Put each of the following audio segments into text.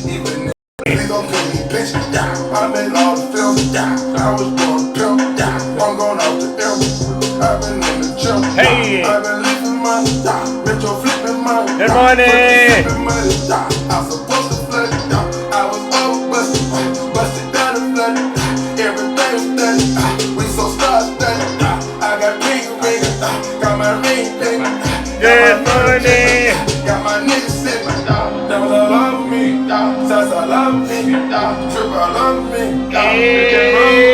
Even if they gon' kill me, bitch, I made all the films, I was born pimp, I'm going off the M. I've been in the gym, Hey. I've been leaving money, Metro flipping money. Good morning. I'm supposed to flood it, I was over busted down and flooded. Everything was studied, we so star-studded. I got ring, got my ring, Good morning. got my niggas sitting, don't love me, Sasa love me, Trip I love me, you can roll me,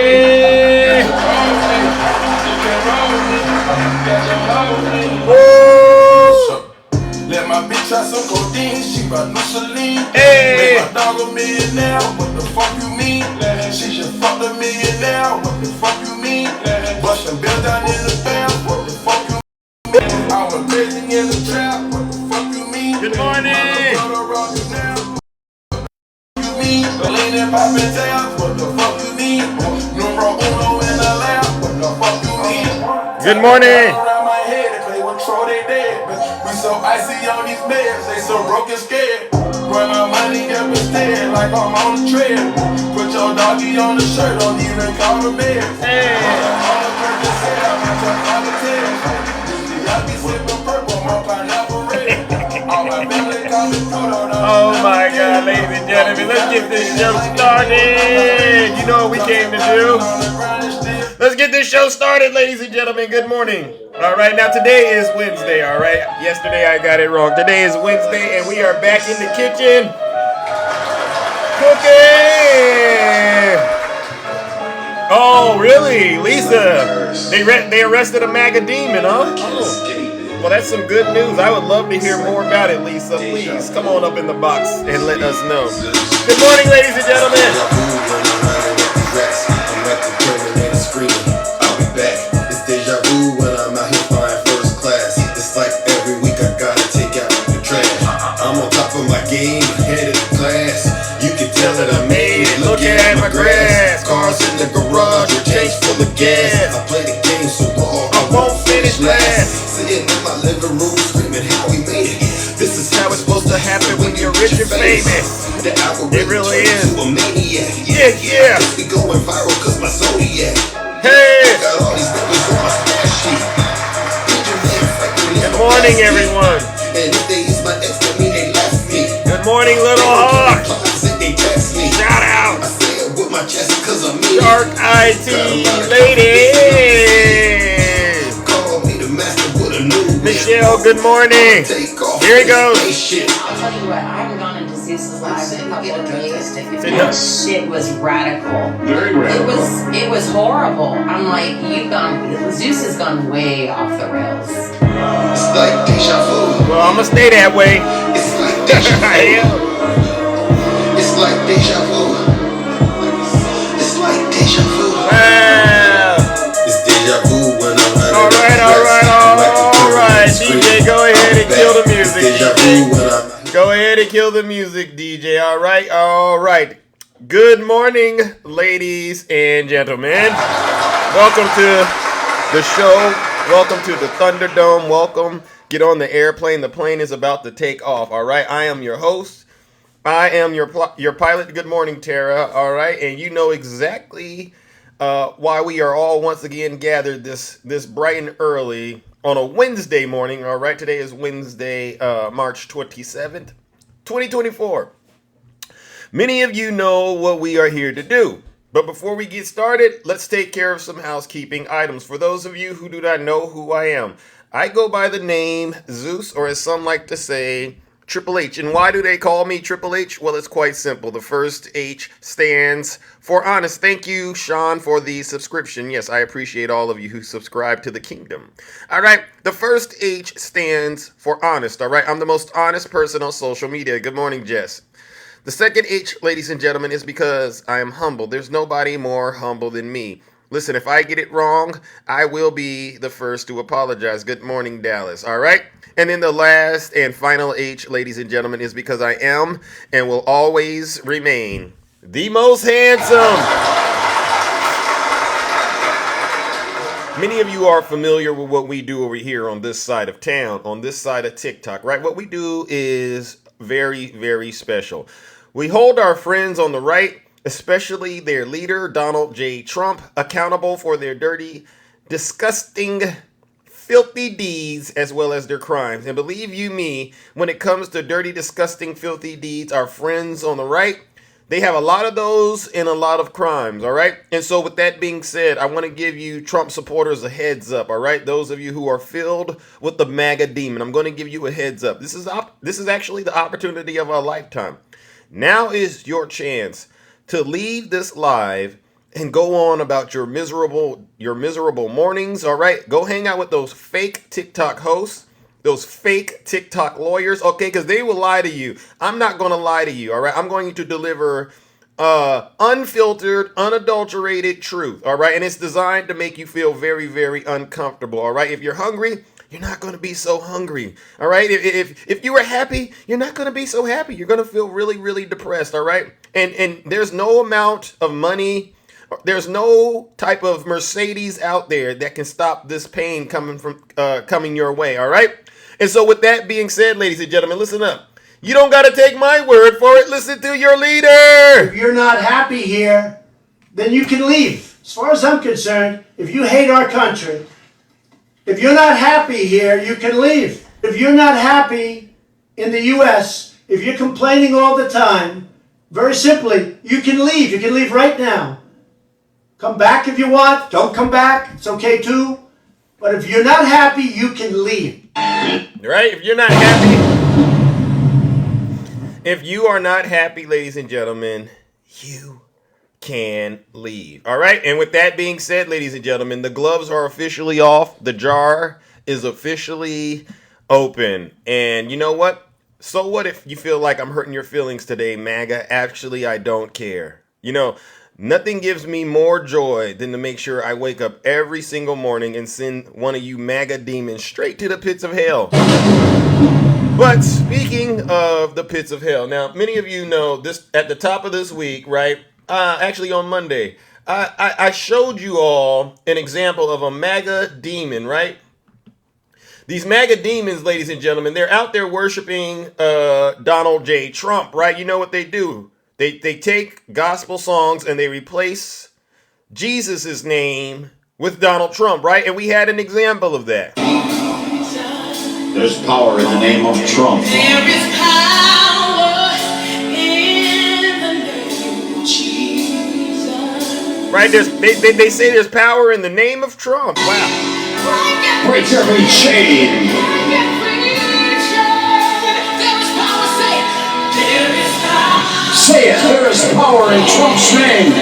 you can roll me, you can roll me. Woo. Let my bitch try some codeine, she bought new saline. Hey. Make my dog a millionaire, what the fuck you mean? She just fucked a millionaire, what the fuck you mean? Bust them bills down in the band, what the fuck you mean? I was crazy in the trap, what the fuck you mean? Good morning. You mean? Lean and poppin' tabs, what the fuck you mean? Numero uno in the lab, what the fuck you mean? Good morning. Around my head, they play with Troy, they dead. We so icy on these meds, they so broke and scared. Run my money up instead, like I'm on the tread. Put your doggy on the shirt, don't even call the meds. Hey. All the purpose said, I'm not your father tail. I be sipping purple, my pineapple red. All my family call me Pluto. Oh my God, ladies and gentlemen, let's get this show started. You know what we came to do. Let's get this show started, ladies and gentlemen. Good morning. All right, now today is Wednesday, all right? Yesterday I got it wrong. Today is Wednesday, and we are back in the kitchen cooking. Oh, really? Lisa, they arrested a MAGA demon, huh? Oh. Well, that's some good news. I would love to hear more about it, Lisa. Please, come on up in the box and let us know. Good morning, ladies and gentlemen. I'll be back. It's deja vu when I'm out here flying first class. It's like every week I gotta take out the trash. I'm on top of my game, ahead of the class. You can tell that I made it. Look at my grass. Cars in the garage, your tanks full of gas. I play the game so long, I won't finish last. Sitting in my living room screaming how we made it. This is How it's supposed to happen when you're rich and famous. The algorithm It really is. to a maniac. Yeah. We going viral cause my Zodiac. Hey. Got all these numbers on my splash sheet. Good morning, everyone. And if they use my ex, that mean they left me. Good morning, Little Hawk. They text me. Shout out. I say it with my chest cause I'm mean. Dark IT lady. Call me the master with a new Michelle, good morning. Take off. Here he goes. Shit. I'll tell you what, I haven't gone into Zeus's live in probably a realistic. Say That no. shit was radical. Very It was horrible. I'm like, Zeus has gone way off the rails. It's like deja vu. Well, I'm gonna stay that way. It's like deja vu. Yeah. It's like deja vu. It's like deja vu. Wow. It's deja vu when I'm running All right. DJ, go ahead and kill the music. Deja vu when I'm Go ahead and kill the music, DJ. All right. Good morning, ladies and gentlemen. Welcome to the show. Welcome to the Thunderdome. Welcome. Get on the airplane. The plane is about to take off. All right. I am your host. I am your pilot. Good morning, Tara. All right. And you know exactly why we are all once again gathered this bright and early on a Wednesday morning. All right. Today is Wednesday, March 27th, 2024. Many of you know what we are here to do. But before we get started, let's take care of some housekeeping items. For those of you who do not know who I am, I go by the name Zeus, or as some like to say, Triple H. And why do they call me Triple H? Well, it's quite simple. The first H stands for honest. Thank you, Sean, for the subscription. Yes, I appreciate all of you who subscribe to the kingdom. All right, the first H stands for honest. All right, I'm the most honest person on social media. Good morning, Jess. The second H, ladies and gentlemen, is because I am humble. There's nobody more humble than me. Listen, if I get it wrong, I will be the first to apologize. Good morning, Dallas. All right? And then the last and final H, ladies and gentlemen, is because I am and will always remain the most handsome. Many of you are familiar with what we do over here on this side of town, on this side of TikTok, right? What we do is very, very special. We hold our friends on the right, especially their leader, Donald J. Trump, accountable for their dirty, disgusting, filthy deeds as well as their crimes. And believe you me, when it comes to dirty, disgusting, filthy deeds, our friends on the right, they have a lot of those and a lot of crimes, all right? And so with that being said, I want to give you Trump supporters a heads up, all right? Those of you who are filled with the MAGA demon, I'm going to give you a heads up. This is actually the opportunity of our lifetime. Now is your chance to leave this live and go on about your miserable mornings, all right? Go hang out with those fake TikTok hosts, those fake TikTok lawyers, okay? Because they will lie to you. I'm not going to lie to you, all right? I'm going to deliver unfiltered, unadulterated truth, all right? And it's designed to make you feel very, very uncomfortable, all right? If you're hungry, you're not going to be so hungry, all right? If you were happy, you're not going to be so happy. You're going to feel really, really depressed, all right? And there's no amount of money, there's no type of Mercedes out there that can stop this pain coming your way, all right? And so with that being said, ladies and gentlemen, listen up. You don't got to take my word for it. Listen to your leader. If you're not happy here, then you can leave. As far as I'm concerned, if you hate our country, if you're not happy here, you can leave. If you're not happy in the U.S., if you're complaining all the time, very simply, you can leave. You can leave right now. Come back if you want. Don't come back. It's okay too. But if you're not happy, you can leave. Right? If you're not happy, if you are not happy, ladies and gentlemen, you can leave. All right? And with that being said, ladies and gentlemen, the gloves are officially off. The jar is officially open. And you know what? So what if you feel like I'm hurting your feelings today, MAGA? Actually, I don't care. You know, nothing gives me more joy than to make sure I wake up every single morning and send one of you MAGA demons straight to the pits of hell. But speaking of the pits of hell, now many of you know this at the top of this week, right? Actually on Monday, I showed you all an example of a MAGA demon, right? These MAGA demons, ladies and gentlemen, they're out there worshiping Donald J. Trump, right? You know what they do? They take gospel songs and they replace Jesus' name with Donald Trump, right? And we had an example of that. There's power in the name of Trump. There is power in the name of Jesus. Right? They say there's power in the name of Trump. Wow. Break every chain. Say it, there is power in Trump's name.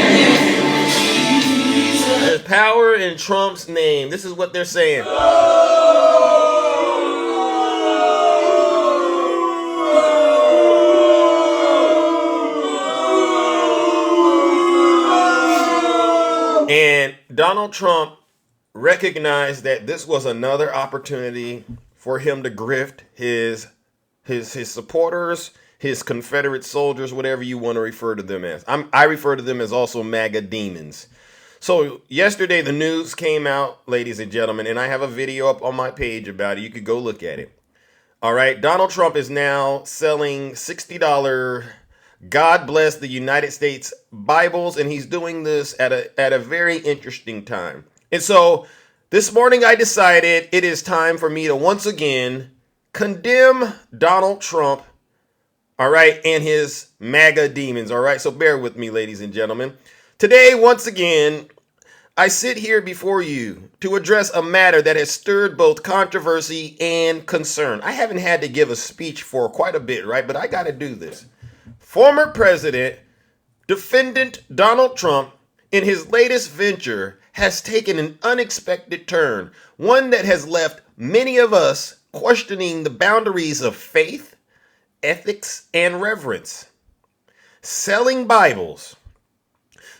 There's power in Trump's name. This is what they're saying. And Donald Trump recognized that this was another opportunity for him to grift his supporters, his Confederate soldiers, whatever you want to refer to them as. I refer to them as also MAGA demons. So yesterday the news came out, ladies and gentlemen, and I have a video up on my page about it. You could go look at it. All right, Donald Trump is now selling $60 God Bless the United States Bibles, and he's doing this at a very interesting time. And so this morning I decided it is time for me to once again condemn Donald Trump, all right, and his MAGA demons, all right? So bear with me, ladies and gentlemen. Today, once again, I sit here before you to address a matter that has stirred both controversy and concern. I haven't had to give a speech for quite a bit, right? But I got to do this. Former President, defendant Donald Trump, in his latest venture, has taken an unexpected turn, one that has left many of us questioning the boundaries of faith, ethics, and reverence. Selling Bibles,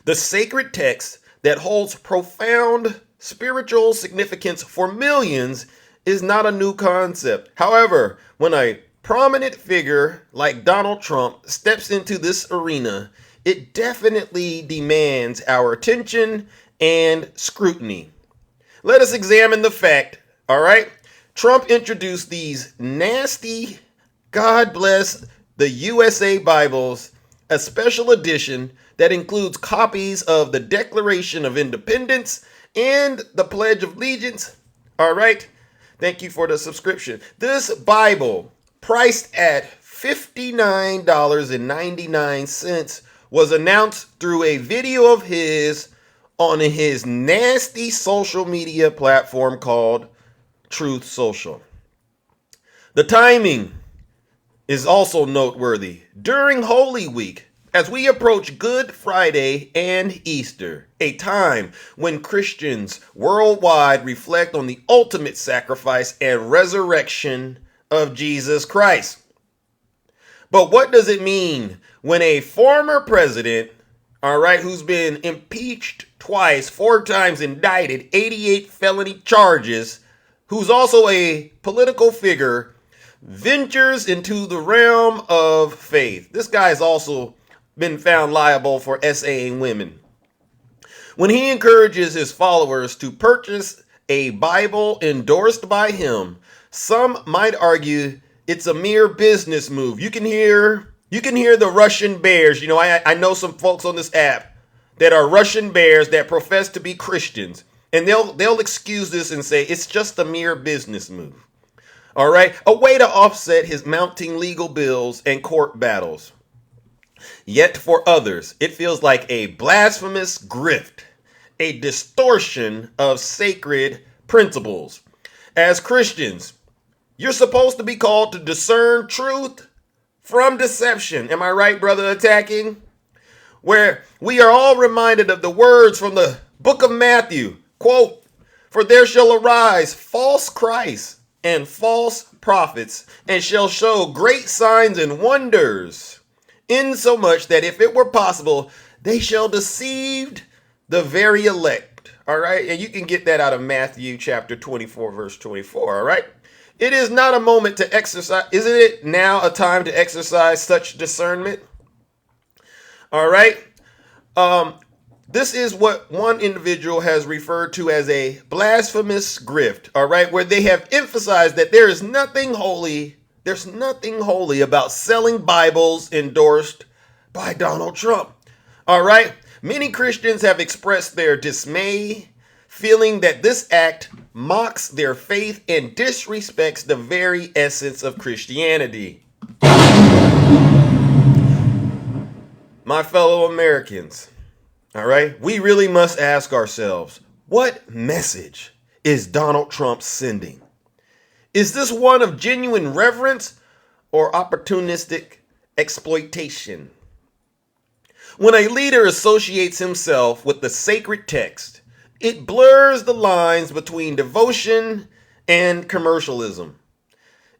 the sacred text that holds profound spiritual significance for millions, is not a new concept. However, when a prominent figure like Donald Trump steps into this arena, it definitely demands our attention and scrutiny. Let us examine the fact, all right? Trump introduced these nasty, God Bless the USA Bibles a special edition that includes copies of the Declaration of Independence and the Pledge of Allegiance. All right. Thank you for the subscription. This Bible, priced at $59.99, was announced through a video of his on his nasty social media platform called Truth Social. The timing is also noteworthy. During Holy Week, as we approach Good Friday and Easter, a time when Christians worldwide reflect on the ultimate sacrifice and resurrection of Jesus Christ. But what does it mean when a former president, all right, who's been impeached twice, 4 times indicted, 88 felony charges, who's also a political figure, ventures into the realm of faith? This guy's also been found liable for SAing women. When he encourages his followers to purchase a Bible endorsed by him, some might argue it's a mere business move. You can hear the Russian bears. You know, I know some folks on this app that are Russian bears that profess to be Christians, and they'll excuse this and say it's just a mere business move. All right, a way to offset his mounting legal bills and court battles. Yet for others, it feels like a blasphemous grift, a distortion of sacred principles. As Christians, you're supposed to be called to discern truth from deception. Am I right, brother Attacking? Where we are all reminded of the words from the book of Matthew, quote, "For there shall arise false Christs and false prophets, and shall show great signs and wonders, insomuch that if it were possible, they shall deceive the very elect." All right, and you can get that out of Matthew chapter 24, verse 24. All right. It is not a moment to exercise. Isn't it now a time to exercise such discernment? All right. This is what one individual has referred to as a blasphemous grift. All right. Where they have emphasized that there is nothing holy. There's nothing holy about selling Bibles endorsed by Donald Trump. All right. Many Christians have expressed their dismay, feeling that this act mocks their faith and disrespects the very essence of Christianity. My fellow Americans, all right, we really must ask ourselves, what message is Donald Trump sending? Is this one of genuine reverence or opportunistic exploitation? When a leader associates himself with the sacred text, it blurs the lines between devotion and commercialism.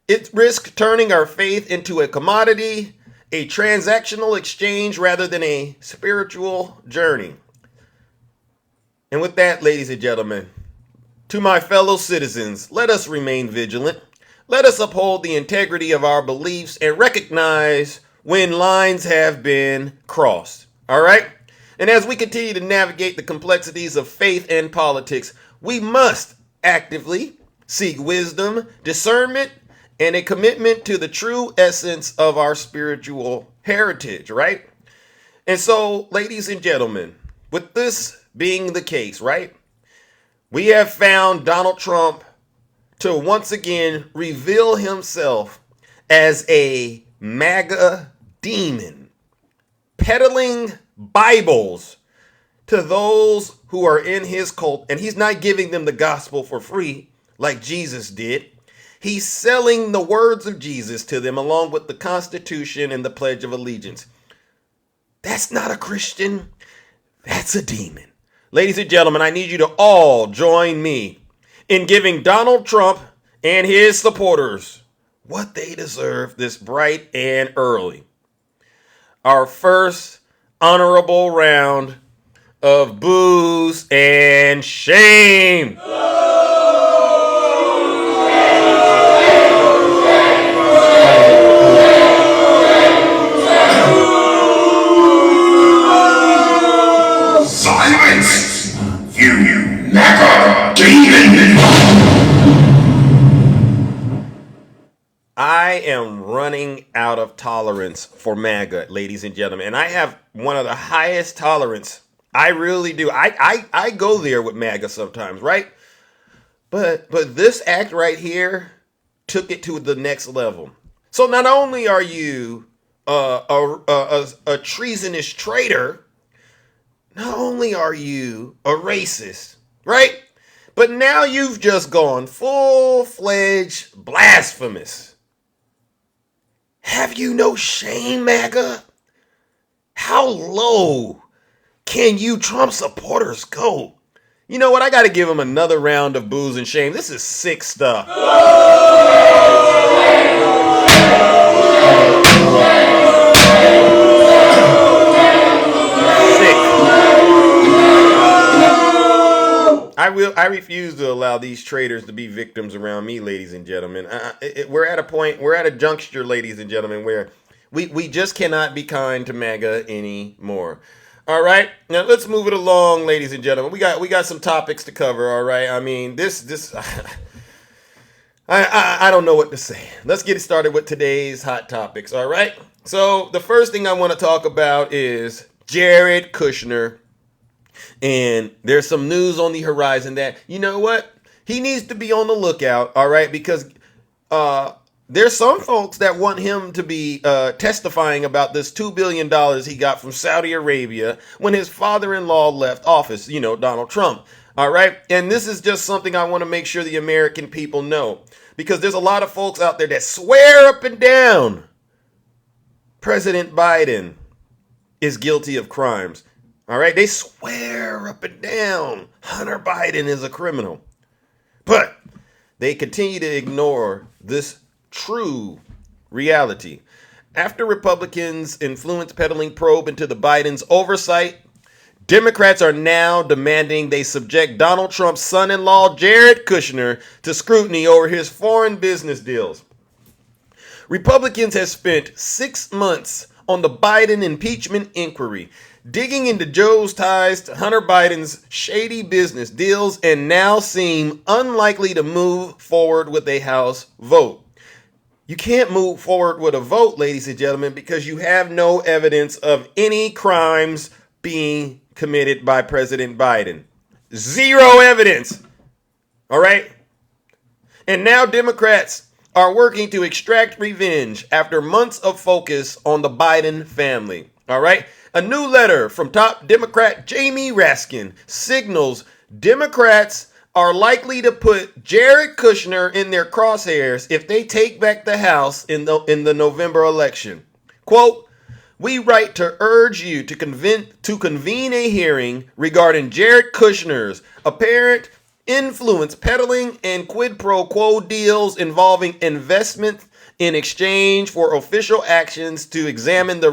It risks turning our faith into a commodity, a transactional exchange rather than a spiritual journey. And with that, ladies and gentlemen, to my fellow citizens, let us remain vigilant. Let us uphold the integrity of our beliefs and recognize when lines have been crossed. All right? And as we continue to navigate the complexities of faith and politics, we must actively seek wisdom, discernment, and a commitment to the true essence of our spiritual heritage, right? And so, ladies and gentlemen, with this being the case, right, we have found Donald Trump to once again reveal himself as a MAGA demon, peddling Bibles to those who are in his cult, and he's not giving them the gospel for free like Jesus did. He's selling the words of Jesus to them along with the Constitution and the Pledge of Allegiance. That's not a Christian. That's a demon. Ladies and gentlemen, I need you to all join me in giving Donald Trump and his supporters what they deserve this bright and early. Our first honorable round of boos and shame. Silence! You MAGA demon! I am running running out of tolerance for MAGA, ladies and gentlemen. And I have one of the highest tolerance. I really do. I go there with MAGA sometimes, right? But this act right here took it to the next level. So not only are you a treasonous traitor, not only are you a racist, right? But now you've just gone full-fledged blasphemous. Have you no shame, MAGA? How low can you Trump supporters go? You know what? I got to give him another round of booze and shame. This is sick stuff. I refuse to allow these traitors to be victims around me, ladies and gentlemen. We're at a point, we're at a juncture, ladies and gentlemen, where we just cannot be kind to MAGA anymore. All right, now let's move it along, ladies and gentlemen. We got some topics to cover. All right, I mean this I don't know what to say. Let's get started with today's hot topics. All right, so the first thing I want to talk about is Jared Kushner. And there's some news on the horizon that, you know what? He needs to be on the lookout, all right? Because there's some folks that want him to be testifying about this $2 billion he got from Saudi Arabia when his father-in-law left office, you know, Donald Trump, all right? And this is just something I want to make sure the American people know. Because there's a lot of folks out there that swear up and down President Biden is guilty of crimes. All right, they swear up and down Hunter Biden is a criminal. But they continue to ignore this true reality. After Republicans' influence peddling probe into the Biden's oversight, Democrats are now demanding they subject Donald Trump's son-in-law, Jared Kushner, to scrutiny over his foreign business deals. Republicans have spent 6 months on the Biden impeachment inquiry, digging into Joe's ties to Hunter Biden's shady business deals, and now seem unlikely to move forward with a House vote. You can't move forward with a vote, ladies and gentlemen, because you have no evidence of any crimes being committed by President Biden. Zero evidence. All right? And now Democrats are working to extract revenge after months of focus on the Biden family. All right? A new letter from top Democrat Jamie Raskin signals Democrats are likely to put Jared Kushner in their crosshairs if they take back the House in the November election. Quote, "We write to urge you to convene a hearing regarding Jared Kushner's apparent influence peddling and quid pro quo deals involving investment in exchange for official actions to examine the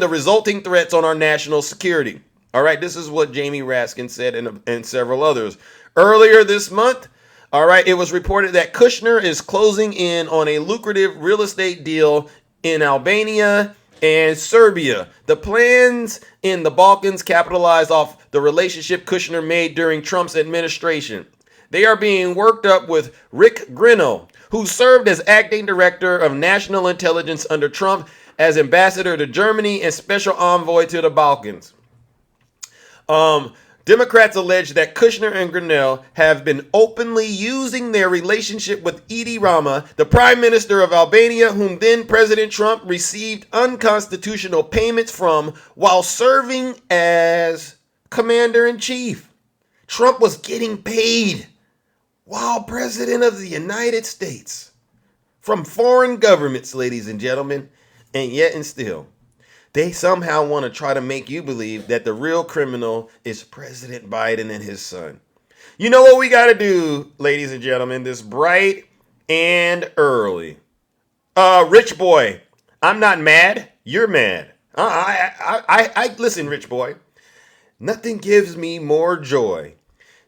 resulting threats on our national security." All right, this is what Jamie Raskin said and several others. Earlier this month, all right, it was reported that Kushner is closing in on a lucrative real estate deal in Albania and Serbia. The plans in the Balkans capitalized off the relationship Kushner made during Trump's administration. They are being worked up with Rick Grenell, who served as acting director of national intelligence under Trump, as ambassador to Germany and special envoy to the Balkans. Democrats allege that Kushner and Grenell have been openly using their relationship with Edi Rama, the prime minister of Albania, whom then President Trump received unconstitutional payments from while serving as commander-in-chief. Trump was getting paid while president of the United States from foreign governments, ladies and gentlemen. And yet and still, they somehow want to try to make you believe that the real criminal is President Biden and his son. You know what we got to do, ladies and gentlemen, this bright and early. Rich boy, I'm not mad. You're mad. I listen, rich boy. Nothing gives me more joy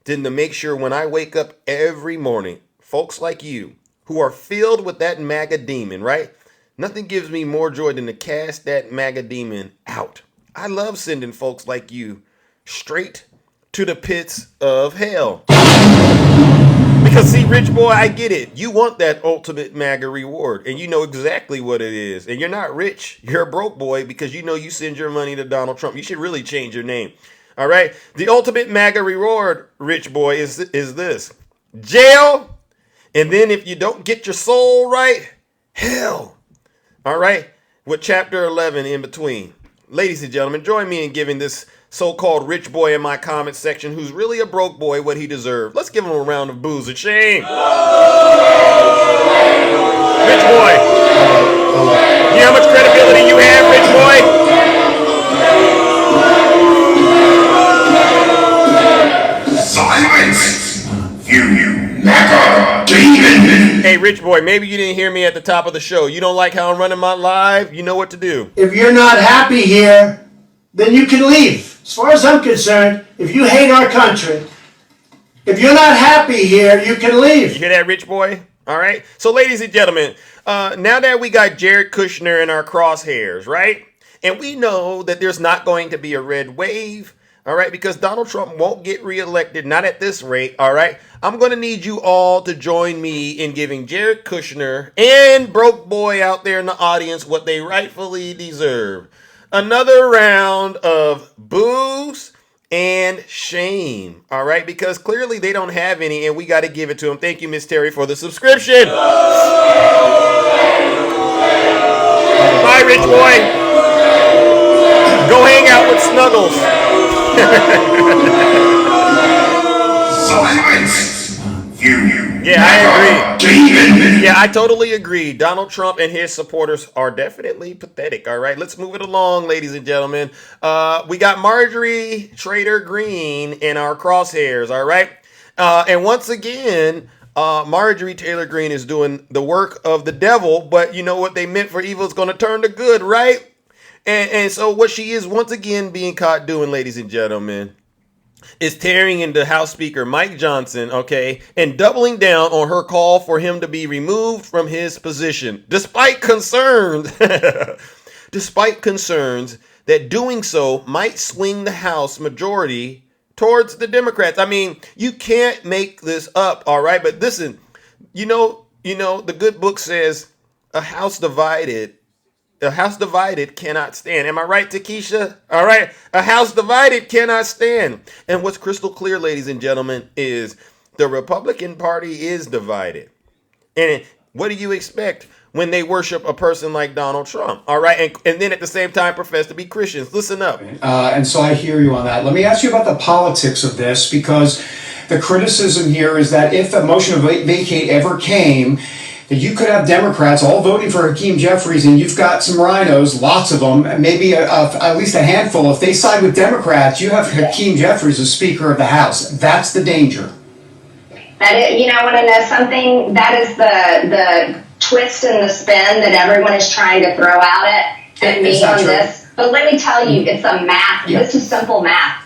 than to make sure when I wake up every morning, folks like you who are filled with that MAGA demon, right? Nothing gives me more joy than to cast that MAGA demon out. I love sending folks like you straight to the pits of hell. Because see, See, Rich Boy, I get it. You want that ultimate MAGA reward, and you know exactly what it is. And you're not rich. You're a broke boy because you know you send your money to Donald Trump. You should really change your name. All right? The ultimate MAGA reward, Rich Boy, is this. Jail, and then if you don't get your soul right, hell. All right? With chapter 11 in between. Ladies and gentlemen, join me in giving this so-called rich boy in my comment section who's really a broke boy what he deserved. Let's give him a round of boos and shame. Rich boy. You know how much credibility you have, Rich boy? Silence! You MAGA demon! Hey, Rich boy, maybe you didn't hear me at the top of the show. You don't like how I'm running my live? You know what to do. If you're not happy here, then you can leave. As far as I'm concerned, if you hate our country, if you're not happy here, you can leave. You hear that, Rich boy? All right. So, ladies and gentlemen, now that we got Jared Kushner in our crosshairs, right? And we know that there's not going to be a red wave, all right, because Donald Trump won't get reelected, not at this rate, all right? I'm going to need you all to join me in giving Jared Kushner and Broke Boy out there in the audience what they rightfully deserve. Another round of boos and shame, all right? Because clearly they don't have any, and we got to give it to them. Thank you, Miss Terry, for the subscription. Bye, Rich Boy. Go hang out with Snuggles. Silence! You Yeah, I agree. demon! Yeah, I totally agree. Donald Trump and his supporters are definitely pathetic. All right, let's move it along, ladies and gentlemen. We got Marjorie Taylor Greene in our crosshairs. All right, and once again, Marjorie Taylor Greene is doing the work of the devil, but you know what they meant for evil is going to turn to good, right? And so what she is once again being caught doing, ladies and gentlemen, is tearing into House Speaker Mike Johnson, okay, and doubling down on her call for him to be removed from his position, despite concerns that doing so might swing the House majority towards the Democrats. I mean, you can't make this up, all right? But listen, you know, the good book says a house divided cannot stand. Am I right, Takesha? All right. A house divided cannot stand. And what's crystal clear, ladies and gentlemen, is the Republican Party is divided. And what do you expect when they worship a person like Donald Trump? All right. And then at the same time profess to be Christians. Listen up. And so I hear you on that. Let me ask you about the politics of this, because the criticism here is that if a motion of vacate ever came, that you could have Democrats all voting for Hakeem Jeffries, and you've got some rhinos, lots of them, maybe at least a handful. If they side with Democrats, you have Hakeem Jeffries as Speaker of the House. That's the danger. That is, you know, want to know something? That is the twist and the spin that everyone is trying to throw out at me on this. But let me tell you, it's a math. Yeah. This is simple math.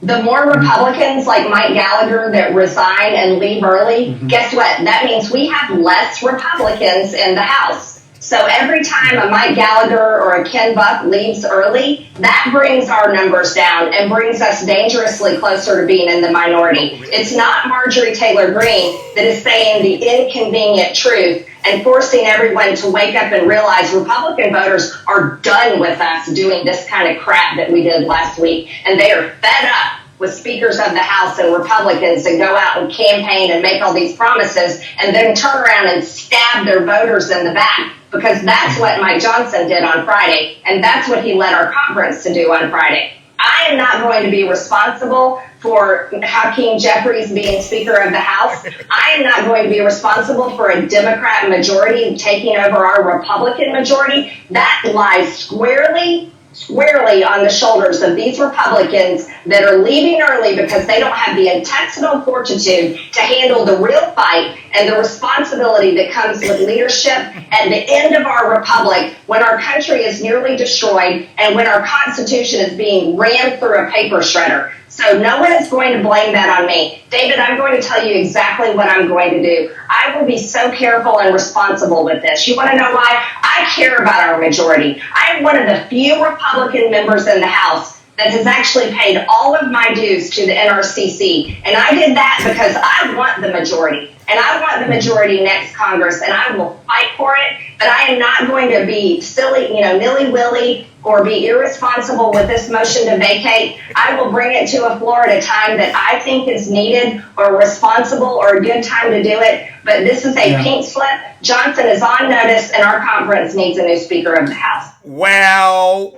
The more Republicans like Mike Gallagher that resign and leave early, guess what? That means we have less Republicans in the House. So every time a Mike Gallagher or a Ken Buck leaves early, that brings our numbers down and brings us dangerously closer to being in the minority. It's not Marjorie Taylor Greene that is saying the inconvenient truth and forcing everyone to wake up and realize Republican voters are done with us doing this kind of crap that we did last week. And they are fed up with speakers of the House and Republicans that go out and campaign and make all these promises and then turn around and stab their voters in the back, because that's what Mike Johnson did on Friday, and that's what he led our conference to do on Friday. I am not going to be responsible for Hakeem Jeffries being Speaker of the House. I am not going to be responsible for a Democrat majority taking over our Republican majority. That lies squarely on the shoulders of these Republicans that are leaving early because they don't have the intestinal fortitude to handle the real fight and the responsibility that comes with leadership at the end of our republic, when our country is nearly destroyed and when our Constitution is being rammed through a paper shredder. So no one is going to blame that on me. David, I'm going to tell you exactly what I'm going to do. I will be so careful and responsible with this. You want to know why? I care about our majority. I am one of the few Republican members in the House that has actually paid all of my dues to the NRCC. And I did that because I want the majority. And I want the majority next Congress, and I will fight for it. But I am not going to be silly, nilly-willy, or be irresponsible with this motion to vacate. I will bring it to a floor at a time that I think is needed or responsible or a good time to do it. But this is a pink slip. Johnson is on notice, and our conference needs a new Speaker of the House. Wow.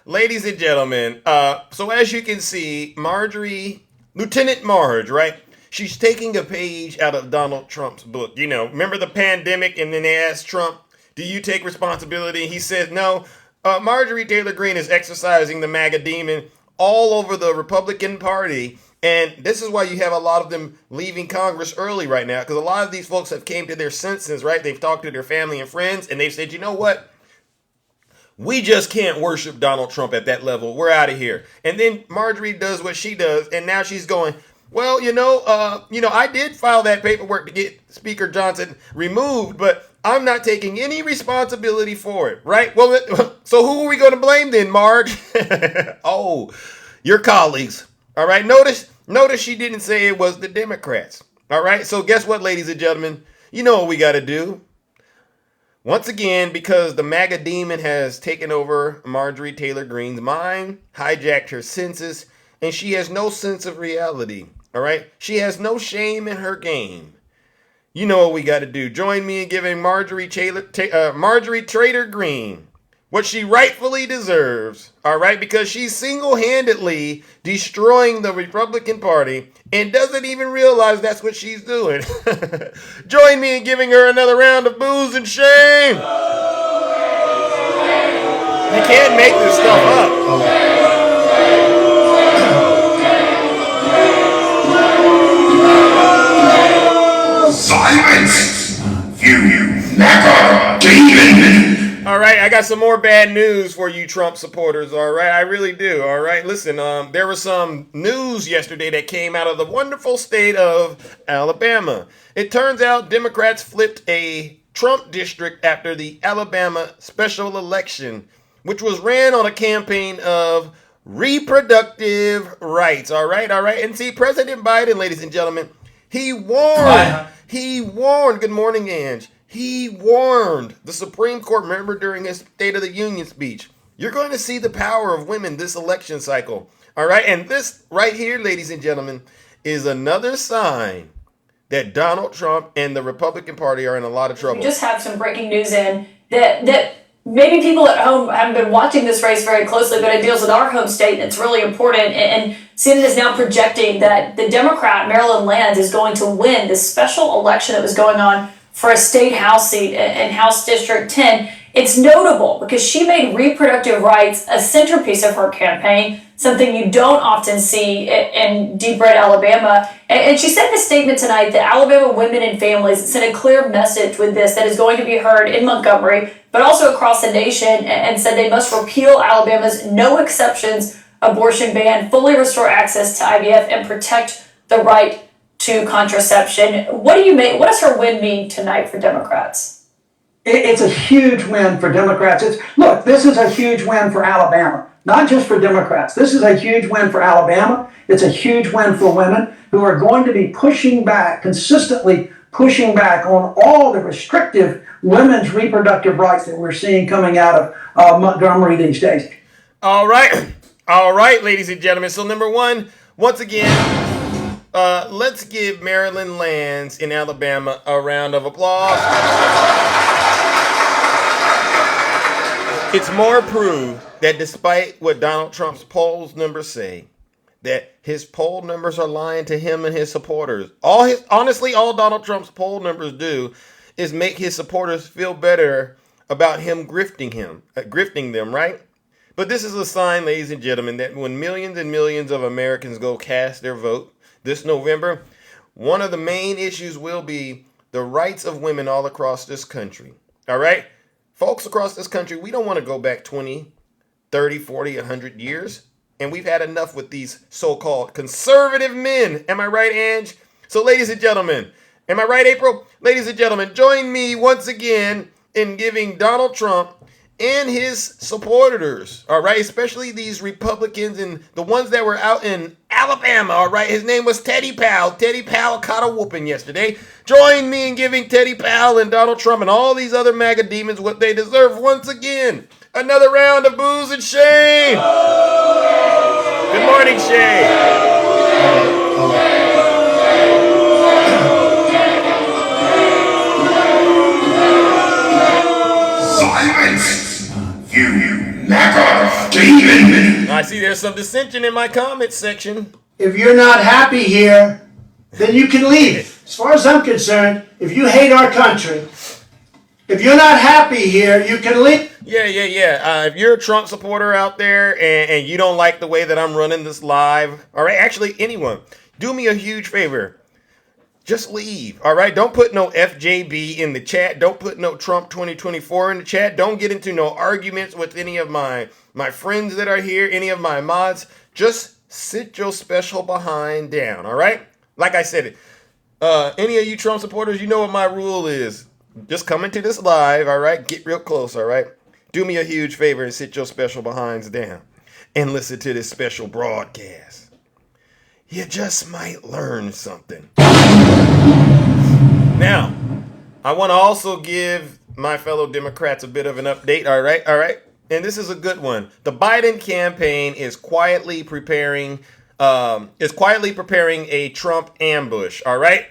Ladies and gentlemen, so as you can see, Lieutenant Marge, right? She's taking a page out of Donald Trump's book. Remember the pandemic, and then they asked Trump, do you take responsibility? He said, no. Marjorie Taylor Greene is exercising the MAGA demon all over the Republican Party. And this is why you have a lot of them leaving Congress early right now, because a lot of these folks have came to their senses, right? They've talked to their family and friends, and they've said, you know what? We just can't worship Donald Trump at that level. We're out of here. And then Marjorie does what she does, and now she's going, well, I did file that paperwork to get Speaker Johnson removed, but I'm not taking any responsibility for it, right? Well, so who are we going to blame then, Marge? Oh, your colleagues. All right. Notice she didn't say it was the Democrats. All right. So guess what, ladies and gentlemen? You know what we got to do. Once again, because the MAGA demon has taken over Marjorie Taylor Greene's mind, hijacked her senses, and she has no sense of reality. All right. She has no shame in her game. You know what we got to do. Join me in giving Marjorie Taylor Greene what she rightfully deserves. All right. Because she's single-handedly destroying the Republican Party and doesn't even realize that's what she's doing. Join me in giving her another round of boos and shame. You can't make this stuff up. Silence! You MAGA demon! All right, I got some more bad news for you Trump supporters, all right? I really do, all right? Listen, there was some news yesterday that came out of the wonderful state of Alabama. It turns out Democrats flipped a Trump district after the Alabama special election, which was ran on a campaign of reproductive rights, all right? And see, President Biden, ladies and gentlemen, he warned, good morning, Ange. He warned the Supreme Court, remember, during his State of the Union speech, you're going to see the power of women this election cycle. All right. And this right here, ladies and gentlemen, is another sign that Donald Trump and the Republican Party are in a lot of trouble. We just have some breaking news in that maybe people at home haven't been watching this race very closely, but it deals with our home state, and it's really important. And CNN is now projecting that the Democrat, Maryland Lands, is going to win this special election that was going on for a state House seat in House District 10. It's notable because she made reproductive rights a centerpiece of her campaign, something you don't often see in deep red Alabama. And she said in a statement tonight that Alabama women and families sent a clear message with this that is going to be heard in Montgomery, but also across the nation, and said they must repeal Alabama's no exceptions abortion ban, fully restore access to IVF, and protect the right to contraception. What do you make? What does her win mean tonight for Democrats? It's a huge win for Democrats. Look, this is a huge win for Alabama, not just for Democrats. This is a huge win for Alabama. It's a huge win for women who are going to be pushing back, consistently pushing back on all the restrictive women's reproductive rights that we're seeing coming out of Montgomery these days. All right, ladies and gentlemen. So number one, once again, let's give Maryland Lands in Alabama a round of applause. It's more proof that despite what Donald Trump's polls numbers say, that his poll numbers are lying to him and his supporters. All Donald Trump's poll numbers do is make his supporters feel better about him grifting them, right? But this is a sign, ladies and gentlemen, that when millions and millions of Americans go cast their vote this November, one of the main issues will be the rights of women all across this country. All right? Folks across this country, we don't want to go back 20, 30, 40, 100 years. And we've had enough with these so-called conservative men. Am I right, Ange? So, ladies and gentlemen, am I right, April? Ladies and gentlemen, join me once again in giving Donald Trump and his supporters, all right, especially these Republicans and the ones that were out in Alabama, all right. His name was Teddy Powell. Teddy Powell caught a whooping yesterday. Join me in giving Teddy Powell and Donald Trump and all these other MAGA demons what they deserve once again. Another round of booze and shame. Good morning, Shay. Silence! You MAGA demon! I see there's some dissension in my comments section. If you're not happy here, then you can leave. As far as I'm concerned, if you hate our country, if you're not happy here, you can leave. Yeah. If you're a Trump supporter out there and you don't like the way that I'm running this live, all right, actually anyone, do me a huge favor. Just leave, all right? Don't put no FJB in the chat. Don't put no Trump 2024 in the chat. Don't get into no arguments with any of my friends that are here, any of my mods. Just sit your special behind down, all right? Like I said, any of you Trump supporters, you know what my rule is. Just come into this live, all right? Get real close, all right? Do me a huge favor and sit your special behinds down and listen to this special broadcast. You just might learn something. Now, I want to also give my fellow Democrats a bit of an update, all right? And this is a good one. The Biden campaign is quietly preparing a Trump ambush, all right?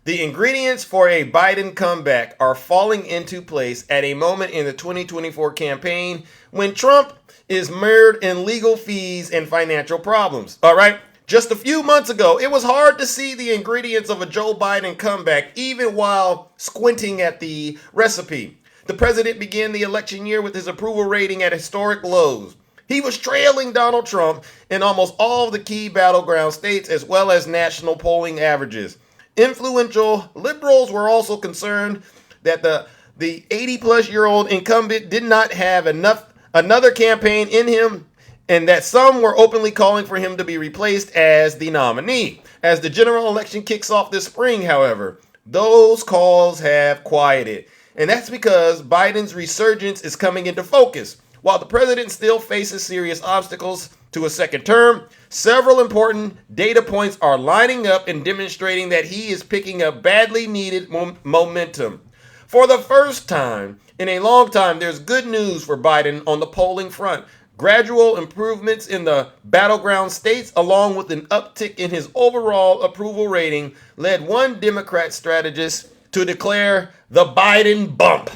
The ingredients for a Biden comeback are falling into place at a moment in the 2024 campaign when Trump is mired in legal fees and financial problems, all right? Just a few months ago, it was hard to see the ingredients of a Joe Biden comeback, even while squinting at the recipe. The president began the election year with his approval rating at historic lows. He was trailing Donald Trump in almost all of the key battleground states, as well as national polling averages. Influential liberals were also concerned that the 80-plus-year-old incumbent did not have another campaign in him, and that some were openly calling for him to be replaced as the nominee. As the general election kicks off this spring, however, those calls have quieted. And that's because Biden's resurgence is coming into focus. While the president still faces serious obstacles to a second term, several important data points are lining up and demonstrating that he is picking up badly needed momentum. For the first time in a long time, there's good news for Biden on the polling front. Gradual improvements in the battleground states, along with an uptick in his overall approval rating, led one Democrat strategist to declare the Biden bump.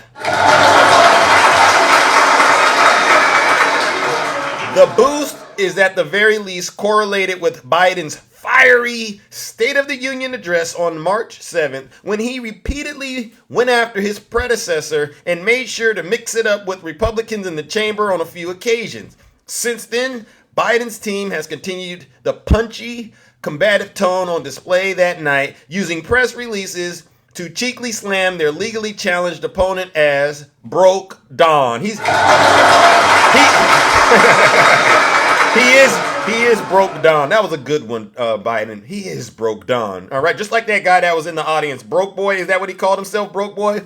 The boost is at the very least correlated with Biden's fiery State of the Union address on March 7th, when he repeatedly went after his predecessor and made sure to mix it up with Republicans in the chamber on a few occasions. Since then, Biden's team has continued the punchy, combative tone on display that night, using press releases to cheekily slam their legally challenged opponent as Broke Don. He is Broke Don. That was a good one, Biden. He is Broke Don. All right, just like that guy that was in the audience, Broke Boy. Is that what he called himself, Broke Boy?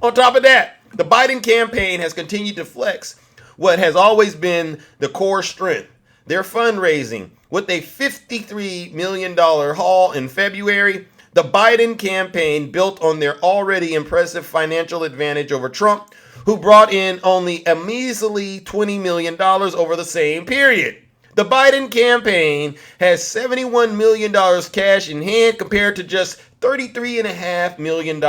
On top of that, the Biden campaign has continued to flex what has always been the core strength, their fundraising. With a $53 million haul in February, the Biden campaign built on their already impressive financial advantage over Trump, who brought in only a measly $20 million over the same period. The Biden campaign has $71 million cash in hand compared to just $33.5 million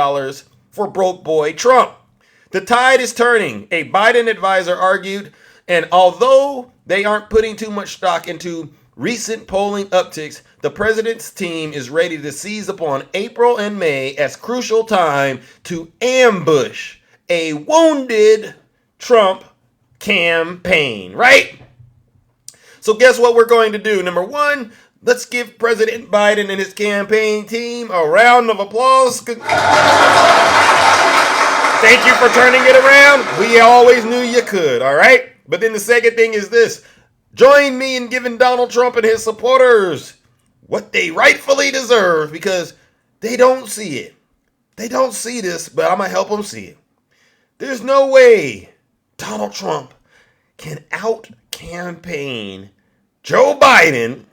for broke boy Trump. The tide is turning, a Biden advisor argued, and although they aren't putting too much stock into recent polling upticks, the president's team is ready to seize upon April and May as crucial time to ambush a wounded Trump campaign, right? So guess what we're going to do? Number one, let's give President Biden and his campaign team a round of applause. Thank you for turning it around. We always knew you could, all right? But then the second thing is this. Join me in giving Donald Trump and his supporters what they rightfully deserve, because they don't see it. They don't see this, but I'm going to help them see it. There's no way Donald Trump can out-campaign Joe Biden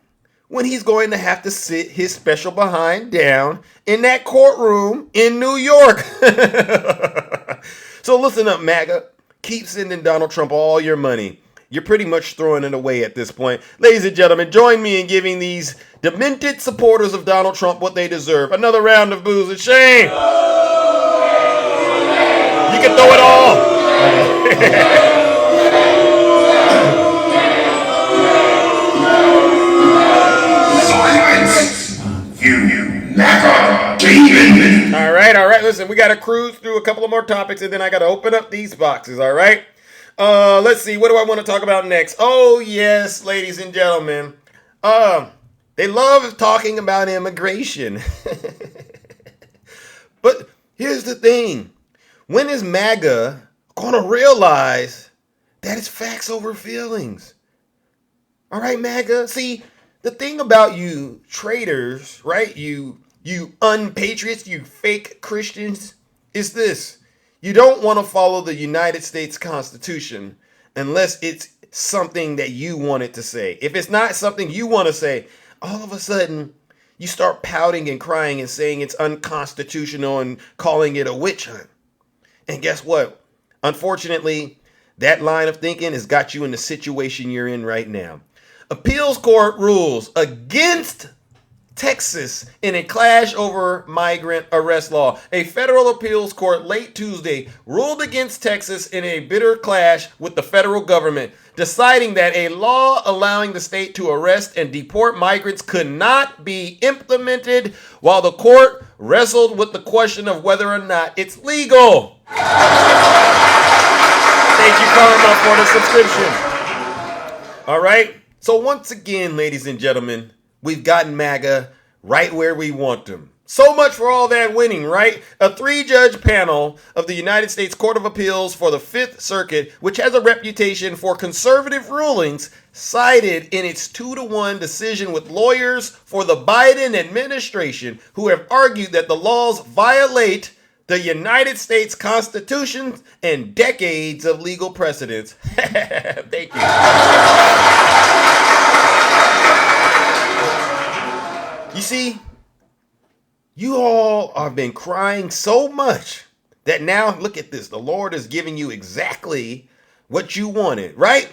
when he's going to have to sit his special behind down in that courtroom in New York. So listen up, MAGA. Keep sending Donald Trump all your money. You're pretty much throwing it away at this point. Ladies and gentlemen, join me in giving these demented supporters of Donald Trump what they deserve. Another round of booze and shame. You can throw it all. All right. Listen, we got to cruise through a couple of more topics, and then I got to open up these boxes, all right? Let's see. What do I want to talk about next? Oh, yes, ladies and gentlemen. They love talking about immigration. But here's the thing. When is MAGA going to realize that it's facts over feelings? All right, MAGA? See, the thing about you traitors, right? You unpatriots, you fake Christians, is this. You don't want to follow the United States Constitution unless it's something that you want it to say. If it's not something you want to say, all of a sudden you start pouting and crying and saying it's unconstitutional and calling it a witch hunt. And guess what? Unfortunately, that line of thinking has got you in the situation you're in right now. Appeals court rules against Texas in a clash over migrant arrest law. A federal appeals court late Tuesday ruled against Texas in a bitter clash with the federal government, deciding that a law allowing the state to arrest and deport migrants could not be implemented while the court wrestled with the question of whether or not it's legal. Thank you, Karma, for the subscription. All right. So once again, ladies and gentlemen, we've gotten MAGA right where we them. So much for all that winning, right? A 3-judge panel of the United States Court of Appeals for the Fifth Circuit, which has a reputation for conservative rulings, sided in its 2-1 decision with lawyers for the Biden administration who have argued that the laws violate the United States Constitution and decades of legal precedents. Thank you. You see, you all have been crying so much that now, look at this, the Lord is giving you exactly what you wanted, right?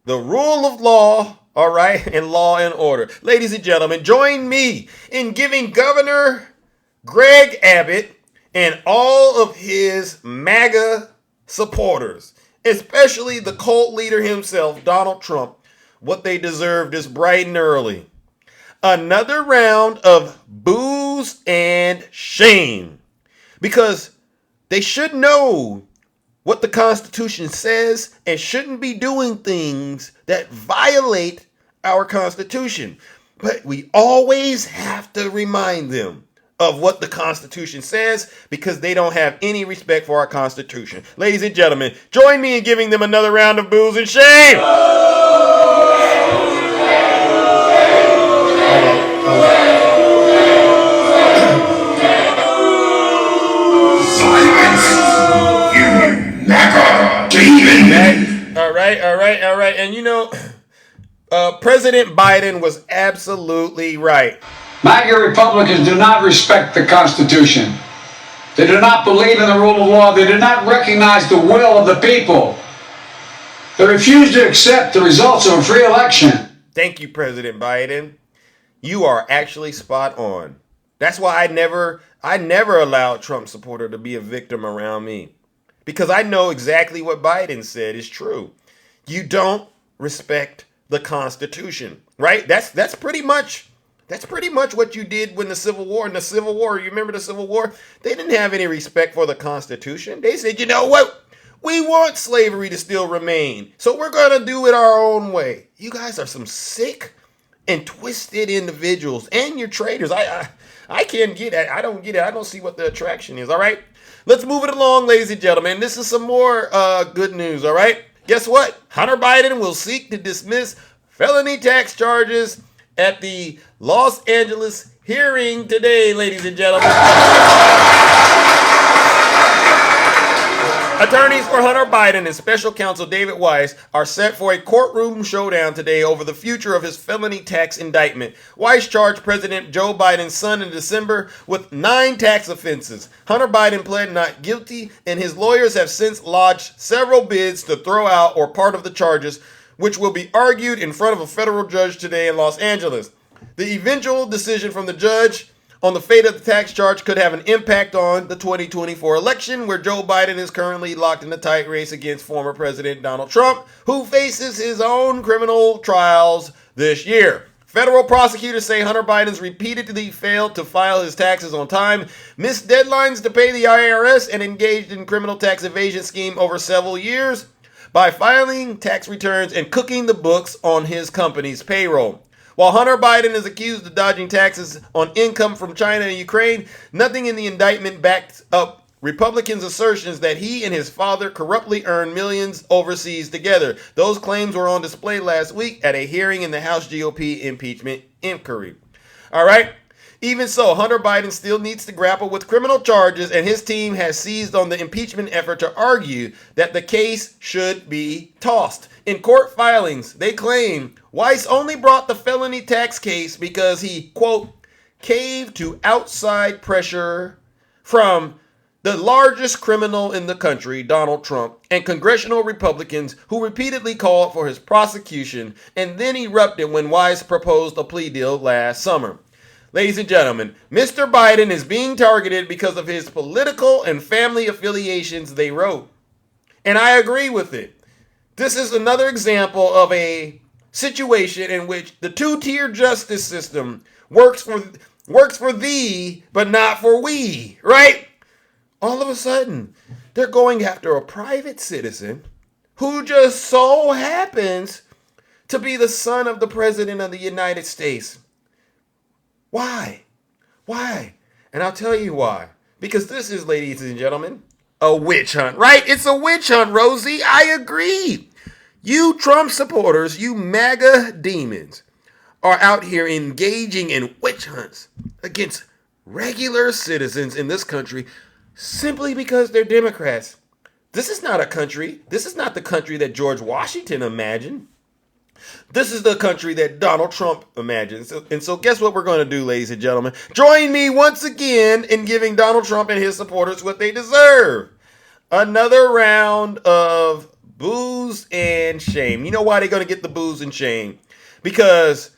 The rule of law, all right, and law and order. Ladies and gentlemen, join me in giving Governor Greg Abbott and all of his MAGA supporters, especially the cult leader himself, Donald Trump, what they deserve this bright and early. Another round of booze and shame, because they should know what the Constitution says and shouldn't be doing things that violate our Constitution. But we always have to remind them of what the Constitution says because they don't have any respect for our Constitution. Ladies and gentlemen, join me in giving them another round of booze and shame. All right. And you know, President Biden was absolutely right. MAGA Republicans do not respect the Constitution. They do not believe in the rule of law. They do not recognize the will of the people. They refuse to accept the results of a free election. Thank you, President Biden. You are actually spot on. That's why I never allowed Trump supporter to be a victim around me. Because I know exactly what Biden said is true. You don't respect the Constitution, right? That's pretty much what you did when the Civil War. In the Civil War, you remember the Civil War? They didn't have any respect for the Constitution. They said, you know what? We want slavery to still remain, so we're going to do it our own way. You guys are some sick and twisted individuals, and you're traitors. I can't get it. I don't get it. I don't see what the attraction is, all right? Let's move it along, ladies and gentlemen. This is some more good news, all right? Guess what? Hunter Biden will seek to dismiss felony tax charges at the Los Angeles hearing today, ladies and gentlemen. Attorneys for Hunter Biden and special counsel David Weiss are set for a courtroom showdown today over the future of his felony tax indictment. Weiss charged President Joe Biden's son in December with 9 tax offenses. Hunter Biden pled not guilty, and his lawyers have since lodged several bids to throw out or part of the charges, which will be argued in front of a federal judge today in Los Angeles. The eventual decision from the judge on the fate of the tax charge could have an impact on the 2024 election, where Joe Biden is currently locked in a tight race against former President Donald Trump, who faces his own criminal trials this year. Federal prosecutors say Hunter Biden's repeatedly failed to file his taxes on time, missed deadlines to pay the IRS, and engaged in criminal tax evasion scheme over several years by filing tax returns and cooking the books on his company's payroll. While Hunter Biden is accused of dodging taxes on income from China and Ukraine, nothing in the indictment backed up Republicans' assertions that he and his father corruptly earned millions overseas together. Those claims were on display last week at a hearing in the House GOP impeachment inquiry. All right. Even so, Hunter Biden still needs to grapple with criminal charges, and his team has seized on the impeachment effort to argue that the case should be tossed. In court filings, they claim Weiss only brought the felony tax case because he, quote, caved to outside pressure from the largest criminal in the country, Donald Trump, and congressional Republicans who repeatedly called for his prosecution and then erupted when Weiss proposed a plea deal last summer. Ladies and gentlemen, Mr. Biden is being targeted because of his political and family affiliations, they wrote. And I agree with it. This is another example of a situation in which the two-tier justice system works for thee, but not for we, right? All of a sudden, they're going after a private citizen who just so happens to be the son of the President of the United States. Why? Why? And I'll tell you why. Because this is, ladies and gentlemen, a witch hunt, right? It's a witch hunt, Rosie. I agree. You Trump supporters, you MAGA demons, are out here engaging in witch hunts against regular citizens in this country simply because they're Democrats. This is not a country. This is not the country that George Washington imagined. This is the country that Donald Trump imagines. And so guess what we're going to do, ladies and gentlemen? Join me once again in giving Donald Trump and his supporters what they deserve. Another round of booze and shame. You know why they're going to get the booze and shame? Because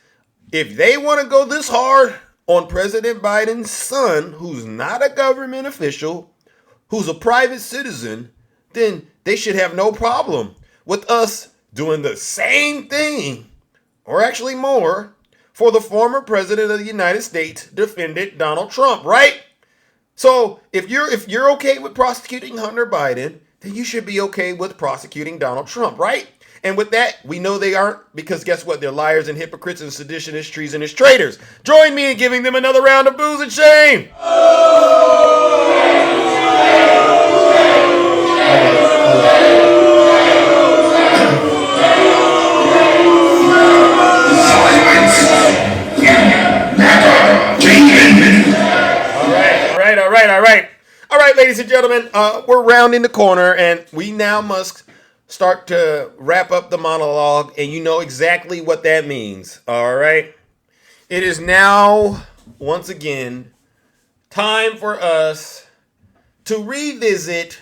if they want to go this hard on President Biden's son, who's not a government official, who's a private citizen, then they should have no problem with us doing the same thing, or actually more, for the former president of the United States, defendant Donald Trump, right? So if you're okay with prosecuting Hunter Biden, then you should be okay with prosecuting Donald Trump, right? And with that, we know they aren't, because guess what? They're liars and hypocrites and seditionists, treasonous traitors. Join me in giving them another round of booze and shame. All right, ladies and gentlemen, we're rounding the corner, and we now must start to wrap up the monologue, and you know exactly what that means, all right? It is now, once again, time for us to revisit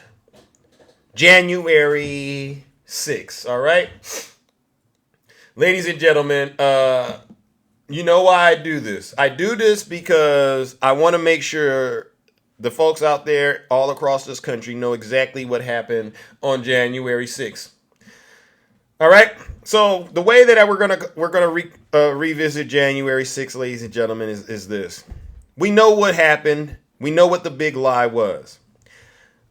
January 6th, all right? Ladies and gentlemen, you know why I do this. I do this because I want to make sure the folks out there all across this country know exactly what happened on January 6th. All right. So the way that we're gonna revisit January 6th, ladies and gentlemen, is this. We know what happened. We know what the big lie was.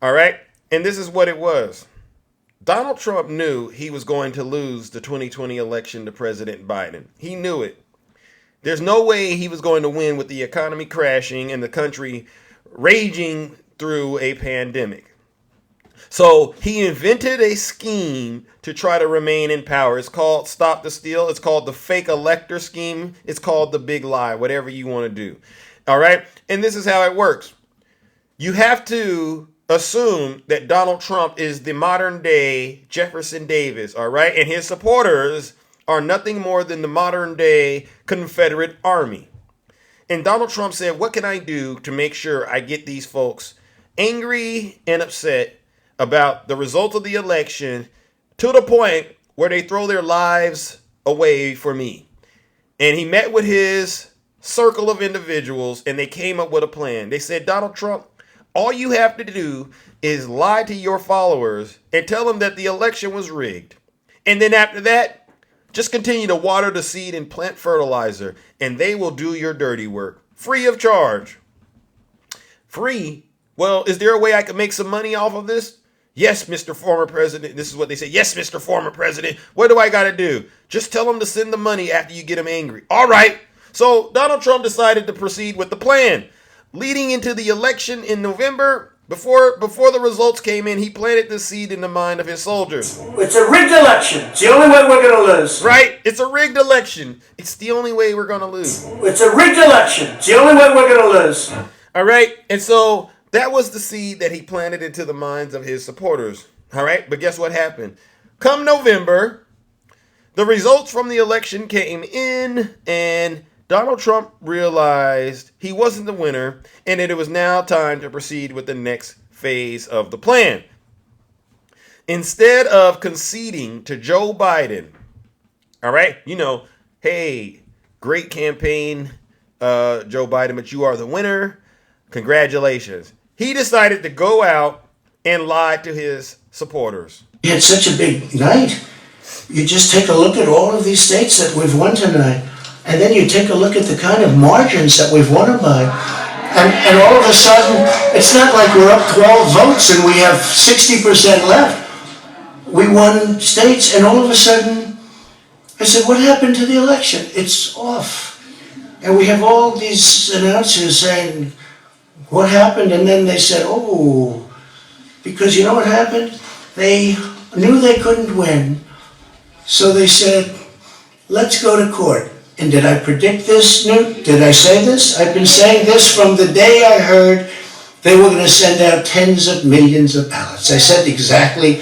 All right. And this is what it was. Donald Trump knew he was going to lose the 2020 election to President Biden. He knew it. There's no way he was going to win with the economy crashing and the country raging through a pandemic. So he invented a scheme to try to remain in power. It's called Stop the Steal. It's called the fake elector scheme. It's called the big lie, whatever you want to do. All right. And this is how it works. You have to assume that Donald Trump is the modern day Jefferson Davis, all right? And his supporters are nothing more than the modern day Confederate Army. And Donald Trump said, what can I do to make sure I get these folks angry and upset about the results of the election to the point where they throw their lives away for me? And he met with his circle of individuals and they came up with a plan. They said, Donald Trump, all you have to do is lie to your followers and tell them that the election was rigged. And then after that, just continue to water the seed and plant fertilizer, and they will do your dirty work free of charge. Free? Well, is there a way I could make some money off of this? Yes, Mr. Former President. This is what they say. Yes, Mr. Former President. What do I got to do? Just tell them to send the money after you get them angry. All right. So Donald Trump decided to proceed with the plan. Leading into the election in November, before the results came in, he planted the seed in the mind of his soldiers. It's a rigged election. It's the only way we're going to lose. Right? It's a rigged election. It's the only way we're going to lose. It's a rigged election. It's the only way we're going to lose. All right? And so that was the seed that he planted into the minds of his supporters. All right? But guess what happened? Come November, the results from the election came in, and Donald Trump realized he wasn't the winner and that it was now time to proceed with the next phase of the plan. Instead of conceding to Joe Biden, all right, hey, great campaign, Joe Biden, but you are the winner. Congratulations. He decided to go out and lie to his supporters. We had such a big night. You just take a look at all of these states that we've won tonight. And then you take a look at the kind of margins that we've won them by. And all of a sudden, it's not like we're up 12 votes and we have 60% left. We won states, and all of a sudden, I said, what happened to the election? It's off. And we have all these announcers saying, what happened? And then they said, oh, because you know what happened? They knew they couldn't win. So they said, let's go to court. And did I predict this, Newt? Did I say this? I've been saying this from the day I heard they were going to send out tens of millions of ballots. I said exactly,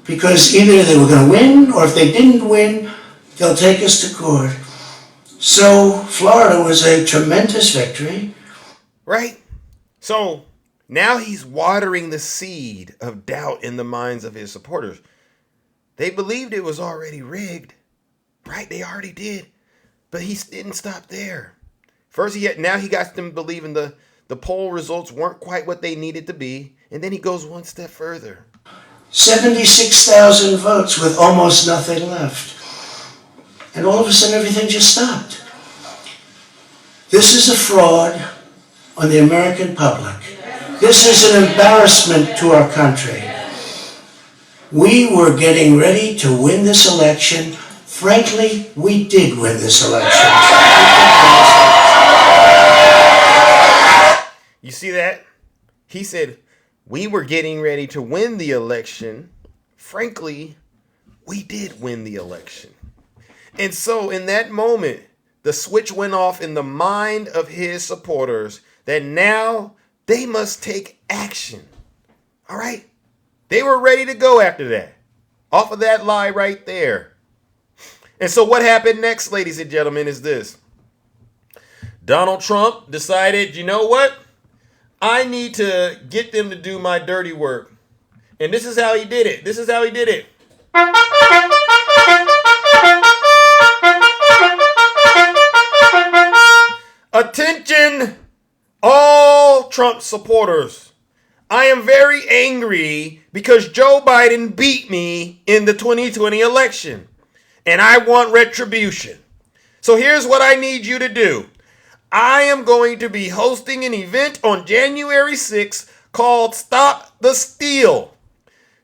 because either they were going to win, or if they didn't win, they'll take us to court. So Florida was a tremendous victory. Right? So now he's watering the seed of doubt in the minds of his supporters. They believed it was already rigged. Right? They already did. But he didn't stop there. First, now he got them believing the poll results weren't quite what they needed to be. And then he goes one step further. 76,000 votes with almost nothing left. And all of a sudden, everything just stopped. This is a fraud on the American public. This is an embarrassment to our country. We were getting ready to win this election. Frankly, we did win this election. You see that? He said, we were getting ready to win the election. Frankly, we did win the election. And so in that moment, the switch went off in the mind of his supporters that now they must take action. All right? They were ready to go after that. Off of that lie right there. And so what happened next, ladies and gentlemen, is this. Donald Trump decided, you know what? I need to get them to do my dirty work. And this is how he did it. This is how he did it. Attention, all Trump supporters. I am very angry because Joe Biden beat me in the 2020 election. And I want retribution. So here's what I need you to do. I am going to be hosting an event on January 6th called Stop the Steal.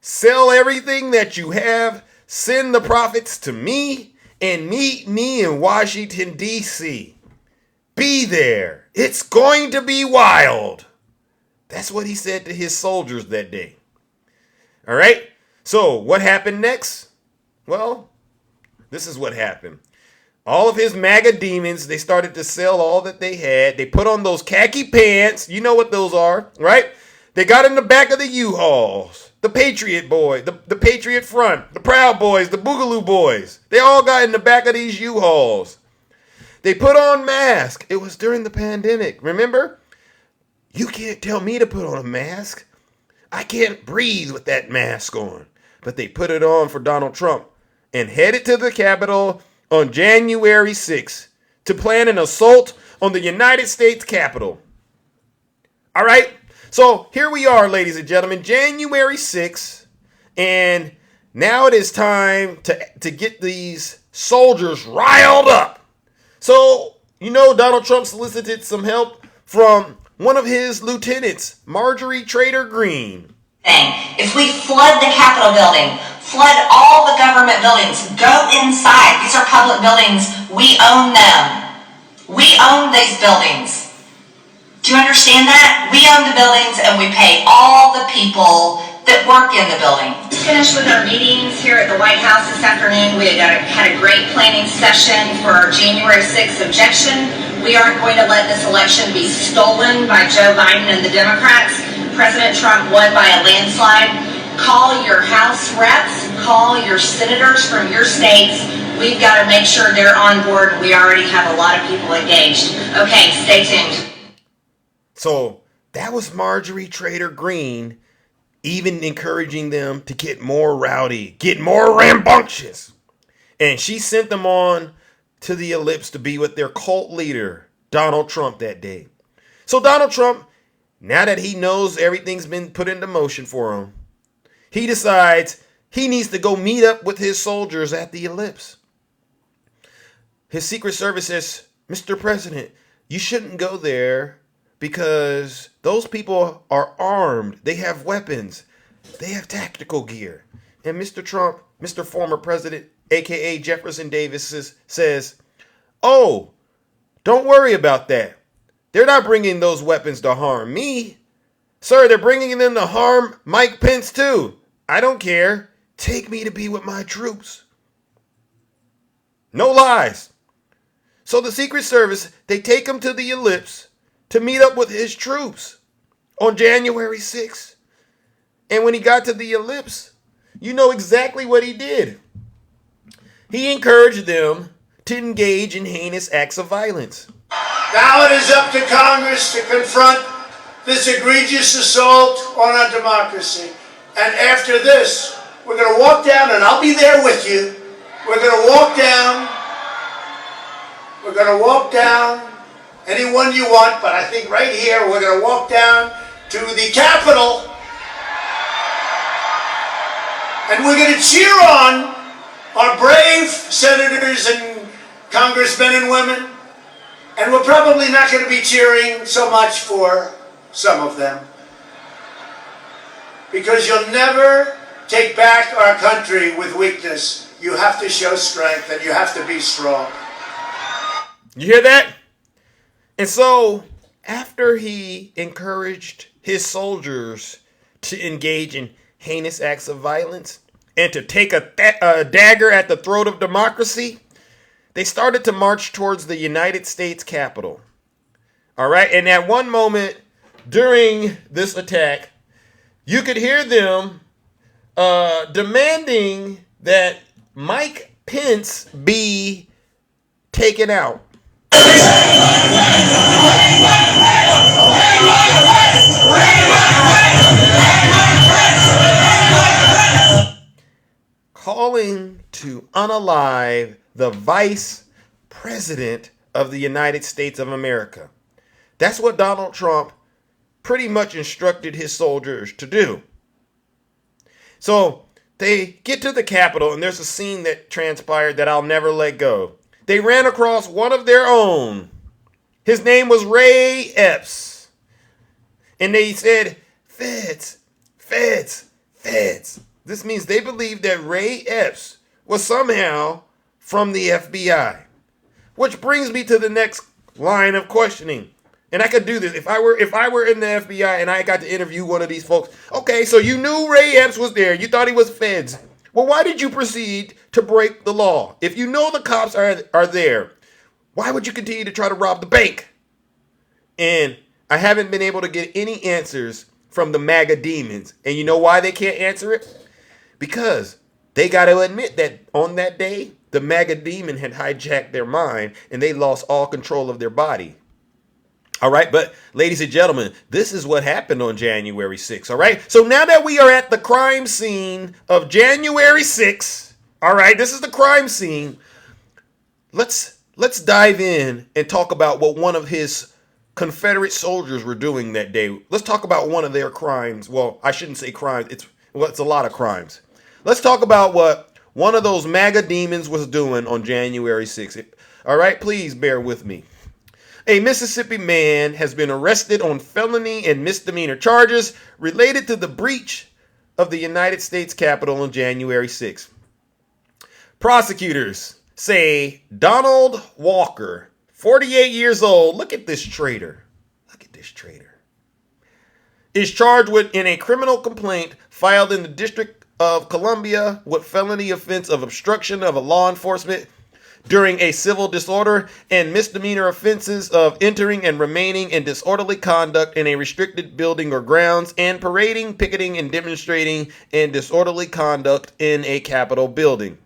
Sell everything that you have, send the profits to me, and meet me in Washington, D.C. Be there. It's going to be wild. That's what he said to his soldiers that day. All right? So what happened next? Well, this is what happened. All of his MAGA demons, they started to sell all that they had. They put on those khaki pants. You know what those are, right? They got in the back of the U-Hauls. The Patriot Boy, the Patriot Front, the Proud Boys, the Boogaloo Boys. They all got in the back of these U-Hauls. They put on masks. It was during the pandemic. Remember? You can't tell me to put on a mask. I can't breathe with that mask on. But they put it on for Donald Trump and headed to the Capitol on January 6th to plan an assault on the United States Capitol. All right? So here we are, ladies and gentlemen, January 6th, and now it is time to get these soldiers riled up. So, you know, Donald Trump solicited some help from one of his lieutenants, Marjorie Taylor Greene. If we flood the Capitol building, flood all the government buildings, go inside. These are public buildings. We own them. We own these buildings. Do you understand that? We own the buildings and we pay all the people that work in the building. Finished with our meetings here at the White House this afternoon. We had a great planning session for our January 6th objection. We aren't going to let this election be stolen by Joe Biden and the Democrats. President Trump won by a landslide. Call your House reps, call your senators from your states. We've got to make sure they're on board. We already have a lot of people engaged. Okay, stay tuned. So that was Marjorie Taylor Greene even encouraging them to get more rowdy, get more rambunctious. And she sent them on to the ellipse to be with their cult leader, Donald Trump, that day. So Donald Trump, now that he knows everything's been put into motion for him, he decides he needs to go meet up with his soldiers at the ellipse. His Secret Service says, Mr. President, you shouldn't go there because those people are armed. They have weapons. They have tactical gear. And Mr. Trump, Mr. Former President, a.k.a. Jefferson Davis, says, oh, don't worry about that. They're not bringing those weapons to harm me. Sir, they're bringing them to harm Mike Pence too. I don't care. Take me to be with my troops. No lies. So the Secret Service, they take him to the ellipse to meet up with his troops on January 6th. And when he got to the ellipse, you know exactly what he did. He encouraged them to engage in heinous acts of violence. Now it is up to Congress to confront this egregious assault on our democracy. And after this, we're going to walk down, and I'll be there with you. We're going to walk down. We're going to walk down anyone you want, but I think right here we're going to walk down to the Capitol. And we're going to cheer on our brave senators and congressmen and women. And we're probably not going to be cheering so much for some of them. Because you'll never take back our country with weakness. You have to show strength and you have to be strong. You hear that? And so, after he encouraged his soldiers to engage in heinous acts of violence and to take a dagger at the throat of democracy, they started to march towards the United States Capitol. All right, and at one moment during this attack, you could hear them demanding that Mike Pence be taken out. Calling to unalive the vice president of the United States of America. That's what Donald Trump pretty much instructed his soldiers to do. So they get to the Capitol, and there's a scene that transpired that I'll never let go. They ran across one of their own. His name was Ray Epps. And they said, Feds, Feds, Feds. This means they believed that Ray Epps was somehow from the FBI. Which brings me to the next line of questioning. And I could do this. If I were in the FBI and I got to interview one of these folks. Okay, so you knew Ray Epps was there. You thought he was Feds. Well, why did you proceed to break the law? If you know the cops are there, why would you continue to try to rob the bank? And I haven't been able to get any answers from the MAGA demons. And you know why they can't answer it? Because they got to admit that on that day, the MAGA demon had hijacked their mind and they lost all control of their body. All right, but ladies and gentlemen, this is what happened on January 6th. All right, so now that we are at the crime scene of January 6th, all right, this is the crime scene. Let's dive in and talk about what one of his Confederate soldiers were doing that day. Let's talk about one of their crimes. Well, I shouldn't say crimes. It's a lot of crimes. Let's talk about what one of those MAGA demons was doing on January 6th. All right, please bear with me. A Mississippi man has been arrested on felony and misdemeanor charges related to the breach of the United States Capitol on January 6th. Prosecutors say Donald Walker, 48 years old, look at this traitor, is charged in a criminal complaint filed in the District of Columbia with felony offense of obstruction of a law enforcement during a civil disorder and misdemeanor offenses of entering and remaining in disorderly conduct in a restricted building or grounds and parading, picketing, and demonstrating in disorderly conduct in a Capitol building.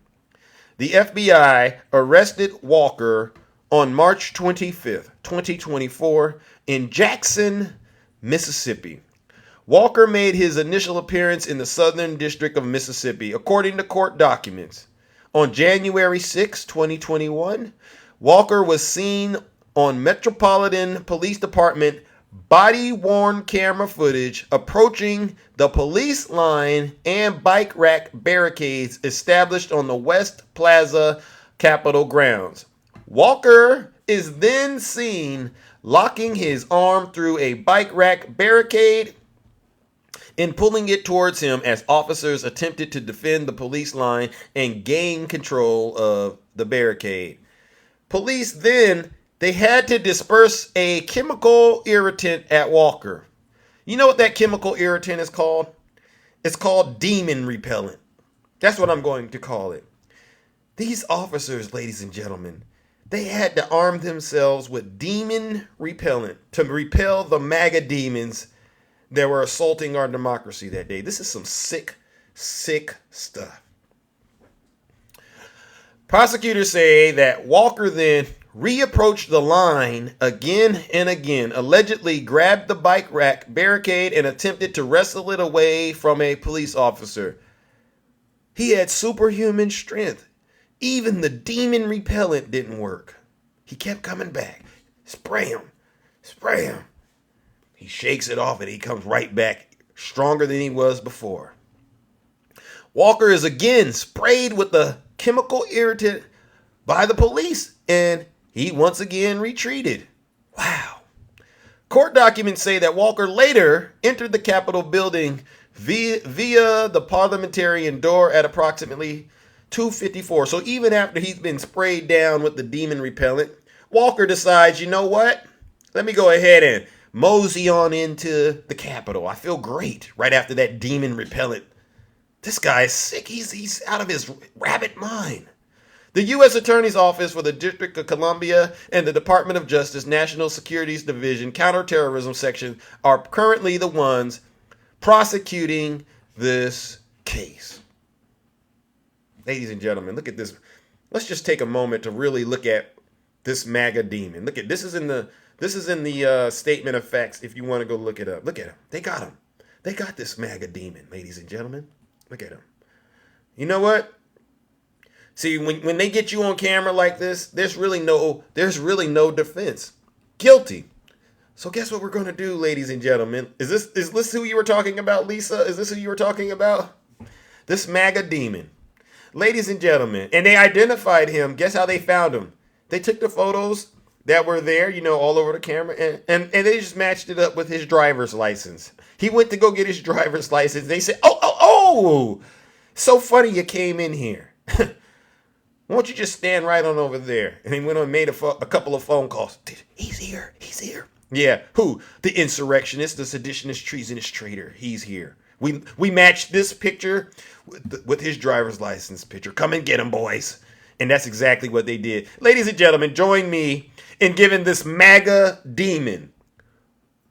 The FBI arrested Walker on March 25th, 2024 in Jackson, Mississippi. Walker made his initial appearance in the Southern District of Mississippi, according to court documents. On January 6, 2021, Walker was seen on Metropolitan Police Department body-worn camera footage approaching the police line and bike rack barricades established on the West Plaza Capitol grounds. Walker is then seen locking his arm through a bike rack barricade and pulling it towards him as officers attempted to defend the police line and gain control of the barricade. Police then, they had to disperse a chemical irritant at Walker. You know what that chemical irritant is called? It's called demon repellent. That's what I'm going to call it. These officers, ladies and gentlemen, they had to arm themselves with demon repellent to repel the MAGA demons that were assaulting our democracy that day. This is some sick, sick stuff. Prosecutors say that Walker then reapproached the line again and again, allegedly grabbed the bike rack barricade and attempted to wrestle it away from a police officer. He had superhuman strength. Even the demon repellent didn't work. He kept coming back. Spray him. Spray him. He shakes it off and he comes right back stronger than he was before. Walker is again sprayed with the chemical irritant by the police and he once again retreated. Wow. Court documents say that Walker later entered the Capitol building via the parliamentarian door at approximately 2:54. So even after he's been sprayed down with the demon repellent, Walker decides, you know what? Let me go ahead and mosey on into the Capitol. I feel great right after that demon repellent. This guy is sick. He's out of his rabbit mind. The U.S. Attorney's Office for the District of Columbia and the Department of Justice National Securities Division Counterterrorism Section are currently the ones prosecuting this case. Ladies and gentlemen, look at this. Let's just take a moment to really look at this MAGA demon. Look at this is in the statement of facts. If you want to go look it up, look at him. They got him. They got this MAGA demon, ladies and gentlemen. Look at him. You know what? See, when they get you on camera like this, there's really no defense. Guilty. So guess what we're going to do, ladies and gentlemen? Is this who you were talking about, Lisa? Is this who you were talking about? This MAGA demon. Ladies and gentlemen, and they identified him. Guess how they found him? They took the photos that were there, all over the camera, and they just matched it up with his driver's license. He went to go get his driver's license. They said, oh, so funny you came in here. Why don't you just stand right on over there? And he went on and made a couple of phone calls. He's here. Yeah, who? The insurrectionist, the seditionist, treasonous traitor. He's here. We matched this picture with his driver's license picture. Come and get him, boys. And that's exactly what they did. Ladies and gentlemen, join me in giving this MAGA demon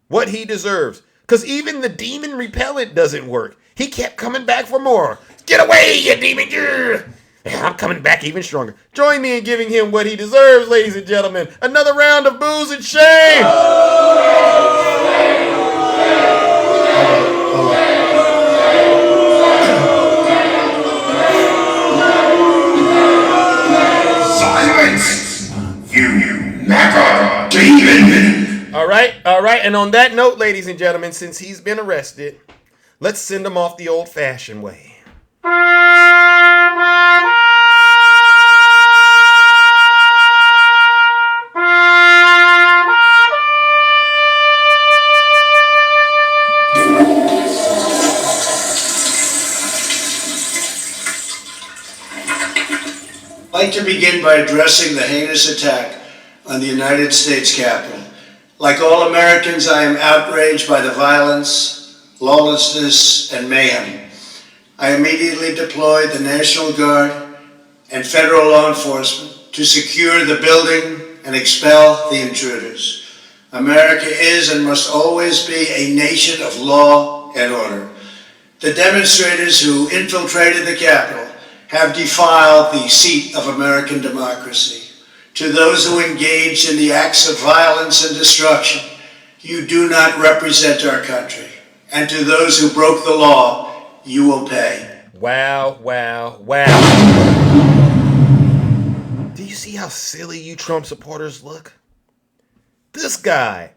what he deserves. Because even the demon repellent doesn't work. He kept coming back for more. Get away, you demon! I'm coming back even stronger. Join me in giving him what he deserves, ladies and gentlemen. Another round of booze and shame. Silence! You never demon! All right. And on that note, ladies and gentlemen, since he's been arrested, let's send him off the old-fashioned way. I'd like to begin by addressing the heinous attack on the United States Capitol. Like all Americans, I am outraged by the violence, lawlessness, and mayhem. I immediately deployed the National Guard and federal law enforcement to secure the building and expel the intruders. America is and must always be a nation of law and order. The demonstrators who infiltrated the Capitol have defiled the seat of American democracy. To those who engaged in the acts of violence and destruction, you do not represent our country. And to those who broke the law, you will pay. Wow. Do you see how silly you Trump supporters look? This guy,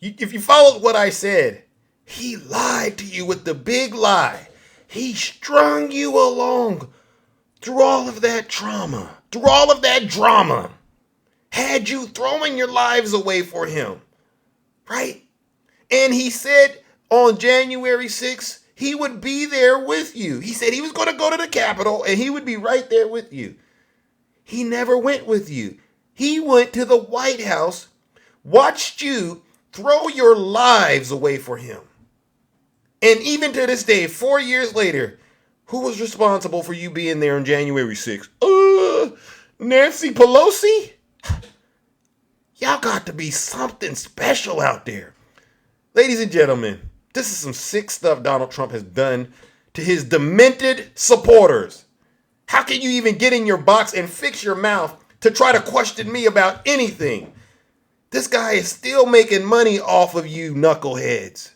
if you followed what I said, he lied to you with the big lie. He strung you along through all of that trauma, through all of that drama, had you throwing your lives away for him, right? And he said on January 6th, he would be there with you. He said he was going to go to the Capitol and he would be right there with you. He never went with you. He went to the White House, watched you throw your lives away for him. And even to this day, 4 years later, who was responsible for you being there on January 6th? Nancy Pelosi? Y'all got to be something special out there. Ladies and gentlemen, this is some sick stuff Donald Trump has done to his demented supporters. How can you even get in your box and fix your mouth to try to question me about anything? This guy is still making money off of you knuckleheads.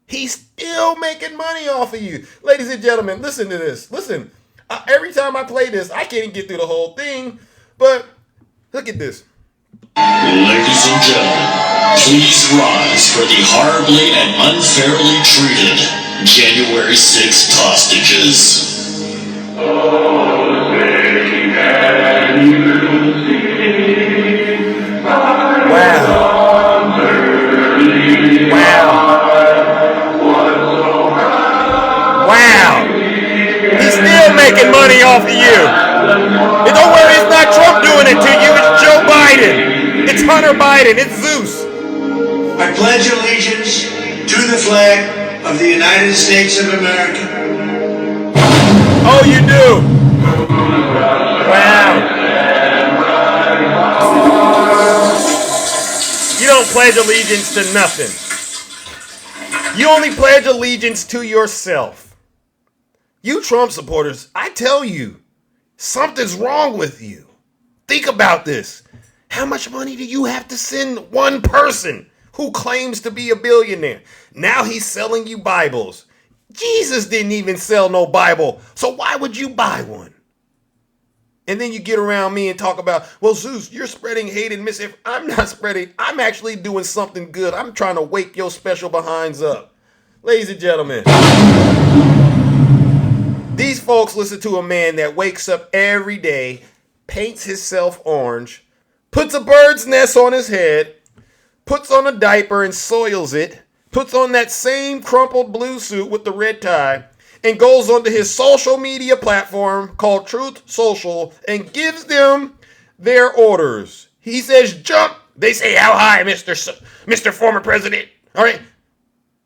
He's still making money off of you. Ladies and gentlemen, listen to this. Listen, every time I play this, I can't get through the whole thing, but look at this. Ladies and gentlemen, please rise for the horribly and unfairly treated January 6th hostages. Wow. He's still making money off of you. And don't worry, it's not Trump doing it to you. It's Joe Biden. It's Hunter Biden. It's Zeus. I pledge allegiance to the flag of the United States of America. Oh, you do? Wow. You don't pledge allegiance to nothing. You only pledge allegiance to yourself. You Trump supporters, I tell you, something's wrong with you. Think about this. How much money do you have to send one person who claims to be a billionaire? Now he's selling you Bibles. Jesus didn't even sell no Bible, so why would you buy one? And then you get around me and talk about, well, Zeus, you're spreading hate and misinformation. I'm not spreading. I'm actually doing something good. I'm trying to wake your special behinds up. Ladies and gentlemen, these folks listen to a man that wakes up every day, paints himself orange, puts a bird's nest on his head, puts on a diaper and soils it, puts on that same crumpled blue suit with the red tie, and goes onto his social media platform called Truth Social and gives them their orders. He says, jump. They say, how high, Mr. Former President? All right.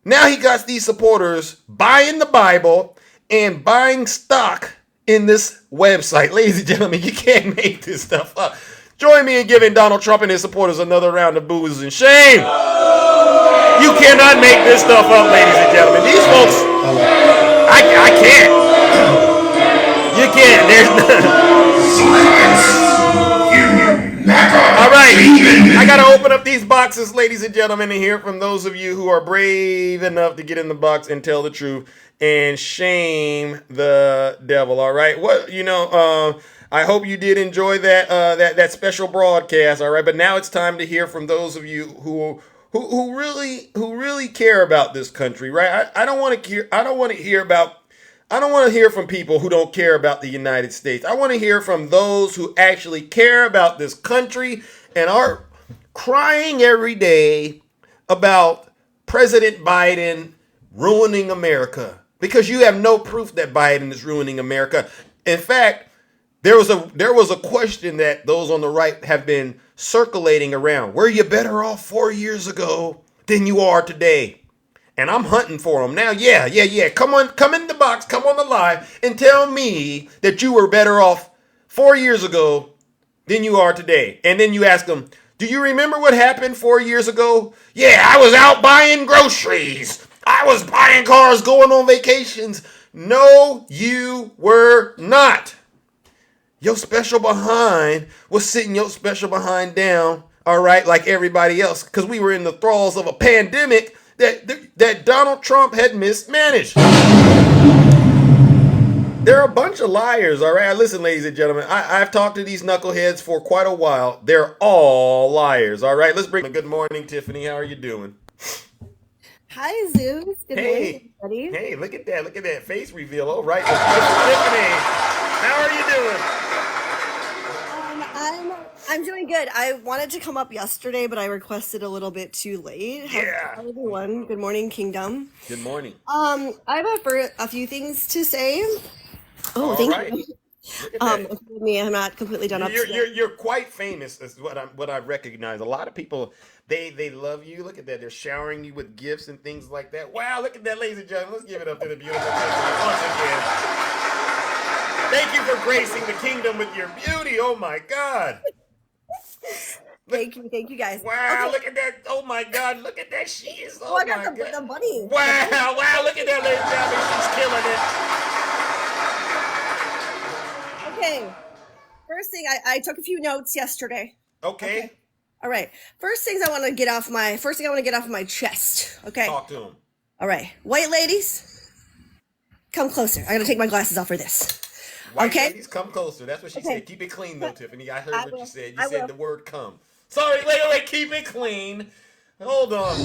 Now he got these supporters buying the Bible and buying stock in this website. Ladies and gentlemen, you can't make this stuff up. Join me in giving Donald Trump and his supporters another round of booze and shame. You cannot make this stuff up, ladies and gentlemen. These folks, I can't. You can't. There's All right, I gotta open up these boxes, ladies and gentlemen, and hear from those of you who are brave enough to get in the box and tell the truth and shame the devil. All right, I hope you did enjoy that special broadcast. All right, but now it's time to hear from those of you who really care about this country. Right? I don't want to hear from people who don't care about the United States. I want to hear from those who actually care about this country and are crying every day about President Biden ruining America, because you have no proof that Biden is ruining America. In fact, there was a question that those on the right have been circulating around. Were you better off 4 years ago than you are today? And I'm hunting for them now. Yeah. Come in the box, come on the live, and tell me that you were better off 4 years ago than you are today. And then you ask them, do you remember what happened 4 years ago? Yeah, I was out buying groceries. I was buying cars, going on vacations. No, you were not. Your special behind was sitting your special behind down, all right, like everybody else, because we were in the thralls of a pandemic that Donald Trump had mismanaged. They're a bunch of liars, all right? Listen, ladies and gentlemen, I've talked to these knuckleheads for quite a while. They're all liars, all right? Let's bring... Good morning, Tiffany. How are you doing? Hi, Zeus. Good morning, everybody. Hey, look at that face reveal. All right, Tiffany. How are you doing? I'm doing good. I wanted to come up yesterday, but I requested a little bit too late. Yeah. Hi, everyone. Good morning, Kingdom. Good morning. I have a few things to say. Oh, thank you. Forgive me, I'm not completely done up. You're quite famous, is what I recognize. A lot of people, they love you. Look at that. They're showering you with gifts and things like that. Wow, look at that, ladies and gentlemen. Let's give it up to the beautiful Tiffany once again. Thank you for gracing the kingdom with your beauty. Oh my God. Thank you guys. Wow, okay. Look at that. Oh my God, look at that. She is. Oh, I got the bunny. Wow, look at that, ladies and gentlemen. She's killing it. Okay. First thing, I took a few notes yesterday. Okay. All right. First thing I want to get off my chest. Okay. Talk to him. All right. White ladies, come closer. I gotta take my glasses off for this. White ladies, come closer. That's what she said. Keep it clean, though, Tiffany. I heard what you said. You said the word come. Sorry, wait. Keep it clean. Hold on.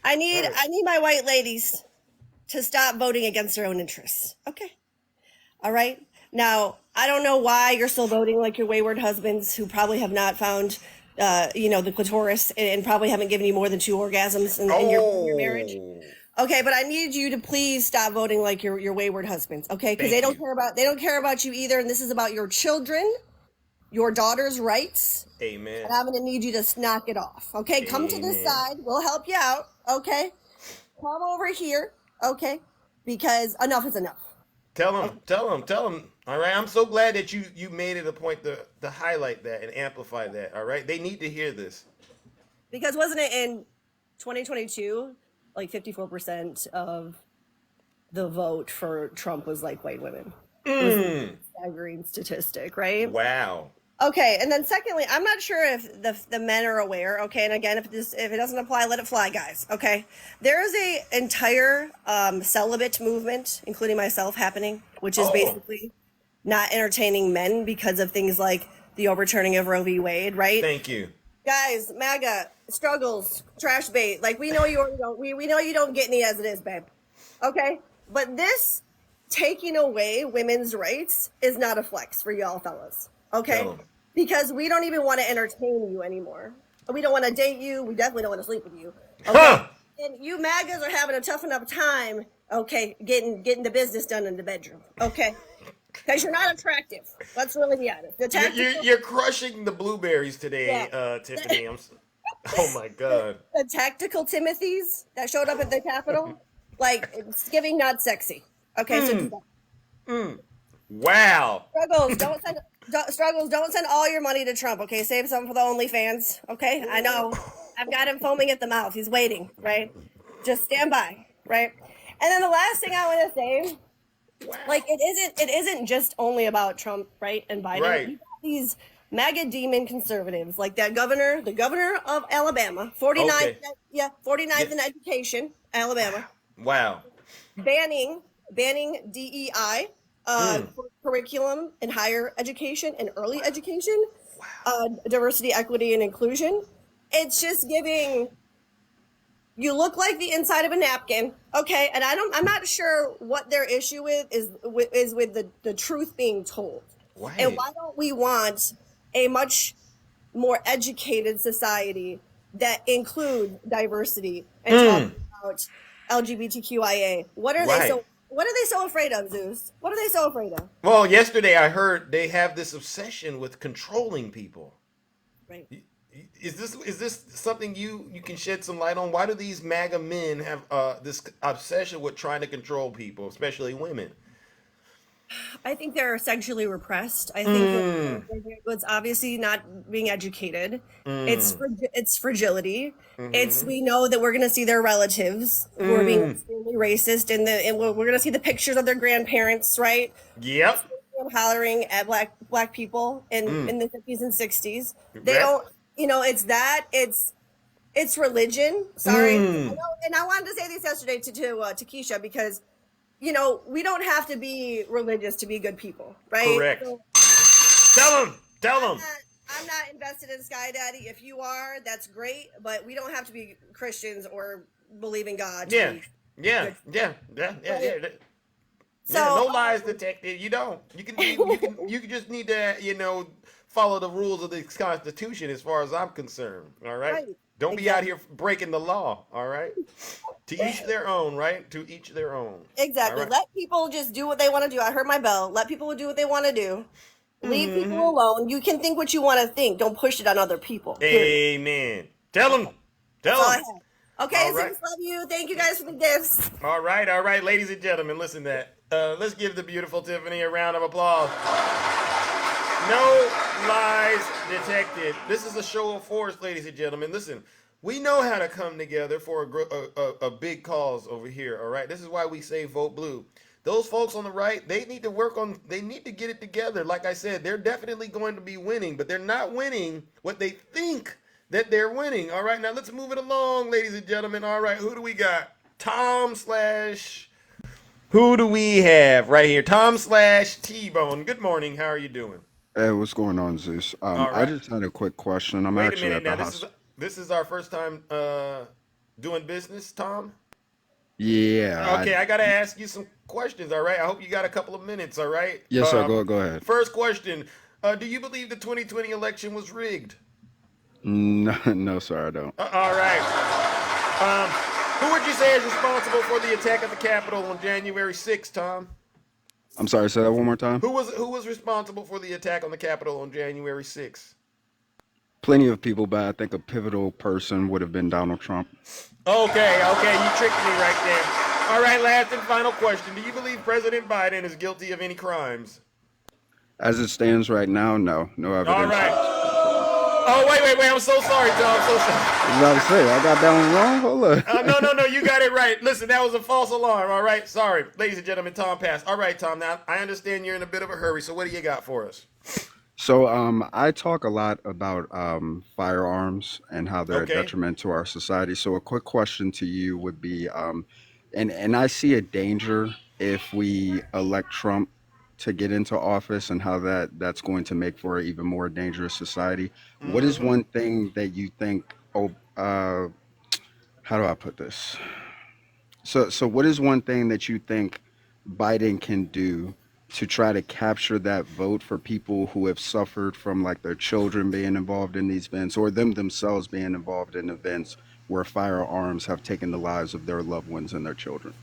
I need my white ladies to stop voting against their own interests. Okay. All right. Now, I don't know why you're still voting like your wayward husbands, who probably have not found, the clitoris and probably haven't given you more than 2 orgasms in your marriage. Okay, but I need you to please stop voting like your wayward husbands, okay? Because they don't care about you either, and this is about your children, your daughter's rights. Amen. And I'm gonna need you to knock it off, okay? Amen. Come to this side. We'll help you out, okay? Come over here, okay? Because enough is enough. Tell them. All right, I'm so glad that you made it a point to highlight that and amplify that. All right, they need to hear this. Because wasn't it in 2022? Like 54% of the vote for Trump was like white women. It was a staggering statistic, right? Wow. Okay, and then secondly, I'm not sure if the men are aware. Okay, and again, if it doesn't apply, let it fly, guys. Okay, there is a entire celibate movement, including myself, happening, which is basically not entertaining men because of things like the overturning of Roe v. Wade, right? Thank you. Guys, MAGA, struggles, trash bait. Like, we know you already don't. We know you don't get any as it is, babe. Okay? But this taking away women's rights is not a flex for y'all fellas. Okay? No. Because we don't even want to entertain you anymore. We don't want to date you. We definitely don't want to sleep with you. Okay? Huh. And you MAGAs are having a tough enough time, okay, getting the business done in the bedroom. Okay? Because you're not attractive. Let's really be honest. You're crushing the blueberries today, Tiffany. Oh my God. The tactical Timothys that showed up at the Capitol, like, it's giving not sexy. Okay, so do that. Wow. Struggles, Struggles, don't send all your money to Trump, okay? Save some for the OnlyFans, okay? I know. I've got him foaming at the mouth. He's waiting, right? Just stand by, right? And then the last thing I want to say, like, it isn't just only about Trump, right, and Biden. Right. You got these MAGA demon conservatives, like the governor of Alabama, 49th, Okay. 49th in education, Alabama, Wow. banning DEI for curriculum in higher education and early education, diversity, equity, and inclusion. It's just giving. You look like the inside of a napkin, okay? And I'm not sure what their issue is with the truth being told. Right. And why don't we want a much more educated society that includes diversity and talk about LGBTQIA? What are they so afraid of, Zeus? What are they so afraid of? Well, yesterday I heard they have this obsession with controlling people. Right. Is this something you can shed some light on? Why do these MAGA men have this obsession with trying to control people, especially women? I think they're sexually repressed. I think it's obviously not being educated. It's fragility. It's we know that we're going to see their relatives who are being extremely racist, and we're going to see the pictures of their grandparents, right? Yep. Hollering at black people in the 50s and 60s. They don't. It's that. It's religion. Sorry. And I wanted to say this yesterday to Keisha because. We don't have to be religious to be good people, right? Correct. So, Tell them. I'm not invested in Sky Daddy. If you are, that's great, but we don't have to be Christians or believe in God. Yeah. So, no lies detected. You don't. You can just need to, follow the rules of the Constitution as far as I'm concerned. All right. Right. Don't be out here breaking the law. All right. To each their own, right? To each their own. Exactly. All right? Let people just do what they want to do. I heard my bell. Let people do what they want to do. Leave people alone. You can think what you want to think. Don't push it on other people. Amen. Tell them. Okay, All Zeus, right. love you. Thank you guys for the gifts. All right, ladies and gentlemen, listen to that. Let's give the beautiful Tiffany a round of applause. No lies detected. This is a show of force, ladies and gentlemen. Listen, we know how to come together for a big cause over here, all right? This is why we say vote blue. Those folks on the right, they need to get it together. Like I said, they're definitely going to be winning, but they're not winning what they think that they're winning. All right, now let's move it along, ladies and gentlemen. All right, who do we got? Who do we have right here? Tom/T-Bone. Good morning. How are you doing? Hey, what's going on, Zeus? right. I just had a quick question. I'm Wait a actually minute at the now. hospital. This is our first time doing business, Tom. Yeah. Okay, I gotta ask you some questions. All right. I hope you got a couple of minutes. All right. Yes, sir. Go ahead. First question: do you believe the 2020 election was rigged? No, sir, I don't. All right. Who would you say is responsible for the attack at the Capitol on January 6th, Tom? I'm sorry. Say that one more time. Who was responsible for the attack on the Capitol on January 6th? Plenty of people, but I think a pivotal person would have been Donald Trump. Okay, you tricked me right there. All right, last and final question. Do you believe President Biden is guilty of any crimes? As it stands right now, no evidence. All right. Oh, wait. I'm so sorry, Tom. I'm so sorry. I was about to say, I got that one wrong? Hold up. No, you got it right. Listen, that was a false alarm, all right? Sorry. Ladies and gentlemen, Tom passed. All right, Tom, now I understand you're in a bit of a hurry, so what do you got for us? So I talk a lot about firearms and how they're Okay. a detriment to our society. So a quick question to you would be, and I see a danger if we elect Trump to get into office and how that's going to make for an even more dangerous society. What is one thing that you think, how do I put this? So what is one thing that you think Biden can do to try to capture that vote for people who have suffered from like their children being involved in these events or them themselves being involved in events where firearms have taken the lives of their loved ones and their children?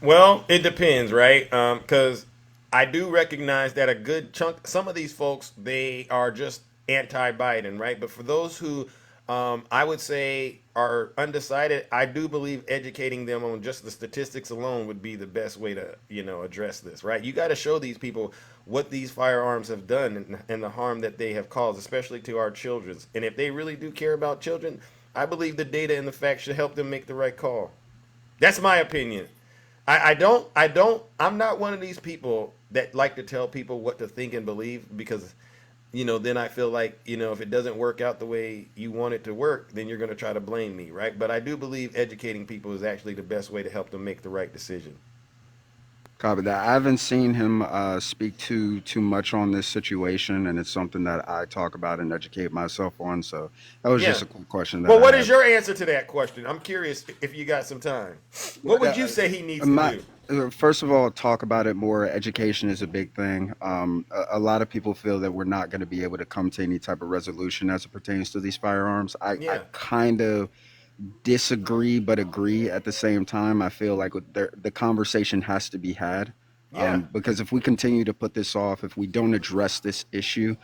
Well, it depends, right? Because I do recognize that a good chunk, some of these folks, they are just anti-Biden, right? But for those who I would say are undecided. I do believe educating them on just the statistics alone would be the best way to, address this, right? You got to show these people what these firearms have done and the harm that they have caused, especially to our children. And if they really do care about children, I believe the data and the facts should help them make the right call. That's my opinion. I'm not one of these people that like to tell people what to think and believe because, then I feel like, if it doesn't work out the way you want it to work, then you're going to try to blame me, right? But I do believe educating people is actually the best way to help them make the right decision. Copy that. I haven't seen him speak too much on this situation, and it's something that I talk about and educate myself on. So that was Yeah. just a quick question. That Well, I what had. is your answer to that question? I'm curious if you got some time. What would you say he needs to do? First of all, talk about it more. Education is a big thing. A lot of people feel that we're not going to be able to come to any type of resolution as it pertains to these firearms. I kind of disagree but agree at the same time. I feel like the conversation has to be had. Because if we continue to put this off, if we don't address this issue,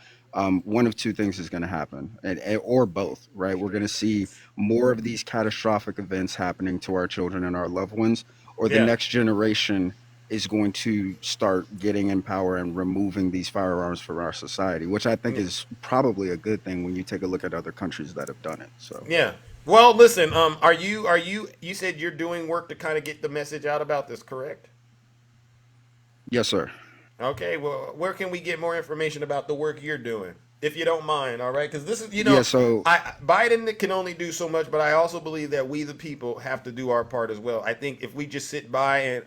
one of two things is going to happen, or both, right? We're going to see more of these catastrophic events happening to our children and our loved ones, or the Yeah. next generation is going to start getting in power and removing these firearms from our society, which I think is probably a good thing when you take a look at other countries that have done it. So Yeah. Well, listen, you said you're doing work to kind of get the message out about this, correct? yes, sir. Okay, well, where can we get more information about the work you're doing? If you don't mind, all right? Because this is, Yeah, so Biden can only do so much, but I also believe that we, the people, have to do our part as well. I think if we just sit by and,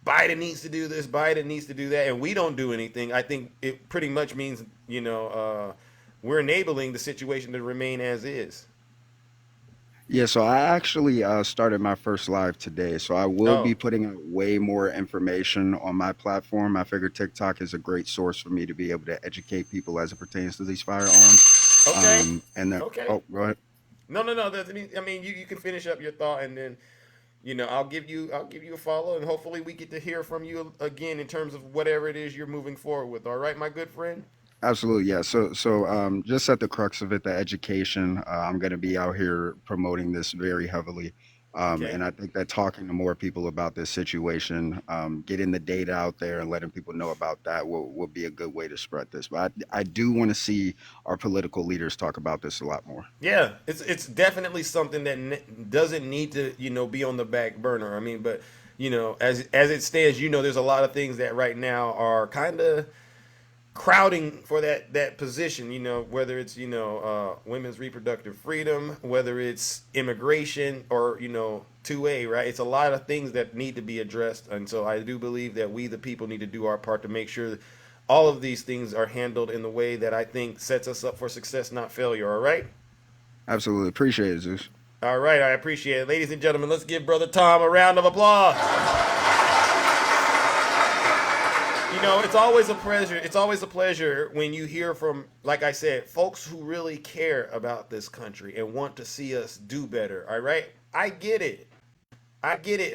Biden needs to do this, Biden needs to do that, and we don't do anything, I think it pretty much means, we're enabling the situation to remain as is. Yeah, so I actually started my first live today. So I will be Oh, putting out way more information on my platform. I figure TikTok is a great source for me to be able to educate people as it pertains to these firearms. okay. And then, Okay. oh, go ahead. No. I mean, you can finish up your thought, and then I'll give you a follow, and hopefully we get to hear from you again in terms of whatever it is you're moving forward with. All right, my good friend. Absolutely, yeah. So just at the crux of it, the education, I'm going to be out here promoting this very heavily. Okay. And I think that talking to more people about this situation, getting the data out there and letting people know about that will be a good way to spread this. But I do want to see our political leaders talk about this a lot more. Yeah, it's definitely something that doesn't need to be on the back burner. I mean, but as it stands, there's a lot of things that right now are kind of crowding for that position, whether it's women's reproductive freedom, whether it's immigration, or 2A, right? It's a lot of things that need to be addressed, and so I do believe that we the people need to do our part to make sure that all of these things are handled in the way that I think sets us up for success, not failure. All right. Absolutely. Appreciate it, Zeus. All right, I appreciate it. Ladies and gentlemen, let's give Brother Tom a round of applause. It's always a pleasure. It's always a pleasure when you hear from, like I said, folks who really care about this country and want to see us do better. All right? I get it.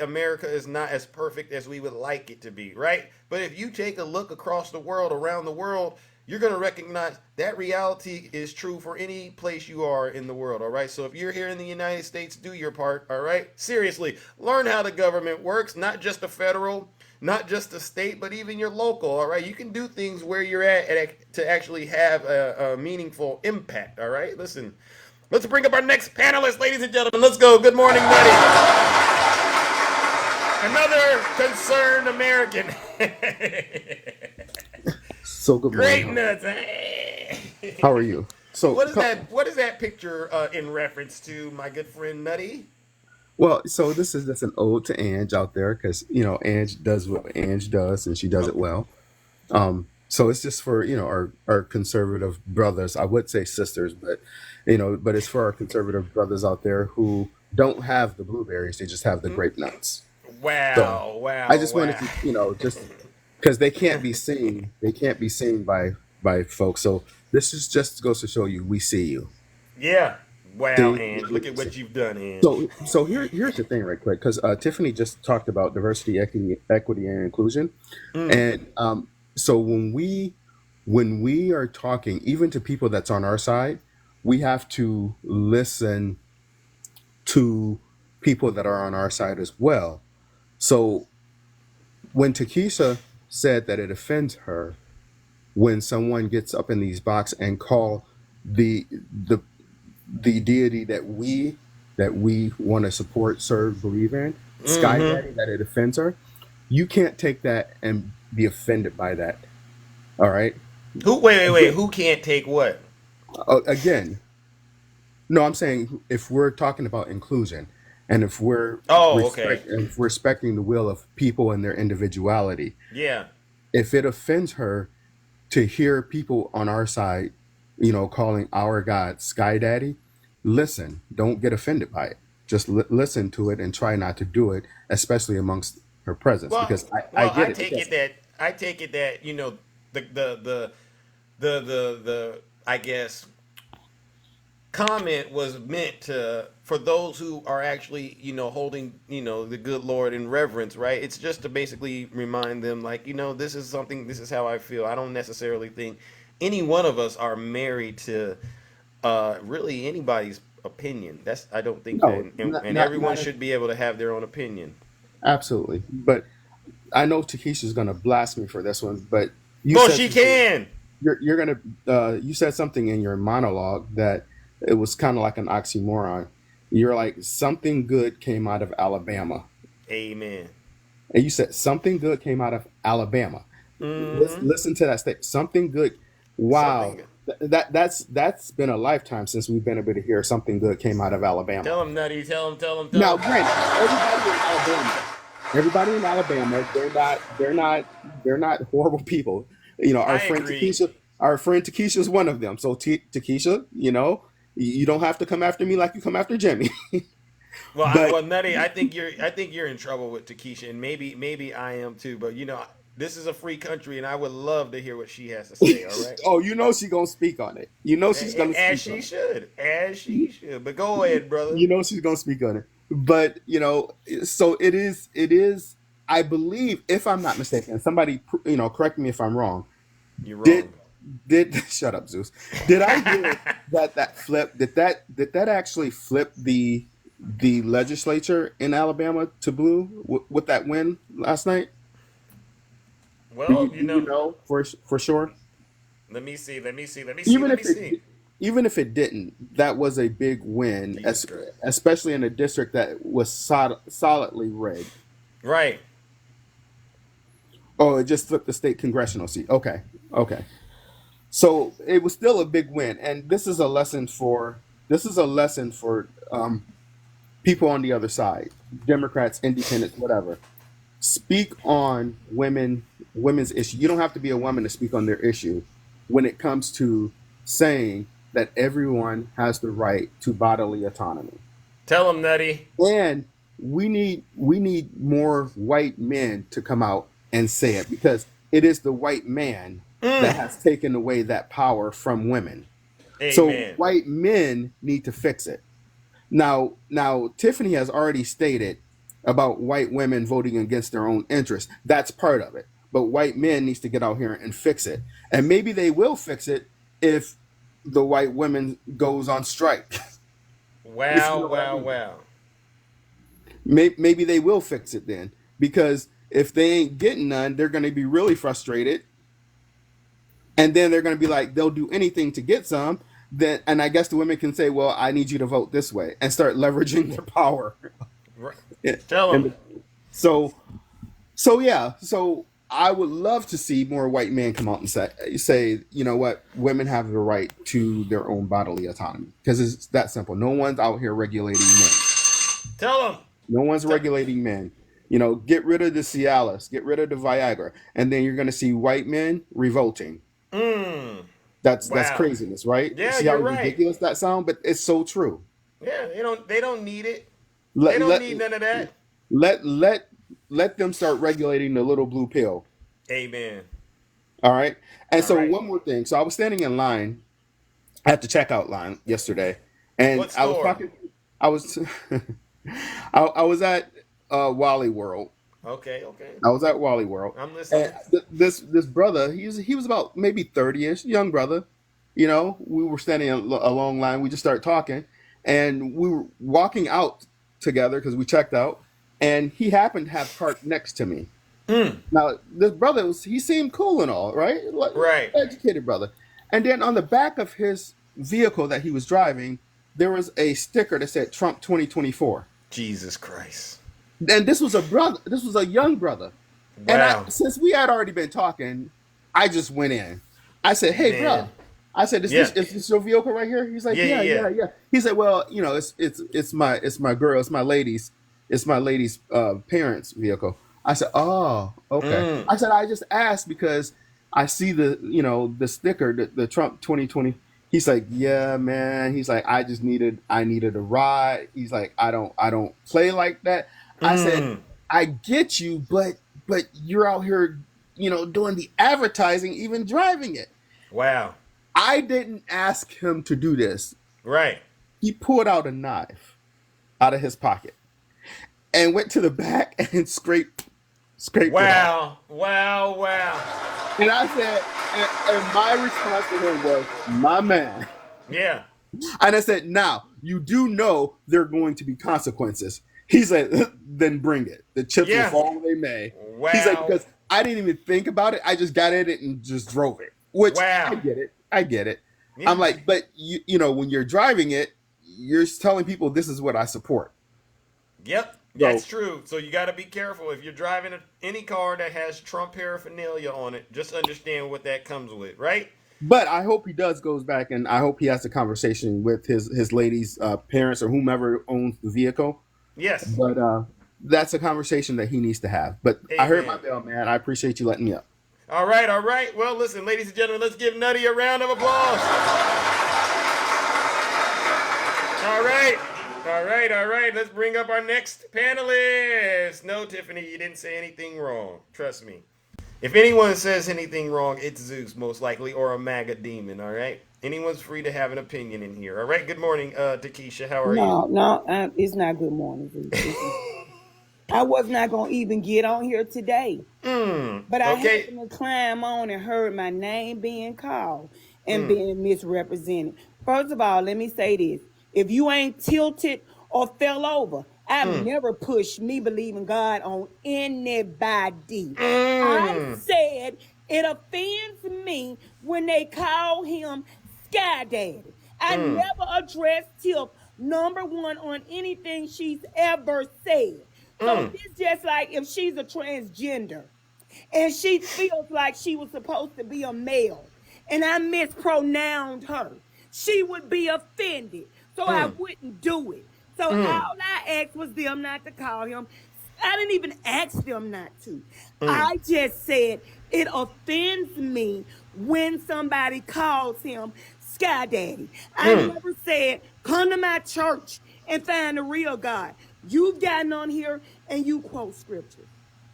America is not as perfect as we would like it to be, right? But if you take a look across the world, around the world, you're going to recognize that reality is true for any place you are in the world, all right? So if you're here in the United States, do your part, all right? Seriously, learn how the government works, not just the federal, not just the state, but even your local, all right? You can do things where you're at to actually have a meaningful impact, all right? Listen, let's bring up our next panelist, ladies and gentlemen. Let's go. Good morning, Nutty. Another concerned American. So good Great morning. nuts. Hey. How are you? So What is that picture in reference to, my good friend Nutty? well, so this is just an ode to Ange out there because Ange does what Ange does and she does it well. So it's just for our conservative brothers. I would say sisters, but but it's for our conservative brothers out there who don't have the blueberries; they just have the grape nuts. So Wow, I just wow. wanted to just because they can't be seen, by folks. So this is just goes to show you we see you. Yeah. Wow, See, Ange. Look at what you've done, Ange. so here's the thing, right quick, because Tiffany just talked about diversity, equity, and inclusion, and so when we are talking, even to people that's on our side, we have to listen to people that are on our side as well. So when Takesha said that it offends her when someone gets up in these boxes and call the deity that we want to support, serve, believe in, Sky Daddy, that it offends her, you can't take that and be offended by that. All right. Wait. Who can't take what? Again, no, I'm saying if we're talking about inclusion and if we're respecting the will of people and their individuality, Yeah. if it offends her to hear people on our side, calling our God Sky Daddy, listen, don't get offended by it. Just listen to it and try not to do it, especially amongst her presence, because I get it. I take it that the I guess comment was meant for those who are actually holding the good Lord in reverence, right? It's just to basically remind them, like, this is how I feel. I don't necessarily think any one of us are married to really anybody's opinion. I don't think No, that, and everyone should be able to have their own opinion. Absolutely. But I know Takesha's gonna blast me for this one, but She can. You're gonna you said something in your monologue that it was kind of like an oxymoron. You're like, something good came out of Alabama. Amen. And you said something good came out of Alabama. Listen to that statement. Something good. Wow. That's been a lifetime since we've been able to hear something good came out of Alabama. Tell him, Nutty. Tell him. Now, granted, everybody in Alabama, they're not horrible people. Our friend Takesha is one of them. So Takesha, you don't have to come after me like you come after Jimmy. Well, Nutty, I think you're in trouble with Takesha, and maybe I am too. But this is a free country, and I would love to hear what she has to say. All right. Oh, she's gonna speak on it. She's gonna as speak she should. But go ahead, brother. She's gonna speak on it. But so it is. I believe, if I'm not mistaken, somebody correct me if I'm wrong. You're wrong. Did shut up, Zeus? Did I hear that flip? Did that actually flip the legislature in Alabama to blue with that win last night? Well, for sure. Let me see. Even if it didn't, that was a big win, especially in a district that was solidly red. Right. Oh, it just flipped the state congressional seat. Okay. So it was still a big win, and this is a lesson for people on the other side, Democrats, Independents, whatever. Speak on women's issue. You don't have to be a woman to speak on their issue when it comes to saying that everyone has the right to bodily autonomy. Tell them, Nutty. And we need more white men to come out and say it, because it is the white man that has taken away that power from women. Amen. So white men need to fix it. Now Tiffany has already stated about white women voting against their own interests. That's part of it. But white men needs to get out here and fix it. And maybe they will fix it if the white women goes on strike. Wow. Maybe they will fix it then, because if they ain't getting none, they're going to be really frustrated. And then they're going to be like, they'll do anything to get some. Then, and I guess the women can say, well, I need you to vote this way, and start leveraging their power. Right. Tell them. So I would love to see more white men come out and say, you know what, women have the right to their own bodily autonomy, because it's that simple. No one's out here regulating men. Tell them. No one's regulating men. Get rid of the Cialis, get rid of the Viagra, and then you're going to see white men revolting. That's craziness, right? Yeah, See you're how right. ridiculous that sounds, but it's so true. Yeah, they don't need it. They don't need none of that. Let them start regulating the little blue pill. Amen. All right. And one more thing. So I was standing in line at the checkout line yesterday, and I was I was at Wally World. Okay. I was at Wally World. I'm listening. And this brother, he was about maybe 30-ish, young brother. You know, we were standing a long line. We just started talking, and we were walking out together because we checked out. And he happened to have parked next to me. Now, this brother he seemed cool and all, right? Right. Educated brother. And then on the back of his vehicle that he was driving, there was a sticker that said Trump 2024. Jesus Christ. And this was a brother. This was a young brother. Wow. And since we had already been talking, I just went in. I said, "Hey, bro." I said, "Is this your vehicle right here?" He's like, "Yeah." He said, "Well, you know, it's my girl, it's my lady's parents' vehicle." I said, "Oh, okay." I said, "I just asked because I see the sticker, the Trump 2020." He's like, "Yeah, man." He's like, I needed a ride." He's like, I don't play like that." I said, "I get you, but you're out here, doing the advertising, even driving it." Wow. I didn't ask him to do this. Right. He pulled out a knife out of his pocket and went to the back and scraped Wow. it off. Wow. And I said, and my response to him was, "My man." Yeah. And I said, "Now, you do know there are going to be consequences." He said, "Then bring it. The chips will fall where they may." Wow. He's like, "Because I didn't even think about it. I just got in it and just drove it." Which I get it. Yeah. I'm like, but when you're driving it, you're telling people this is what I support. Yep, that's true. So you got to be careful if you're driving any car that has Trump paraphernalia on it. Just understand what that comes with, right? But I hope he goes back, and I hope he has a conversation with his lady's parents or whomever owns the vehicle. Yes. But that's a conversation that he needs to have. But I heard my bell, man. I appreciate you letting me up. All right. Well, listen, ladies and gentlemen, let's give Nutty a round of applause. All right. Let's bring up our next panelist. No, Tiffany, you didn't say anything wrong. Trust me. If anyone says anything wrong, it's Zeus, most likely, or a MAGA demon, all right? Anyone's free to have an opinion in here, all right? Good morning, Takesha. How are you? No, it's not good morning, Zeus. I was not going to even get on here today. But I happened to climb on and heard my name being called and being misrepresented. First of all, let me say this. If you ain't tilted or fell over, I've never pushed me believing God on anybody. I said it offends me when they call him Sky Daddy. I never addressed Tip #1 on anything she's ever said. So it's just like if she's a transgender and she feels like she was supposed to be a male and I mispronounced her, she would be offended. So I wouldn't do it. So all I asked was them not to call him. I didn't even ask them not to. I just said it offends me when somebody calls him Sky Daddy. I never said, come to my church and find the real God. You've gotten on here and you quote scripture.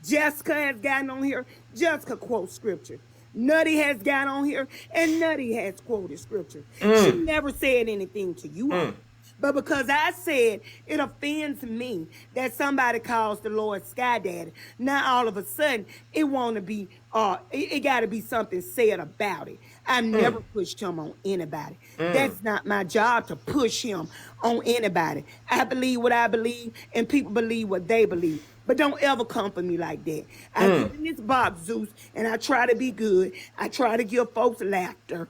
Jessica has gotten on here. Jessica quotes scripture. Nutty has got on here and Nutty has quoted scripture. She never said anything to you. But because I said it offends me that somebody calls the Lord Sky Daddy, now all of a sudden it want to be, it got to be something said about it. I've never pushed him on anybody. That's not my job to push him on anybody. I believe what I believe, and people believe what they believe. But don't ever come for me like that. I get in this box, Zeus, and I try to be good. I try to give folks laughter.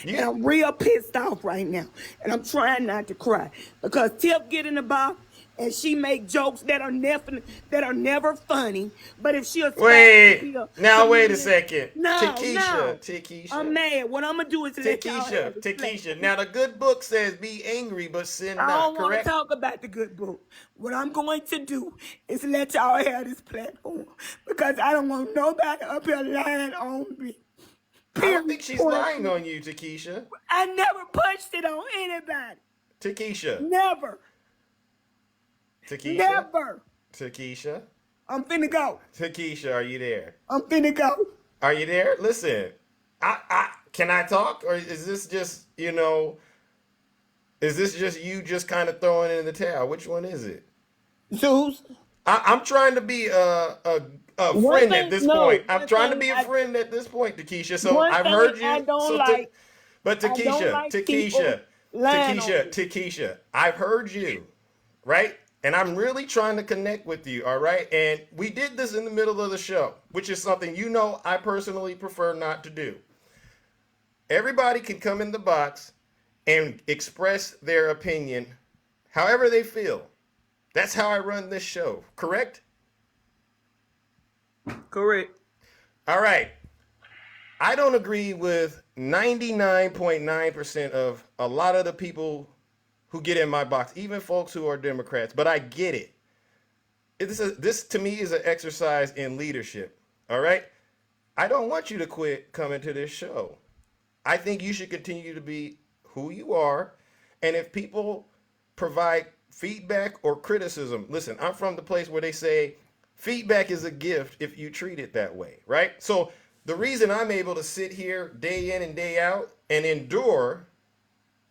And I'm real pissed off right now. And I'm trying not to cry. Because Tip get in the box and she make jokes that are never funny. But if she'll wait a second. No, Takesha. I'm mad. What I'm gonna do is let y'all have this Takesha. Now the good book says be angry but sin not. I don't want to correct? talk about the good book. What I'm going to do is let y'all have this platform because I don't want nobody up here lying on me. I don't think she's lying on you, Takesha. I never pushed it on anybody. Takesha. Never. Takesha. Never. Takesha. I'm finna go. Takesha, are you there? I'm finna go. Are you there? Listen, I can I talk, or is this just is this just you just kind of throwing in the towel? Which one is it? Zeus. I'm trying to be a friend at this point. I'm trying to be a friend at this point, Takesha. So I've heard you. But I don't like people lying on me. Takesha, I've heard you, right? And I'm really trying to connect with you, all right? And we did this in the middle of the show, which is something you know I personally prefer not to do. Everybody can come in the box and express their opinion however they feel. That's how I run this show, correct? Correct. All right. I don't agree with 99.9% of a lot of the people who get in my box, even folks who are Democrats, but I get it. This to me is an exercise in leadership, all right? I don't want you to quit coming to this show. I think you should continue to be who you are, and if people provide feedback or criticism, listen, I'm from the place where they say feedback is a gift if you treat it that way, right? So the reason I'm able to sit here day in and day out and endure,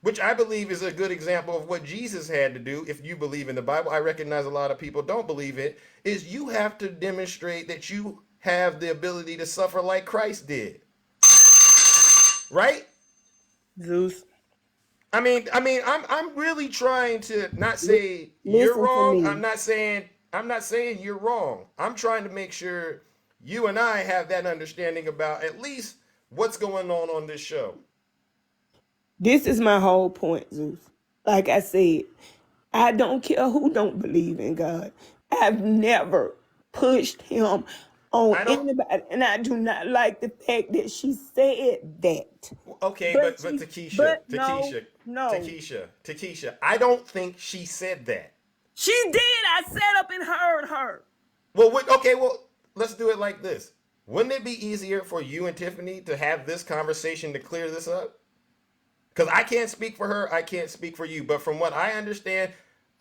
which I believe is a good example of what Jesus had to do, if you believe in the Bible, I recognize a lot of people don't believe it, is you have to demonstrate that you have the ability to suffer like Christ did. Right? Zeus. I mean, I'm really trying to not say you're wrong. I'm not saying you're wrong. I'm trying to make sure you and I have that understanding about at least what's going on this show. This is my whole point, Zeus. Like I said, I don't care who don't believe in God. I've never pushed him on anybody, and I do not like the fact that she said that. Okay, but Takesha, I don't think she said that. She did. I sat up and heard her. Well, let's do it like this. Wouldn't it be easier for you and Tiffany to have this conversation to clear this up? Because I can't speak for her, I can't speak for you. But from what I understand,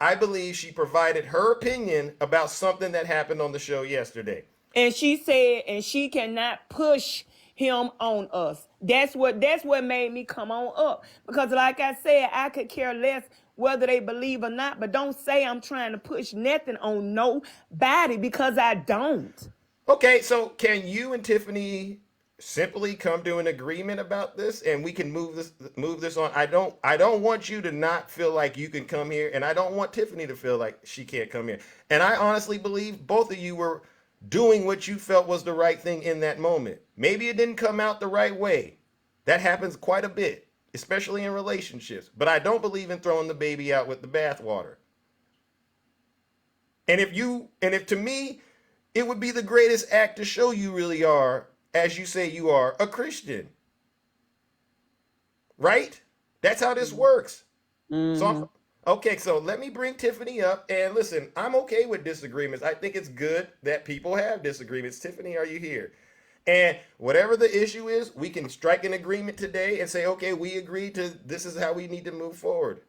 I believe she provided her opinion about something that happened on the show yesterday. And she said, and she cannot push him on us. That's what made me come on up. Because like I said, I could care less whether they believe or not. But don't say I'm trying to push nothing on nobody, because I don't. Okay, so can you and Tiffany simply come to an agreement about this, and we can move this on? I don't want you to not feel like you can come here, and I don't want Tiffany to feel like she can't come here. And I honestly believe both of you were doing what you felt was the right thing in that moment. Maybe it didn't come out the right way. That happens quite a bit, especially in relationships. But I don't believe in throwing the baby out with the bathwater. And if to me, it would be the greatest act to show you really are, as you say you are, a Christian. Right? That's how this works. So so let me bring Tiffany up. And listen, I'm okay with disagreements. I think it's good that people have disagreements. Tiffany, are you here? And whatever the issue is, we can strike an agreement today and say, okay, we agree to this is how we need to move forward.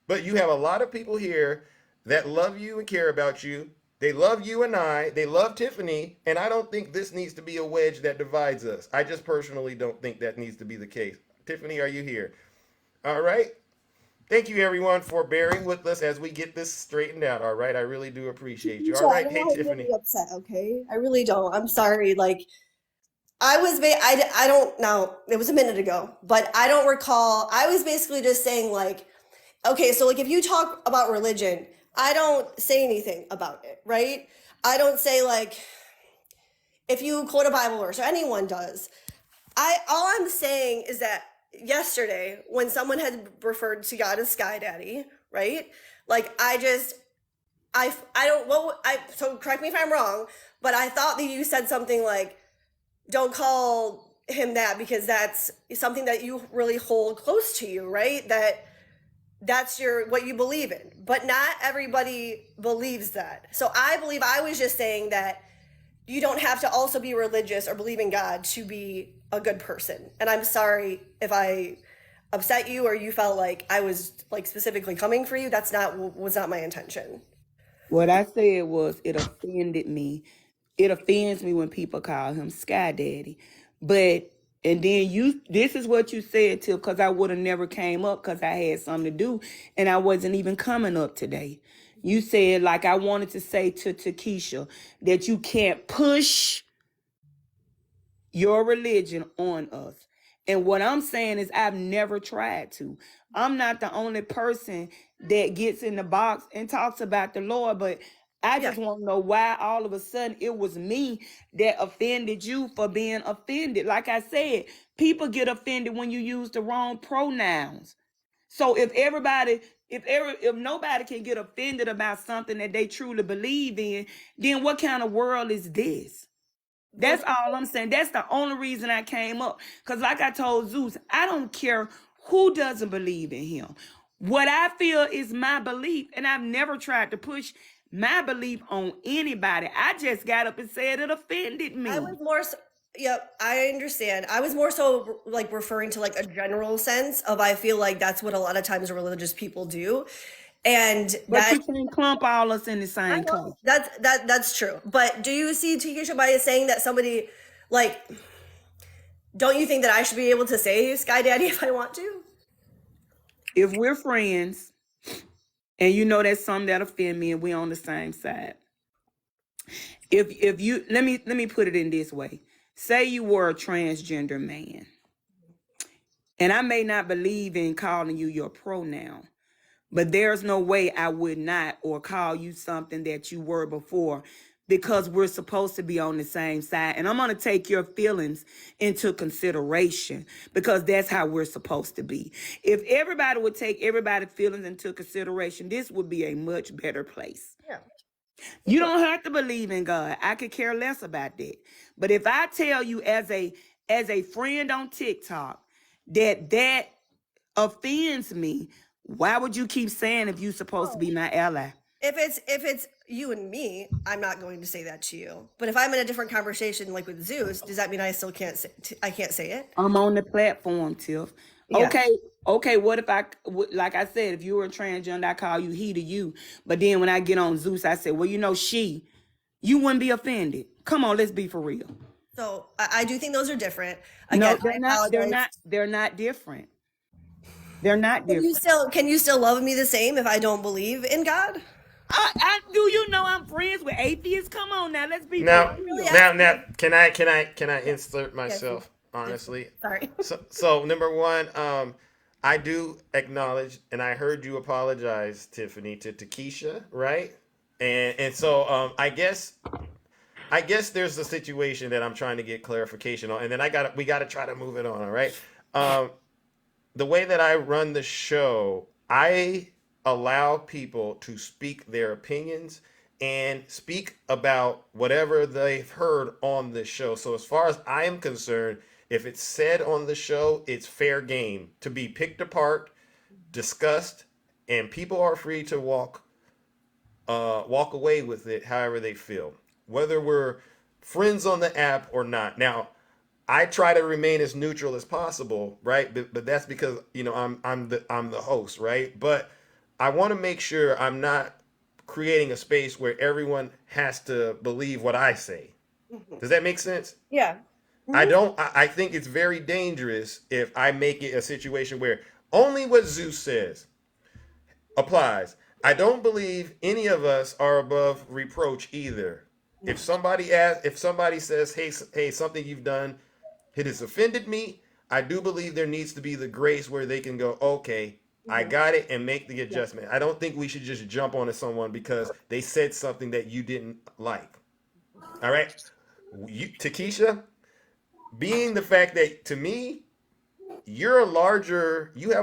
But you have a lot of people here that love you and care about you. They love you and they love Tiffany, and I don't think this needs to be a wedge that divides us. I just personally don't think that needs to be the case. Tiffany, are you here? All right. Thank you, everyone, for bearing with us as we get this straightened out. All right, I really do appreciate you. All right, hey, Tiffany. Really upset, okay? I really don't. I'm sorry. Like, I don't know. It was a minute ago, but I don't recall. I was basically just saying, like, okay, so like if you talk about religion, I don't say anything about it, right? I don't say, like, if you quote a Bible verse or anyone does. All I'm saying is that yesterday, when someone had referred to God as Sky Daddy, right? Like, so correct me if I'm wrong, but I thought that you said something like, don't call him that because that's something that you really hold close to you, right? That's what you believe in, but not everybody believes that. So I believe I was just saying that you don't have to also be religious or believe in God to be a good person. And I'm sorry if I upset you or you felt like I was like specifically coming for you. Was not my intention. What I said was it offended me. It offends me when people call him Sky Daddy. And then this is what you said, Tiff, because I would have never came up because I had something to do and I wasn't even coming up today. You said, like, I wanted to say to Takesha that you can't push your religion on us. And what I'm saying is I've never tried to. I'm not the only person that gets in the box and talks about the Lord, but I just want to know why all of a sudden it was me that offended you for being offended. Like I said, people get offended when you use the wrong pronouns. So if nobody can get offended about something that they truly believe in, then what kind of world is this? That's all I'm saying. That's the only reason I came up. Because like I told Zeus, I don't care who doesn't believe in him. What I feel is my belief, and I've never tried to push my belief on anybody. I just got up and said it offended me. I was more so, yep, I understand. I was more so like referring to like a general sense of I feel like that's what a lot of times religious people do. And But you can't clump all us in the same place. that's true. But do you see Takesha by saying that somebody like, don't you think that I should be able to say Sky Daddy if I want to? If we're friends and you know that's something that offend me and we're on the same side. If you let me put it in this way. Say you were a transgender man. And I may not believe in calling you your pronoun. But there's no way I would not or call you something that you were before because we're supposed to be on the same side. And I'm going to take your feelings into consideration because that's how we're supposed to be. If everybody would take everybody's feelings into consideration, this would be a much better place. Yeah. You don't have to believe in God. I could care less about that. But if I tell you as a friend on TikTok that offends me, why would you keep saying if you're supposed to be my ally? If it's you and me, I'm not going to say that to you. But if I'm in a different conversation, like with Zeus, does that mean I still can't say? I can't say it. I'm on the platform, Tiff. Yeah. Okay. What if like I said, if you were a transgender, I call you he to you. But then when I get on Zeus, I say, well, you know, she. You wouldn't be offended. Come on, let's be for real. So I do think those are different. Again, no, they're not. They're not different. They're not different. Can you still love me the same if I don't believe in God? Do you know I'm friends with atheists? Come on now, let's be now. real. Now, can I insert myself honestly? Sorry. So number one, I do acknowledge, and I heard you apologize, Tiffany, to Takesha, right? And so I guess there's a situation that I'm trying to get clarification on, and then we gotta try to move it on, all right? The way that I run the show, I allow people to speak their opinions and speak about whatever they've heard on the show. So as far as I am concerned, if it's said on the show, it's fair game to be picked apart, discussed, and people are free to walk away with it however they feel, whether we're friends on the app or not. Now, I try to remain as neutral as possible, right? But that's because, you know, I'm the host, right? But I want to make sure I'm not creating a space where everyone has to believe what I say. Does that make sense? Yeah. I think it's very dangerous if I make it a situation where only what Zeus says applies. I don't believe any of us are above reproach either. If somebody says, hey, something you've done, it has offended me, I do believe there needs to be the grace where they can go, okay, I got it, and make the adjustment. I don't think we should just jump onto someone because they said something that you didn't like. All right? Takesha, being the fact that, to me, you have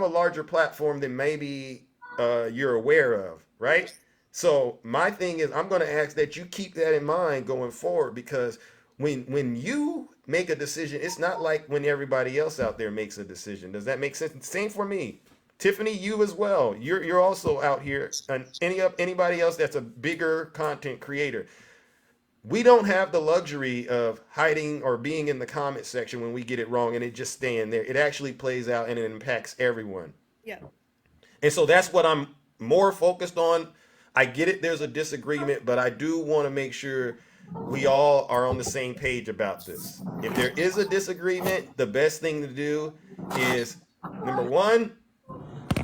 a larger platform than maybe you're aware of, right? So my thing is, I'm going to ask that you keep that in mind going forward, because when you make a decision, it's not like when everybody else out there makes a decision. Does that make sense? Same for me. Tiffany, you as well. You're also out here, and anybody else that's a bigger content creator. We don't have the luxury of hiding or being in the comment section when we get it wrong and it just staying there. It actually plays out and it impacts everyone. Yeah. And so that's what I'm more focused on. I get it, there's a disagreement, but I do want to make sure we all are on the same page about this. If there is a disagreement, the best thing to do is, number one,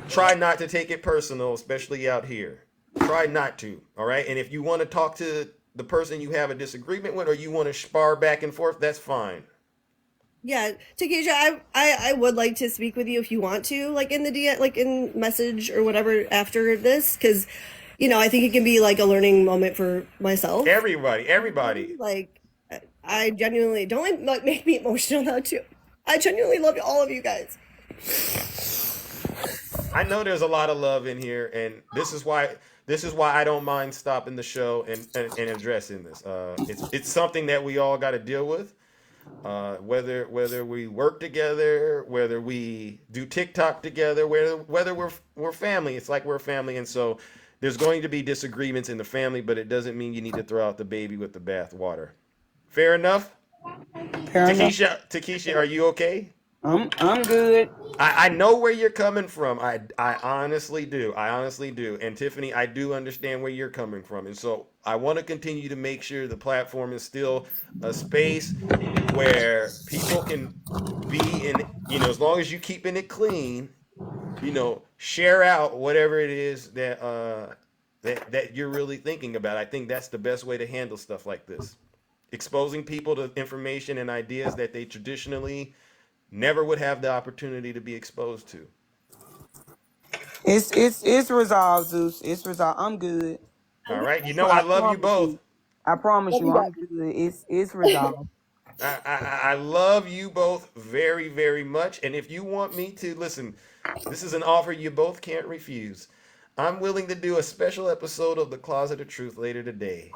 try not to take it personal, especially out here. Try not to, all right? And if you want to talk to the person you have a disagreement with, or you want to spar back and forth, that's fine. Yeah, Takesha, I would like to speak with you if you want to, like in the DM, like in message or whatever after this, because, I think it can be like a learning moment for myself. Everybody. Like, I genuinely don't like make me emotional now too. I genuinely love all of you guys. I know there's a lot of love in here, and this is why I don't mind stopping the show and addressing this. It's something that we all got to deal with. Whether we work together, whether we do TikTok together, whether we're family, it's like we're family, and so there's going to be disagreements in the family, but it doesn't mean you need to throw out the baby with the bathwater. Fair enough? Fair enough. Takesha, are you okay? I'm good. I know where you're coming from. I honestly do. And Tiffany, I do understand where you're coming from. And so I want to continue to make sure the platform is still a space where people can be in, as long as you keeping it clean, share out whatever it is that that you're really thinking about. I think that's the best way to handle stuff like this. Exposing people to information and ideas that they traditionally never would have the opportunity to be exposed to. It's resolved, Zeus. It's resolved. I'm good. All right. I love you both. I promise you, I'm good. It's resolved. I love you both very, very much. And if you want me to, listen, this is an offer you both can't refuse. I'm willing to do a special episode of The Closet of Truth later today.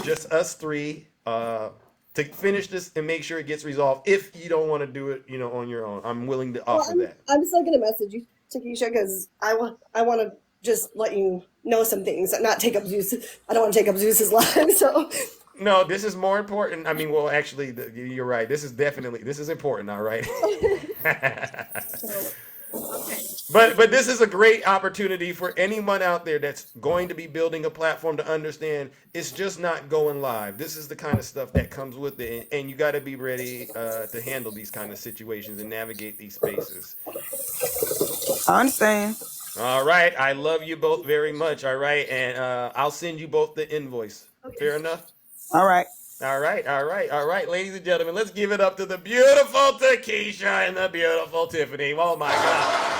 Just us three to finish this and make sure it gets resolved. If you don't want to do it, on your own, I'm willing to offer that. I'm still gonna message you, Takesha, because I want to just let you know some things, not take up Zeus. I don't want to take up Zeus's life, so. No, this is more important. I mean, well, actually, you're right. This is important. All right. But this is a great opportunity for anyone out there that's going to be building a platform to understand it's just not going live. This is the kind of stuff that comes with it, and you got to be ready to handle these kind of situations and navigate these spaces. I understand. All right, I love you both very much. All right, and I'll send you both the invoice. Okay. Fair enough. All right. All right, ladies and gentlemen, let's give it up to the beautiful Takesha and the beautiful Tiffany. Oh my God.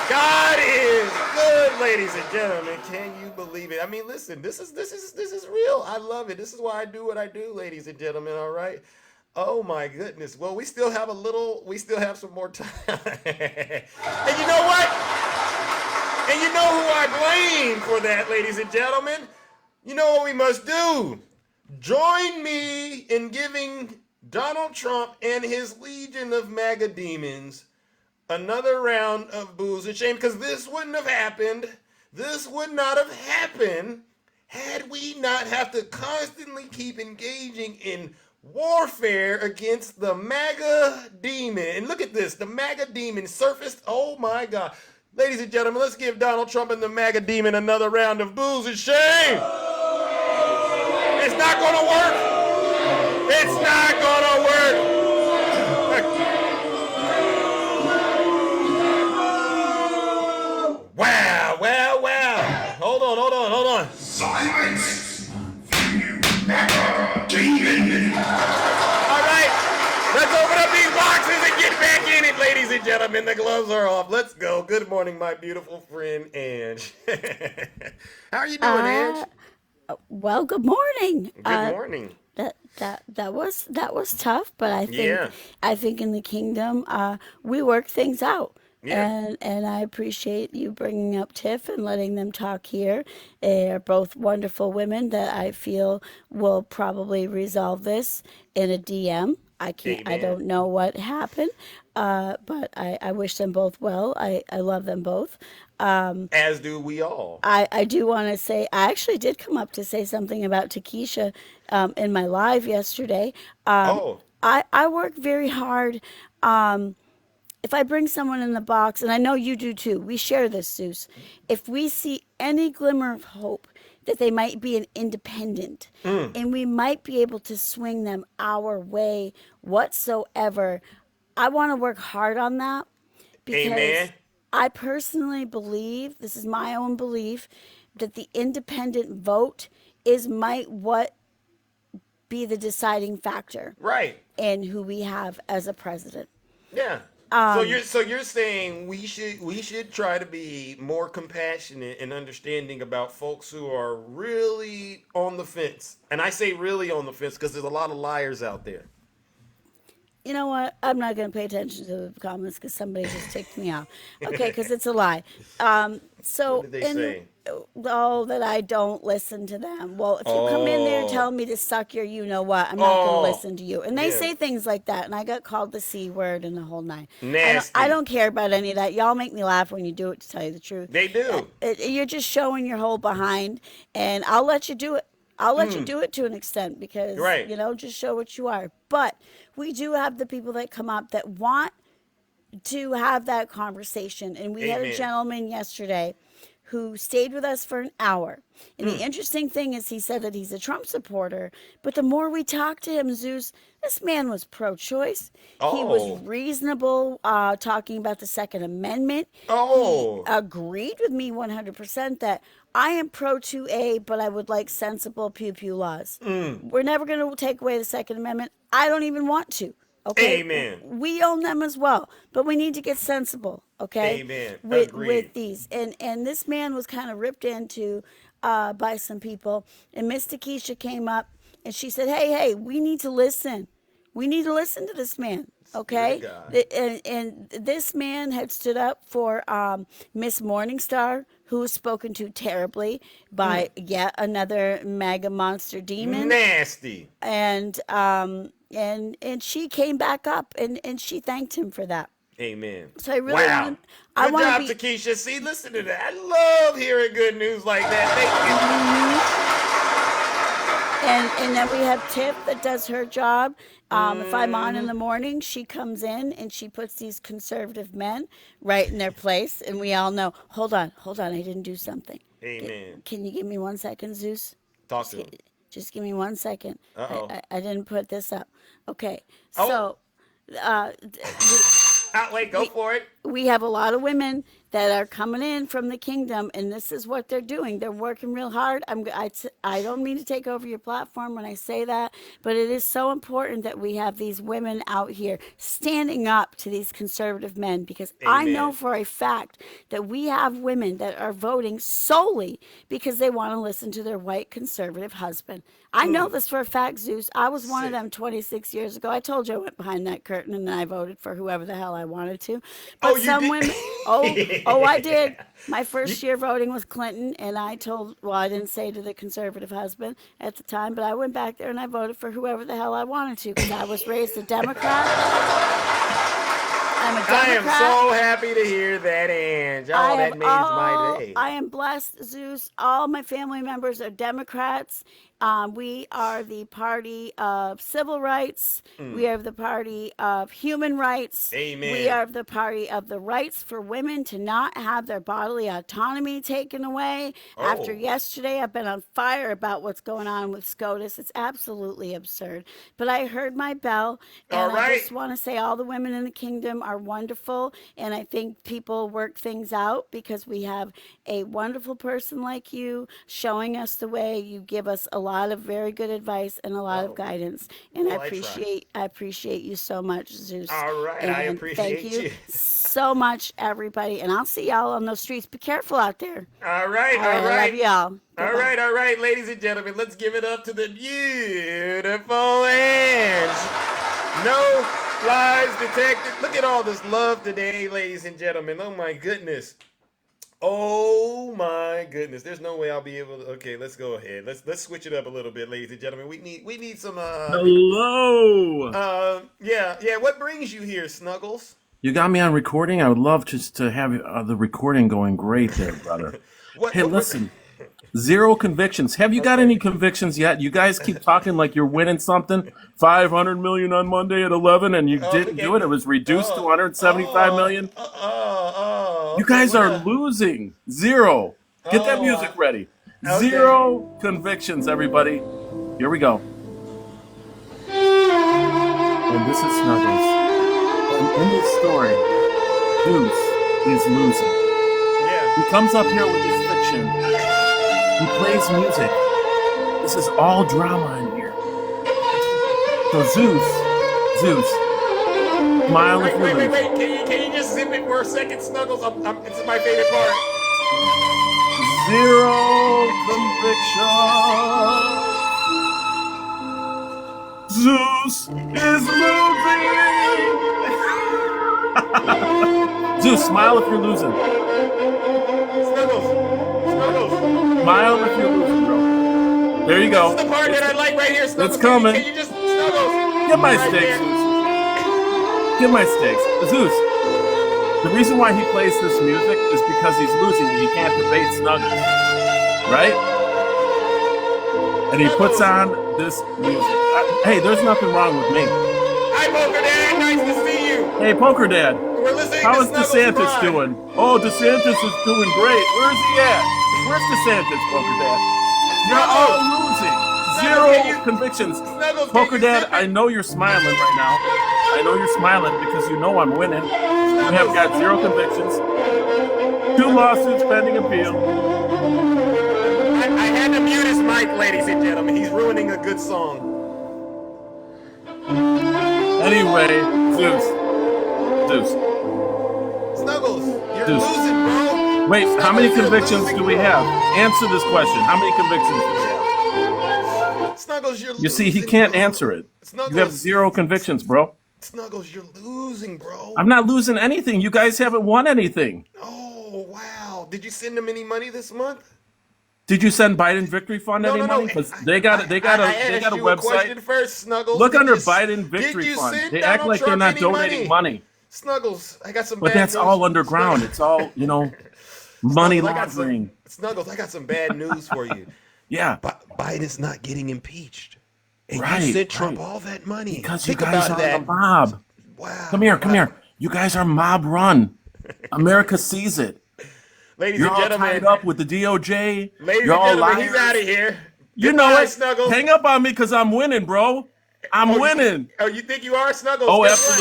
God is good, ladies and gentlemen. Can you believe it? I mean, listen, this is real. I love it. This is why I do what I do, ladies and gentlemen, all right? Oh my goodness. Well, we still have some more time. And you know what? And you know who I blame for that, ladies and gentlemen? You know what we must do? Join me in giving Donald Trump and his legion of MAGA demons another round of booze and shame, because this wouldn't have happened. This would not have happened had we not have to constantly keep engaging in warfare against the MAGA demon. And look at this, the MAGA demon surfaced. Oh my God. Ladies and gentlemen, let's give Donald Trump and the MAGA demon another round of booze and shame. It's not gonna work. It's not gonna work. Wow. Hold on. Silence. MAGA demon. All right, let's open up these boxes and get back in it, ladies and gentlemen. The gloves are off. Let's go. Good morning, my beautiful friend Ange. How are you doing, Ange? Well, good morning. Good morning. That was tough, but I think in the kingdom we work things out. Yeah. And I appreciate you bringing up Tiff and letting them talk here. They are both wonderful women that I feel will probably resolve this in a DM. I don't know what happened, but I wish them both well. I love them both. As do we all. I do want to say, I actually did come up to say something about Takesha in my live yesterday. I work very hard. If I bring someone in the box, and I know you do too, we share this, Zeus. If we see any glimmer of hope that they might be an independent and we might be able to swing them our way whatsoever, I want to work hard on that because Amen. I personally believe, this is my own belief, that the independent vote is what be the deciding factor, right, in who we have as a president. Yeah. So you're saying we should try to be more compassionate and understanding about folks who are really on the fence. And I say really on the fence because there's a lot of liars out there. You know what? I'm not going to pay attention to the comments because somebody just ticked me off. Okay, because it's a lie. So, What did they say? Oh, that I don't listen to them. Well, if you come in there and tell me to suck your you know what, I'm not going to listen to you. And they say things like that, and I got called the C word and the whole nine. Nasty. I don't care about any of that. Y'all make me laugh when you do it, to tell you the truth. They do. You're just showing your whole behind, and I'll let you do it. I'll let you do it to an extent because, just show what you are. But we do have the people that come up that want to have that conversation. And we had a gentleman yesterday who stayed with us for an hour. And the interesting thing is he said that he's a Trump supporter. But the more we talked to him, Zeus, this man was pro-choice. He was reasonable, talking about the Second Amendment. He agreed with me 100% that I am pro-2A, but I would like sensible pew-pew laws. We're never going to take away the Second Amendment. I don't even want to. Okay. Amen. We own them as well, but we need to get sensible. Okay. Amen. With these, and this man was kind of ripped into by some people, and Miss Keisha came up and she said, "Hey, we need to listen. We need to listen to this man." Okay. And this man had stood up for Miss Morningstar, who was spoken to terribly by yet another MAGA monster demon. Nasty. And she came back up and she thanked him for that. Amen. So I really want to. Good job, Takesha. See, listen to that. I love hearing good news like that. Thank you. And then we have Tip that does her job. If I'm on in the morning, she comes in and she puts these conservative men right in their place. And we all know, hold on, I didn't do something. Amen. Can you give me 1 second, Zeus? Talk to him. Just give me 1 second. Uh-oh. I didn't put this up. Okay. So, wait, go for it. We have a lot of women that are coming in from the kingdom, and this is what they're doing. They're working real hard. I don't mean to take over your platform when I say that, but it is so important that we have these women out here standing up to these conservative men, because I know for a fact that we have women that are voting solely because they want to listen to their white conservative husband. I know this for a fact, Zeus. I was one of them 26 years ago. I told you I went behind that curtain and then I voted for whoever the hell I wanted to. But some women, I did. My first year voting was Clinton, and I didn't say to the conservative husband at the time, but I went back there and I voted for whoever the hell I wanted to because I was raised a Democrat. I'm a Democrat. I am so happy to hear that, Ange. That makes my day. I am blessed, Zeus. All my family members are Democrats. We are the party of civil rights. We are the party of human rights. Amen. We are the party of the rights for women to not have their bodily autonomy taken away. After yesterday, I've been on fire about what's going on with SCOTUS. It's absolutely absurd. But I heard my bell, and I just want to say all the women in the kingdom are wonderful, and I think people work things out because we have a wonderful person like you showing us the way. You give us a lot of very good advice and a lot of guidance, and I appreciate you so much, Zeus. All right, and I appreciate thank you so much, everybody, and I'll see y'all on those streets. Be careful out there. All right. I love y'all. All right, ladies and gentlemen, let's give it up to the beautiful Ange. No lies detected. Look at all this love today, ladies and gentlemen. Oh my goodness. Oh my goodness. There's no way I'll be able to. Okay, let's go ahead. Let's switch it up a little bit, ladies and gentlemen. We need some Hello. Yeah. What brings you here, Snuggles? You got me on recording? I would love just to have the recording going great there, brother. Listen. Zero convictions. Have you got any convictions yet? You guys keep talking like you're winning something. 500 million on Monday at 11, and you didn't do it. It was reduced to 175 million. You guys are losing. Zero. Get that music ready. Zero convictions, everybody. Here we go. And this is Snuggles. And in this story, Zeus is losing. He comes up here with his fiction. He plays music. This is all drama in here. So Zeus, smile if you're losing. Wait. Can you just zip it for a second, Snuggles? It's my favorite part. Zero conviction. Zeus is losing. Zeus, smile if you're losing. Snuggles. Smile if you're losing, bro. There you go. This is the part that I like right here, Snuggles. It's coming. Can you just, Snuggles? Get my Right stakes, there. Zeus. Get my stakes. Zeus, the reason why he plays this music is because he's losing. He can't debate Snuggles. Right? And he puts on this music. Hey, there's nothing wrong with me. Hi, Poker Dad. Nice to see you. Hey, Poker Dad. We're listening How to is Snuggles DeSantis cry. doing? Oh, DeSantis is doing great. Where's he at? Where's DeSantis, Poker Dad? You're all losing. Zero convictions. Poker Dad, I know you're smiling right now. I know you're smiling because you know I'm winning. You have got zero convictions. 2 lawsuits pending appeal. I had to mute his mic, ladies and gentlemen. He's ruining a good song. Anyway, Zeus. Snuggles, you're Zeus. losing, bro. Wait, how many convictions do we have? Answer this question. How many convictions do we have? Snuggles, you're You see, he can't answer it. Snuggles. You have 0 convictions, bro. Snuggles, you're losing, bro. I'm not losing anything. You guys haven't won anything. Oh, wow. Did you send him any money this month? Did you send Biden Victory Fund any money? Because they got a asked you a question website. first, Snuggles. Look Did under you- Biden did Victory you Fund. send They act Donald like they're Trump not any donating money. Snuggles, I got some But bad that's news. all underground. It's all, money Snuggles, I got some- laundering. Snuggles, I got some bad news for you. Yeah. Biden's not getting impeached. And Right, you sent Trump right. all that money. Because Think you guys about are that. a mob. Wow. Come here. You guys are mob run. America sees it. Ladies You're and all gentlemen. tied up with the DOJ. Ladies You're and all gentlemen, liars. he's out of here. You know Goodbye, it. Snuggles. Hang up on me because I'm winning, bro. I'm winning. You think you are, Snuggles? Oh, Guess what?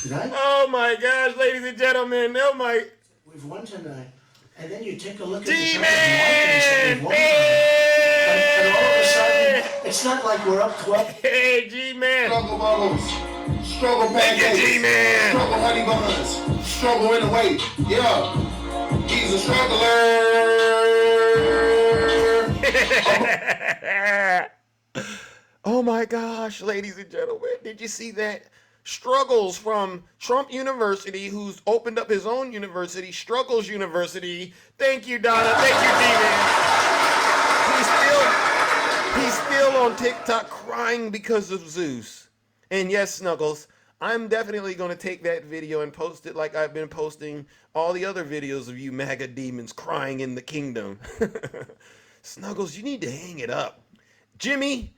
absolutely. Oh my gosh, ladies and gentlemen. Oh my. We've won tonight. And then you take a look at G-Man! the market and all of a sudden, it's not like we're up 12. Hey, G-Man. Struggle bubbles. Struggle pancakes. G-Man. Struggle honey buns. Struggle in the weight. Yeah. He's a struggler. Oh my gosh, ladies and gentlemen. Did you see that? Struggles from Trump University, who's opened up his own university, Struggles University. Thank you, Donna. Thank you, D-Man. He's still on TikTok crying because of Zeus. And yes, Snuggles, I'm definitely going to take that video and post it like I've been posting all the other videos of you MAGA demons crying in the kingdom. Snuggles, you need to hang it up. Jimmy,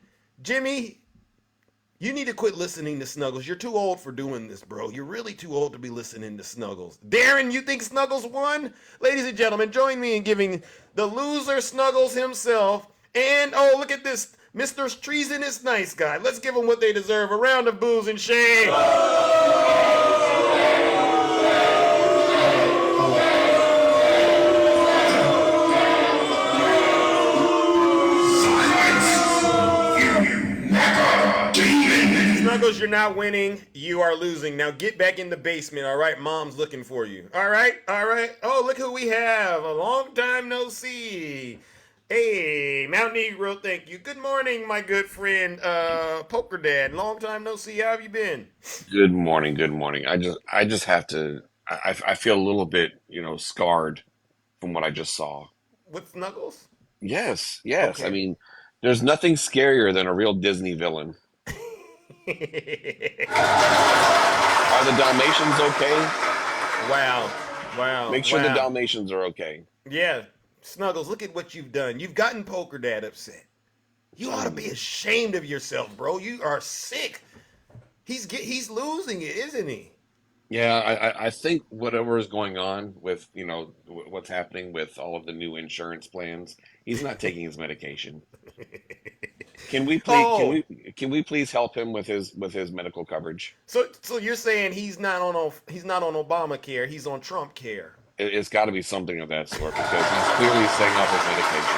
you need to quit listening to Snuggles. You're too old for doing this, bro. You're really too old to be listening to Snuggles. Darren, you think Snuggles won? Ladies and gentlemen, join me in giving the loser Snuggles himself. And, oh, look at this. Mr. Treasonous Nice Guy. Let's give them what they deserve. A round of boos and shame. Snuggles, you're not winning. You are losing. Now get back in the basement, all right? Mom's looking for you. All right? Oh, look who we have. A long time no see. Hey, Mount Negro, thank you. Good morning, my good friend, Poker Dad. Long time no see. How have you been? Good morning. Good morning. I just have to. I feel a little bit, scarred from what I just saw. With Snuggles? Yes. Okay. I mean, there's nothing scarier than a real Disney villain. Are the Dalmatians okay? Wow. Make sure the Dalmatians are okay. Yeah. Snuggles, look at what you've done. You've gotten Poker Dad upset. You ought to be ashamed of yourself, bro. You are sick. He's losing it, isn't he? Yeah, I think whatever is going on with, what's happening with all of the new insurance plans, he's not taking his medication. Can we please help him with his medical coverage? So you're saying he's not on Obamacare, he's on Trump care. It's got to be something of that sort because he's clearly setting up his medication.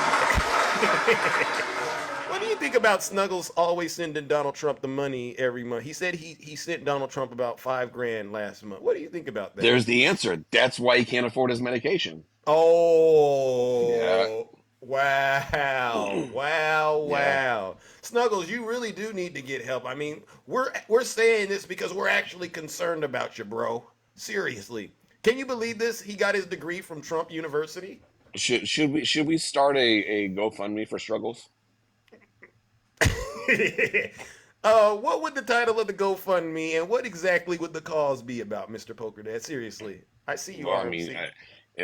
What do you think about Snuggles always sending Donald Trump the money every month? He said he sent Donald Trump about $5,000 last month. What do you think about that? There's the answer. That's why he can't afford his medication. Oh, Yeah. wow, wow, Yeah. wow. Snuggles, you really do need to get help. I mean, we're saying this because we're actually concerned about you, bro. Seriously. Can you believe this? He got his degree from Trump University. Should we start a GoFundMe for Struggles? What would the title of the GoFundMe and what exactly would the cause be about, Mr. Poker Dad? Seriously, I see you. Well, I mean,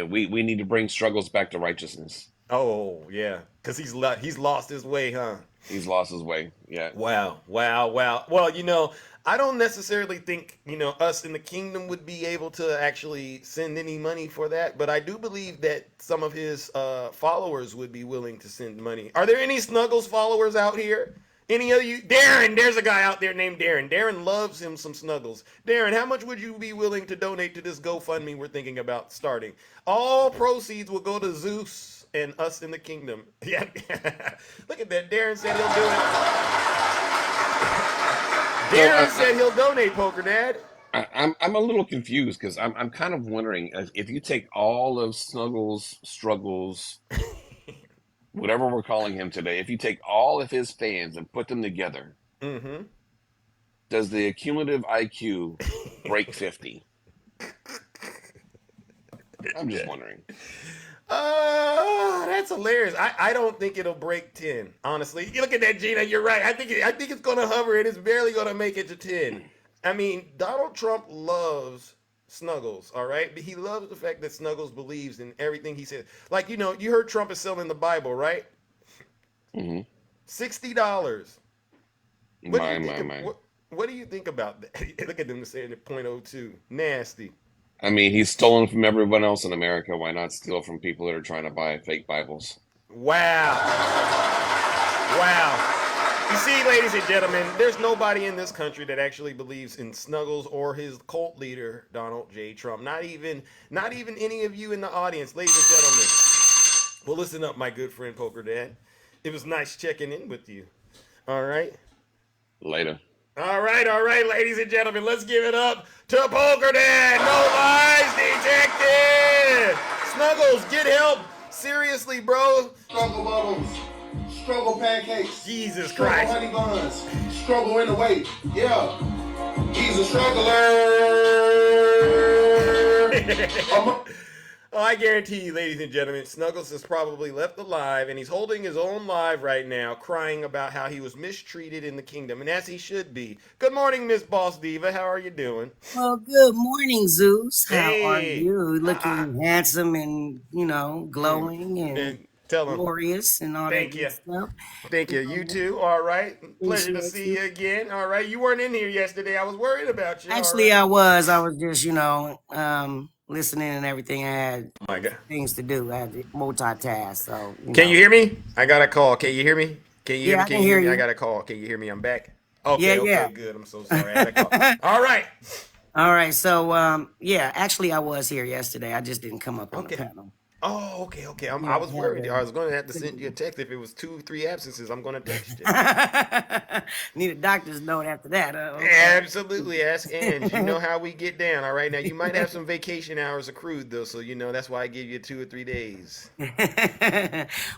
we need to bring Struggles back to righteousness. Oh yeah, because he's lost his way, huh? He's lost his way. Yeah. Wow, wow, wow. Well, I don't necessarily think us in the kingdom would be able to actually send any money for that, but I do believe that some of his followers would be willing to send money. Are there any Snuggles followers out here? Any of you? Darren, there's a guy out there named Darren. Darren loves him some Snuggles. Darren, how much would you be willing to donate to this GoFundMe we're thinking about starting? All proceeds will go to Zeus and us in the kingdom. Yeah. Look at that. Darren said he'll do it. Darren said he'll donate, Poker Dad. I'm a little confused because I'm kind of wondering if you take all of Snuggles' struggles, whatever we're calling him today, if you take all of his fans and put them together, does the cumulative IQ break 50? I'm just wondering. That's hilarious. I don't think it'll break 10. Honestly, you look at that, Gina. You're right. I think it's gonna hover. It's barely gonna make it to 10. I mean, Donald Trump loves Snuggles. All right, but he loves the fact that Snuggles believes in everything he says. Like you heard Trump is selling the Bible, right? Mm-hmm. $60. My. What do you think about that? Look at them saying it .02. Nasty. I mean, he's stolen from everyone else in America. Why not steal from people that are trying to buy fake Bibles? Wow. Wow. You see, ladies and gentlemen, there's nobody in this country that actually believes in Snuggles or his cult leader, Donald J. Trump. Not even any of you in the audience, ladies and gentlemen. Well, listen up, my good friend Poker Dad. It was nice checking in with you. All right? Later. All right, ladies and gentlemen, let's give it up to Poker Dad, No Lies Detected. Snuggles, get help. Seriously, bro. Struggle bubbles, struggle pancakes, Jesus struggle Christ, honey buns, struggle in the weight. Yeah, he's a struggler. Oh, I guarantee you, ladies and gentlemen, Snuggles is probably left alive, and he's holding his own live right now, crying about how he was mistreated in the kingdom, and as he should be. Good morning, Miss Boss Diva. How are you doing? Well, good morning, Zeus. How are Hey. you? Looking handsome and, glowing and Tell him. glorious and all Thank that you. good stuff. Thank you. You too. All right. Pleasure to Appreciate see you again. All right. You weren't in here yesterday. I was worried about you. Actually, I was just, listening and everything. I had Oh my God. things to do. I had to multitask. So, Can you hear me? I got a call. Can you hear me? Can you hear Yeah, me? I can hear me? you. I got a call. Can you hear me? I'm back. Okay. Yeah, okay. yeah. Good. I'm so sorry. I had a call. All right. All right. So, actually, I was here yesterday. I just didn't come up on the panel. Oh, okay. I Yeah, was yeah, worried. yeah. I was going to have to send you a text if it was 2-3 absences. I'm going to text you. Need a doctor's note after that. Absolutely. Ask Ange. You know how we get down. All right. Now, you might have some vacation hours accrued, though. So, that's why I give you 2 or 3 days.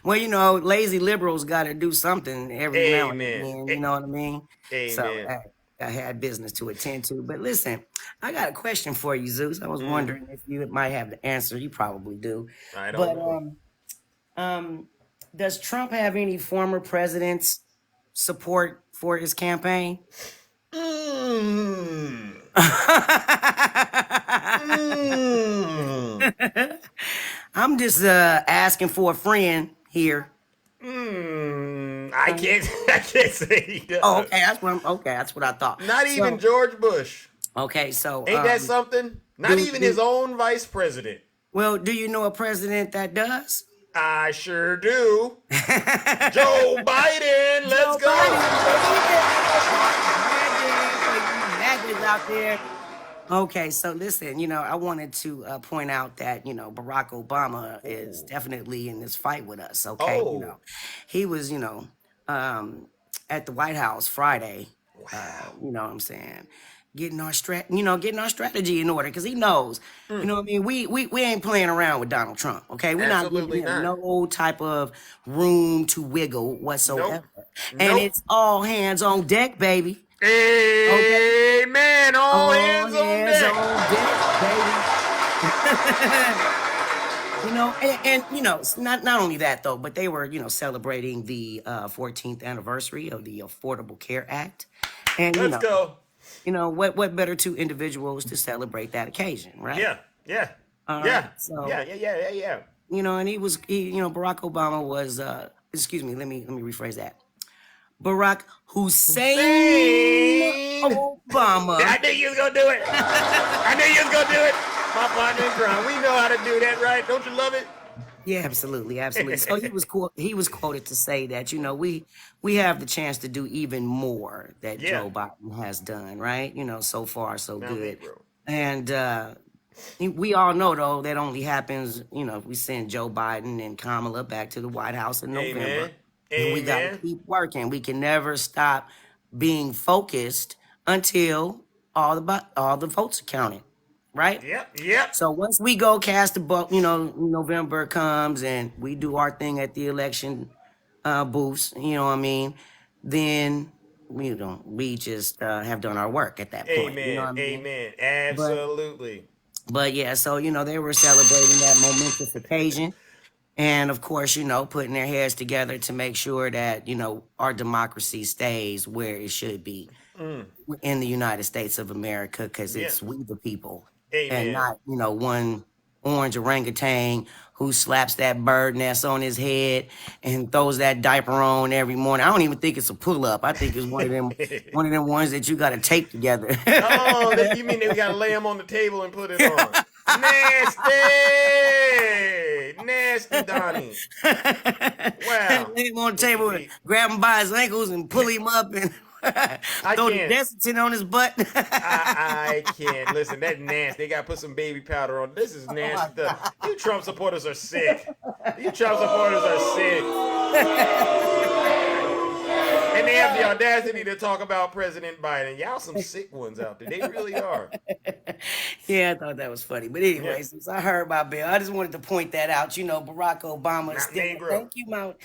Well, lazy liberals got to do something every now and Amen. then. You know what I mean? Amen. So I had business to attend to. But listen, I got a question for you, Zeus. I was wondering if you might have the answer. You probably do. I don't know. Does Trump have any former presidents' support for his campaign? I'm just asking for a friend here. I can't say he does. Oh, okay. That's what I thought. Not even George Bush. Okay, so Ain't that something? Not even his own vice president. Well, do you know a president that does? I sure do. Joe Biden. Let's go. Biden out there. Okay, so listen, I wanted to point out that, Barack Obama is definitely in this fight with us, okay? Oh. He was, at the White House Friday. You know what I'm saying? Getting our strategy in order, because he knows, you know what I mean? We ain't playing around with Donald Trump, okay? We're not giving him no type of room to wiggle whatsoever. And it's all hands on deck, baby. Amen. All hands on deck. You know, and you know, not only that though, but they were, you know, celebrating the 14th anniversary of the Affordable Care Act. And Let's go. You know, what better two individuals to celebrate that occasion, right? Yeah. So, Yeah. You know, and you know, Barack Obama was, excuse me, let me rephrase that. Barack Hussein Obama. I knew you was gonna do it. I knew you was gonna do it. My partner in crime. We know how to do that, right? Don't you love it? Yeah, absolutely. So he was quoted to say that, you know, we have the chance to do even more that Joe Biden has done, right? You know, so far so good. And we all know though that only happens, you know, if we send Joe Biden and Kamala back to the White House in November. And we got to keep working. We can never stop being focused until all the votes are counted. Right? Yep. So once we go cast the vote, you know, November comes and we do our thing at the election booths, you know what I mean? Then we just have done our work at that point. Amen. You know what I mean? Amen. Absolutely. But yeah, so you know, they were celebrating that momentous occasion. And of course, you know, putting their heads together to make sure that, you know, our democracy stays where it should be in the United States of America, because it's we the people. And not, you know, one orange orangutan who slaps that bird nest on his head and throws that diaper on every morning. I don't even think it's a pull-up. I think it's one of them ones that you got to tape together. Oh, you mean they got to lay them on the table and put it on? Nasty Donnie. Wow. Lay him on the table and grab him by his ankles and pull him up and throw the Desitin on his butt. I can't. Listen, that's nasty. They got to put some baby powder on. This is nasty stuff. You Trump supporters are sick. You Trump supporters are sick. And they have the audacity to talk about President Biden. Y'all some sick ones out there. They really are. Yeah, I thought that was funny. But anyway, since I heard about Bill, I just wanted to point that out. You know, Barack Obama is still. Thank you, Mount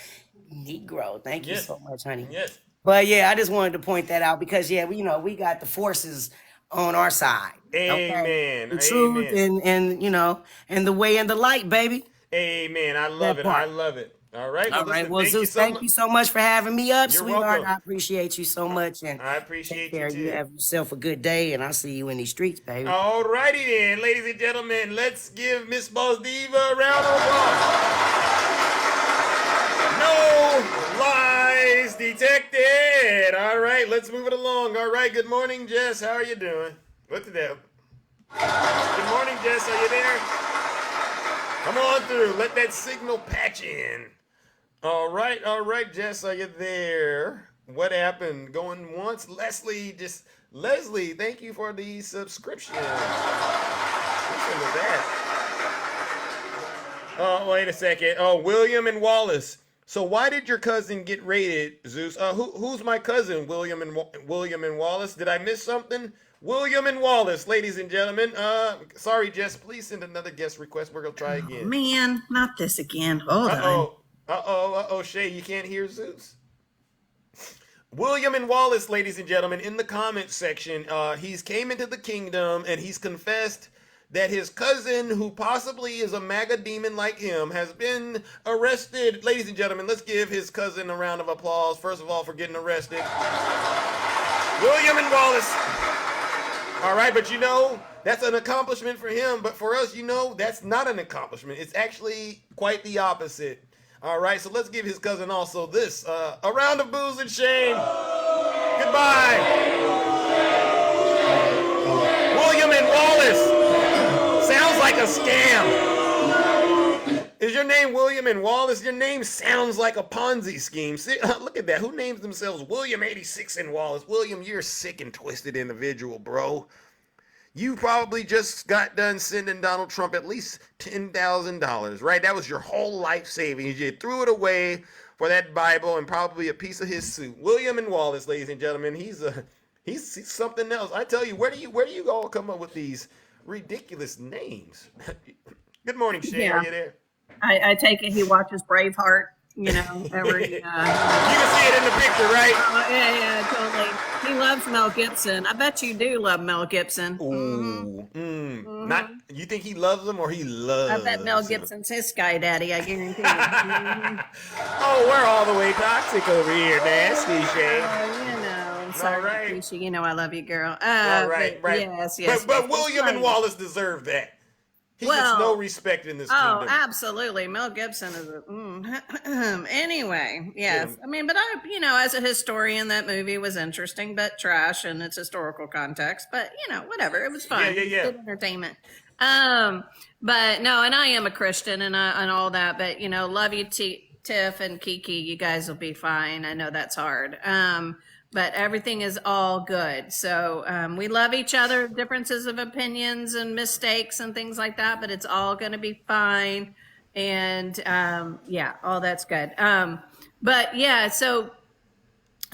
Negro. Thank you so much, honey. Yes. But yeah, I just wanted to point that out because we got the forces on our side. Amen. The truth and you know, and the way and the light, baby. Amen. I love it. I love it. All right. All right. Well, Zeus, thank you so much for having me up, You're sweetheart. welcome. I appreciate you so much. And I appreciate you too. You have yourself a good day, and I'll see you in these streets, baby. All righty then, ladies and gentlemen. Let's give Miss Boss Diva a round of applause. No lies detected. All right, let's move it along. All right, good morning, Jess. How are you doing? Look at that. Good morning, Jess. Are you there? Come on through. Let that signal patch in. All right, Jess. Are you there? What happened? Going once? Leslie, thank you for the subscription. Listen to that. Oh, wait a second. Oh, William and Wallace. So why did your cousin get raided, Zeus? Who's my cousin, William and Wallace? Did I miss something? William and Wallace, ladies and gentlemen. Sorry, Jess. Please send another guest request. We're gonna try again. Man, not this again. Hold on. Shay, you can't hear Zeus. William and Wallace, ladies and gentlemen, in the comments section, he's came into the kingdom and he's confessed that his cousin, who possibly is a MAGA demon like him, has been arrested. Ladies and gentlemen, let's give his cousin a round of applause, first of all, for getting arrested. William and Wallace. All right, but you know, that's an accomplishment for him. But for us, you know, that's not an accomplishment. It's actually quite the opposite. All right, so let's give his cousin also this. A round of boos and shame. Goodbye. William and Wallace. Sounds like a scam. Is your name William and Wallace? Your name sounds like a Ponzi scheme. See, look at that. Who names themselves William 86 and Wallace? William, you're a sick and twisted individual, bro. You probably just got done sending Donald Trump at least $10,000, right? That was your whole life savings. You threw it away for that Bible and probably a piece of his suit. William and Wallace, ladies and gentlemen, he's something else. I tell you, where do you all come up with these ridiculous names? Good morning, Shay. Yeah. Are you there? I take it he watches Braveheart, every. You can see it in the picture, right? Yeah, totally. He loves Mel Gibson. I bet you do love Mel Gibson. Ooh. Not. You think he loves him or he loves? I bet Mel Gibson's his guy daddy. I guarantee you. Oh, we're all the way toxic over here, nasty Shay. I'm sorry, right. Keisha. I love you, girl. All right, but right. Yes. But William and Wallace deserve that. He gets no respect in this Oh, kingdom. absolutely. Mel Gibson is anyway, yes. I mean, but as a historian, that movie was interesting, but trash in its historical context. But, whatever. It was fun. Yeah. Good entertainment. But no, and I am a Christian and all that, but, love you, Tiff and Kiki. You guys will be fine. I know that's hard. But everything is all good. So we love each other, differences of opinions and mistakes and things like that, but it's all going to be fine. And all that's good. But yeah, so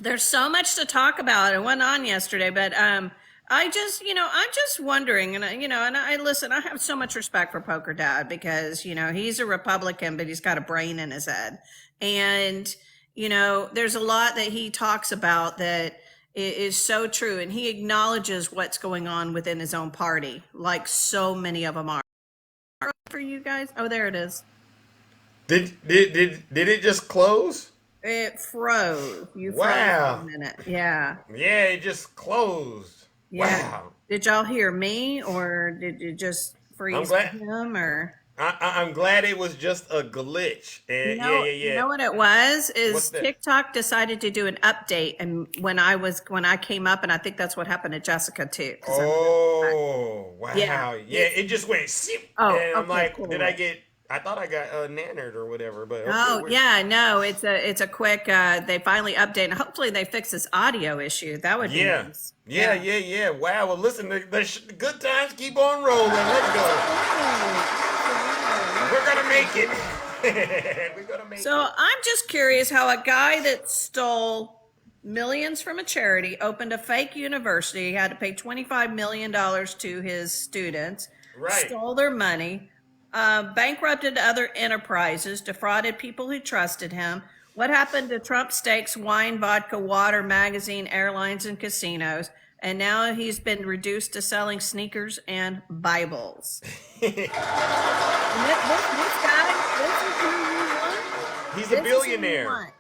there's so much to talk about. It went on yesterday, but I'm just wondering, and I listen, I have so much respect for Poker Dad because, he's a Republican, but he's got a brain in his head. And there's a lot that he talks about that is so true. And he acknowledges what's going on within his own party, like so many of them are. For you guys? Oh, there it is. Did it just close? It froze. You froze Wow. for a minute. Yeah. Yeah, it just closed. Yeah. Wow. Did y'all hear me or did you just freeze glad- him or? I'm glad it was just a glitch. And yeah. You know what it was? What's Is that? TikTok decided to do an update, and when I came up, and I think that's what happened to Jessica too. Oh, wow. Yeah. Yeah, it just went zip. Oh, and I'm okay, like, cool. I thought I got nannered or whatever, but okay, Oh we're- yeah, no, it's a quick. They finally update, and hopefully they fix this audio issue. That would be Yeah. nice. Yeah. Wow. Well, listen, the good times keep on rolling. Let's go. We're gonna make it. We're gonna make So it. I'm just curious how a guy that stole millions from a charity, opened a fake university, had to pay $25 million to his students, Right. stole their money, bankrupted other enterprises, defrauded people who trusted him. What happened to Trump steaks, wine, vodka, water, magazine, airlines, and casinos? And now he's been reduced to selling sneakers and Bibles. And this guy, this is who you want. He's This a is who you billionaire. want.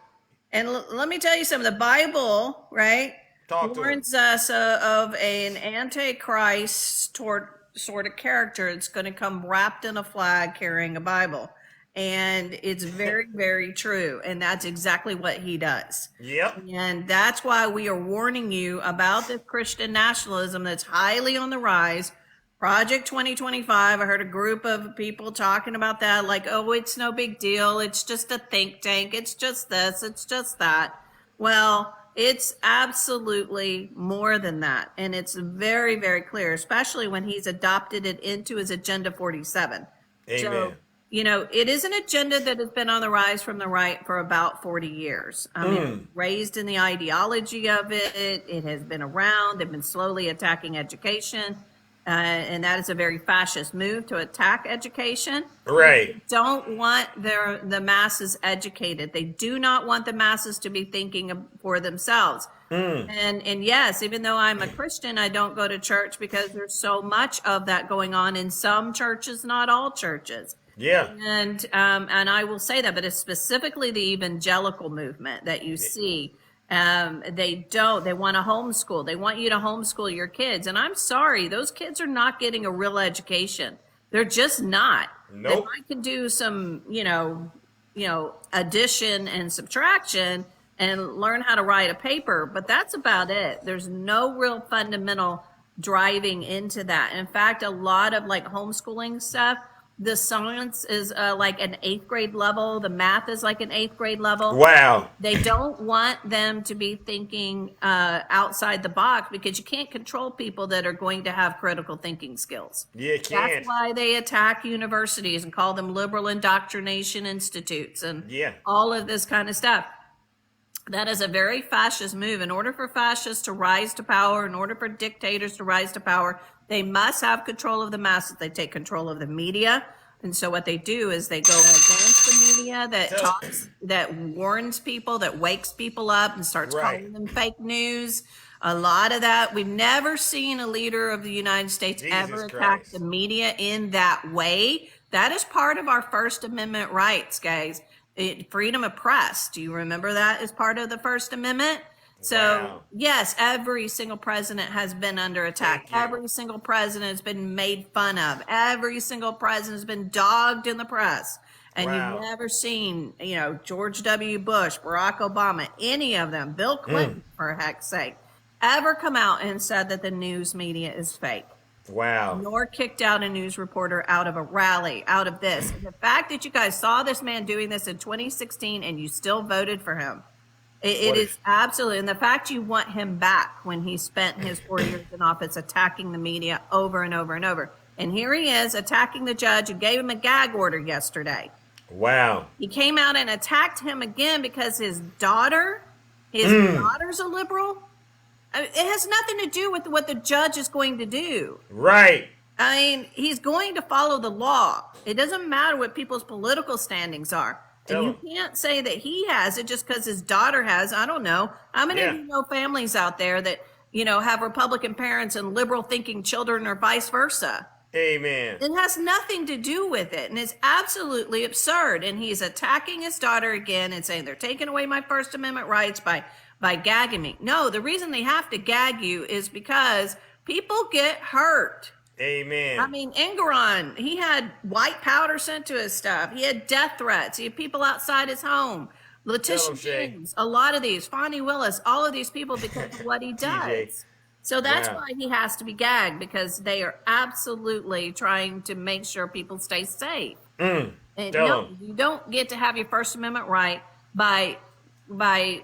And let me tell you something. The Bible, right, Talk to him. warns us of an antichrist sort of character. It's going to come wrapped in a flag carrying a Bible. And it's very, very true. And that's exactly what he does. Yep. And that's why we are warning you about this Christian nationalism that's highly on the rise. Project 2025, I heard a group of people talking about that, like, oh, it's no big deal. It's just a think tank. It's just this. It's just that. Well, it's absolutely more than that. And it's very, very clear, especially when he's adopted it into his Agenda 47. Amen. So, it is an agenda that has been on the rise from the right for about 40 years. I mean, raised in the ideology of it. It has been around. They've been slowly attacking education. And that is a very fascist move to attack education. Right. They don't want the masses educated. They do not want the masses to be thinking for themselves. And yes, even though I'm a Christian, I don't go to church because there's so much of that going on in some churches, not all churches. Yeah. And I will say that, but it's specifically the evangelical movement that you see. They want to homeschool. They want you to homeschool your kids. And I'm sorry, those kids are not getting a real education. They're just not. Nope. They might can do some, addition and subtraction and learn how to write a paper, but that's about it. There's no real fundamental driving into that. In fact, a lot of like homeschooling stuff, The science is like an 8th grade level. The math is like an 8th grade level. Wow. They don't want them to be thinking outside the box because you can't control people that are going to have critical thinking skills. Yeah, you can't. That's why they attack universities and call them liberal indoctrination institutes and all of this kind of stuff. That is a very fascist move. In order for fascists to rise to power, in order for dictators to rise to power, they must have control of the masses. They take control of the media. And so what they do is they go against the media that talks, that warns people, that wakes people up and starts calling them fake news. A lot of that. We've never seen a leader of the United States ever attack the media in that way. That is part of our First Amendment rights, guys. Freedom of press. Do you remember that as part of the First Amendment? So, yes, every single president has been under attack. Every single president has been made fun of. Every single president has been dogged in the press. And you've never seen, George W. Bush, Barack Obama, any of them, Bill Clinton, for heck's sake, ever come out and said that the news media is fake. Wow. Nor kicked out a news reporter out of a rally, out of this. And the fact that you guys saw this man doing this in 2016 and you still voted for him, it is absolutely, and the fact you want him back when he spent his 4 years in office attacking the media over and over and over. And here he is attacking the judge who gave him a gag order yesterday. Wow. He came out and attacked him again because his daughter's a liberal. I mean, it has nothing to do with what the judge is going to do. Right. I mean, he's going to follow the law. It doesn't matter what people's political standings are. And you can't say that he has it just because his daughter has. I don't know. How many of you know families out there that, have Republican parents and liberal thinking children or vice versa? Amen. It has nothing to do with it. And it's absolutely absurd. And he's attacking his daughter again and saying they're taking away my First Amendment rights by gagging me. No, the reason they have to gag you is because people get hurt. Amen. I mean, Engeron, he had white powder sent to his stuff. He had death threats. He had people outside his home. Letitia James, a lot of these, Fonnie Willis, all of these people because of what he does. So that's why he has to be gagged, because they are absolutely trying to make sure people stay safe. And no, you don't get to have your First Amendment right by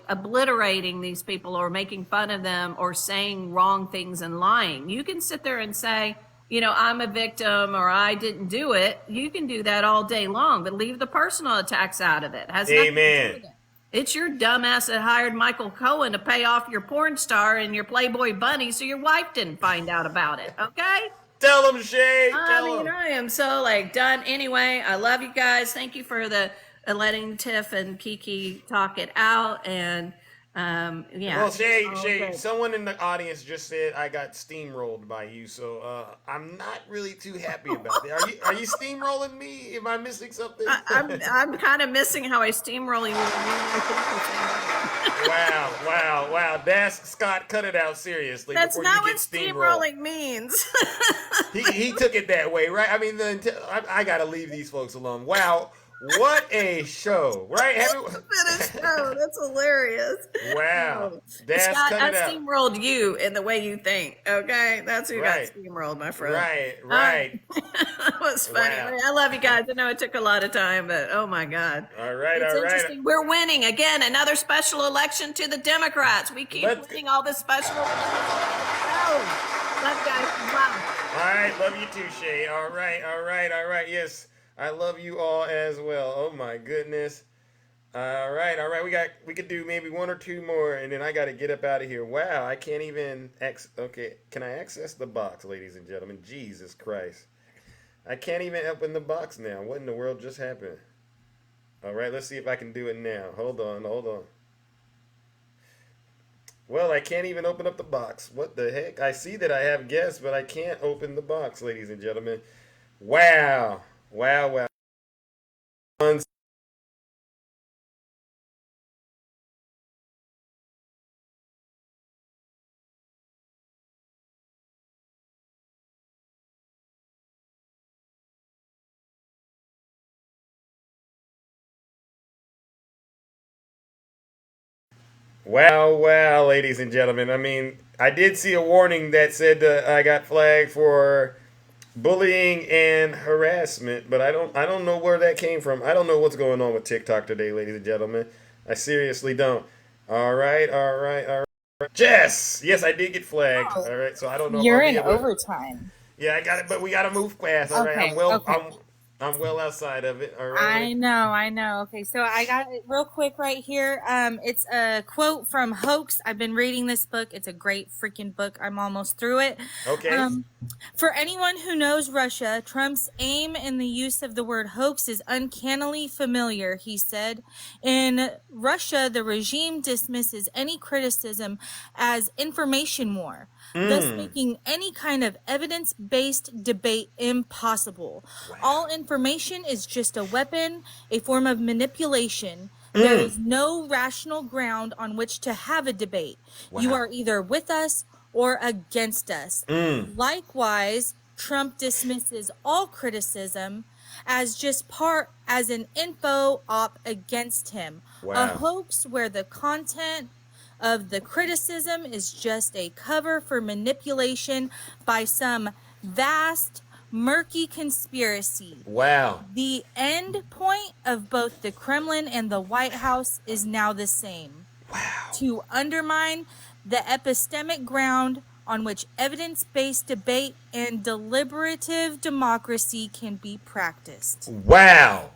obliterating these people or making fun of them or saying wrong things and lying. You can sit there and say, I'm a victim or I didn't do it. You can do that all day long, but leave the personal attacks out of it. Has nothing to do with it. It's your dumbass that hired Michael Cohen to pay off your porn star and your Playboy bunny so your wife didn't find out about it, okay? Tell him, Shay. I am so done. Anyway, I love you guys. Thank you for letting Tiff and Kiki talk it out. And Well, Shay, someone in the audience just said I got steamrolled by you, so I'm not really too happy about that. Are you steamrolling me? Am I missing something? I'm kind of missing how I steamroll you. Wow. Dask Scott, cut it out seriously. That's not what steamrolling means. he took it that way, right? I mean, I got to leave these folks alone. Wow. What a show, right? That's hilarious. Wow. Scott, I steamrolled you in the way you think, okay? That's who got steamrolled, my friend. Right. That was funny. Wow. I love you guys. I know it took a lot of time, but oh my God. All right. Interesting. We're winning. Again, another special election to the Democrats. We keep winning all this special elections. Love guys. Wow. All right. Love you too, Shay. All right. Yes. I love you all as well. Oh my goodness. All right. We could do maybe one or two more, and then I got to get up out of here. Wow, I can't even okay, can I access the box, ladies and gentlemen? Jesus Christ. I can't even open the box now. What in the world just happened? All right, let's see if I can do it now. Hold on. Well, I can't even open up the box. What the heck? I see that I have guests, but I can't open the box, ladies and gentlemen. Wow. Wow, ladies and gentlemen. I mean, I did see a warning that said I got flagged for bullying and harassment, but I don't know where that came from. I don't know what's going on with TikTok today, ladies and gentlemen. I seriously don't. All right. Jess, yes, I did get flagged. Oh, All right, so I don't know. you're if I'll be in able to- overtime. Yeah, I got it, but we got to move fast. All right, Okay, okay. I'm well outside of it. All right. I know. Okay, so I got it real quick right here. It's a quote from Hoax. I've been reading this book. It's a great freaking book. I'm almost through it. Okay. For anyone who knows Russia, Trump's aim in the use of the word hoax is uncannily familiar, he said. In Russia, the regime dismisses any criticism as information war, thus making any kind of evidence-based debate impossible. All information is just a weapon, a form of manipulation. There is no rational ground on which to have a debate. You are either with us or against us. Likewise, Trump dismisses all criticism as as an info op against him. A hoax where the content of the criticism is just a cover for manipulation by some vast, murky conspiracy. Wow. The end point of both the Kremlin and the White House is now the same. Wow. To undermine the epistemic ground on which evidence-based debate and deliberative democracy can be practiced. Wow.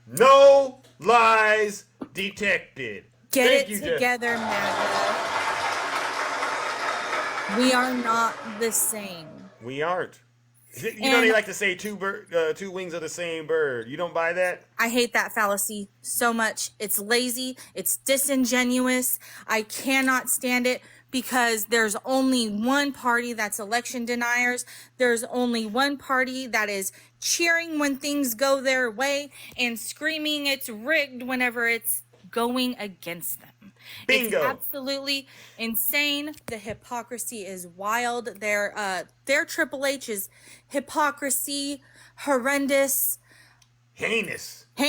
No lies detected. Get Thank you, it Jess. together, MAGA. We are not the same. We aren't. You know they like to say two wings of the same bird. You don't buy that? I hate that fallacy so much. It's lazy. It's disingenuous. I cannot stand it because there's only one party that's election deniers. There's only one party that is cheering when things go their way and screaming it's rigged whenever it's going against them. Bingo. It's absolutely insane. The hypocrisy is wild. Their Triple H is hypocrisy, horrendous, heinous. All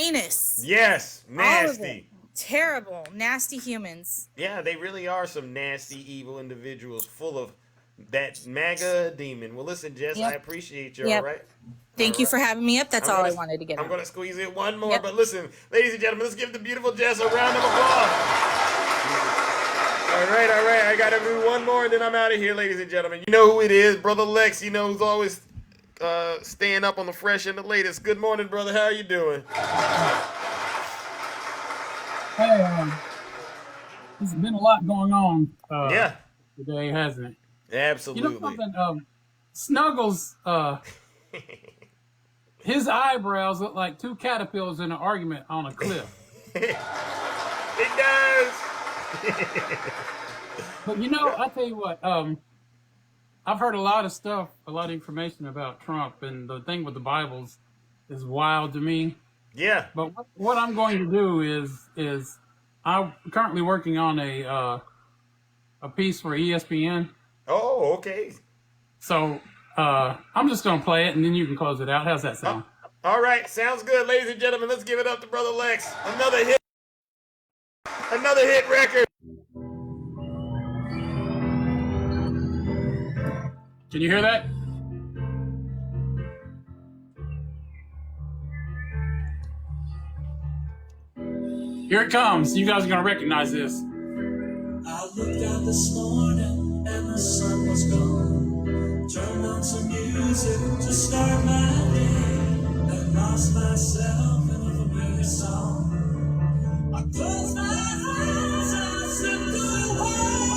Yes, of nasty. it. Terrible, nasty humans. Yeah, they really are some nasty, evil individuals full of that MAGA demon. Well, listen, Jess, Yep. I appreciate you, Yep. all right? Thank you for having me up. That's I'm all I gonna- wanted to get I'm on. going to squeeze in one more, Yep. but listen, ladies and gentlemen, let's give the beautiful Jess a round of applause. All right, I got to do one more, and then I'm out of here, ladies and gentlemen. You know who it is, Brother Lex, who's always staying up on the fresh and the latest. Good morning, brother. How are you doing? Hey, there's been a lot going on Yeah. today, hasn't it? Absolutely. You know something? Snuggles, his eyebrows look like two caterpillars in an argument on a cliff. It does. But you know, I tell you what, I've heard a lot of stuff, a lot of information about Trump, and the thing with the Bibles is wild to me. Yeah. But what I'm going to do is I'm currently working on a piece for ESPN. Oh, okay. So I'm just going to play it, and then you can close it out. How's that sound? All right, sounds good, ladies and gentlemen. Let's give it up to Brother Lex. Another hit record. Can you hear that? Here it comes. You guys are going to recognize this. I looked out this morning and the sun was gone. Turned on some music to start my day and lost myself in a familiar song. I closed my eyes and I slipped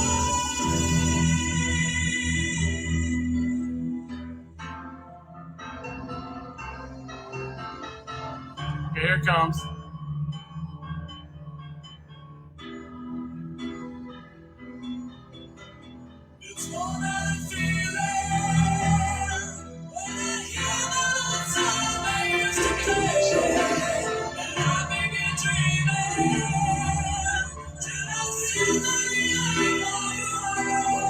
Okay, here it comes. It's more than a feeling when I hear the song I used to play, and I begin dreaming till I see the light of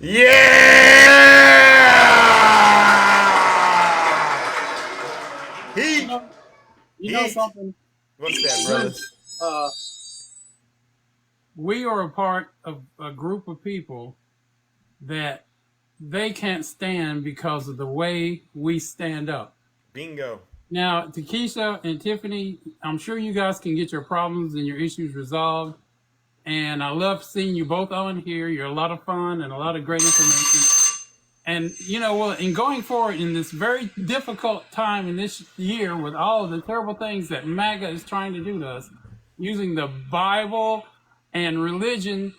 Heat. You know something? What's that, brother? We are a part of a group of people that they can't stand because of the way we stand up. Bingo. Now, Takesha and Tiffany, I'm sure you guys can get your problems and your issues resolved. And I love seeing you both on here. You're a lot of fun and a lot of great information. And, you know, well, in going forward in this very difficult time in this year with all of the terrible things that MAGA is trying to do to us, using the Bible and religion,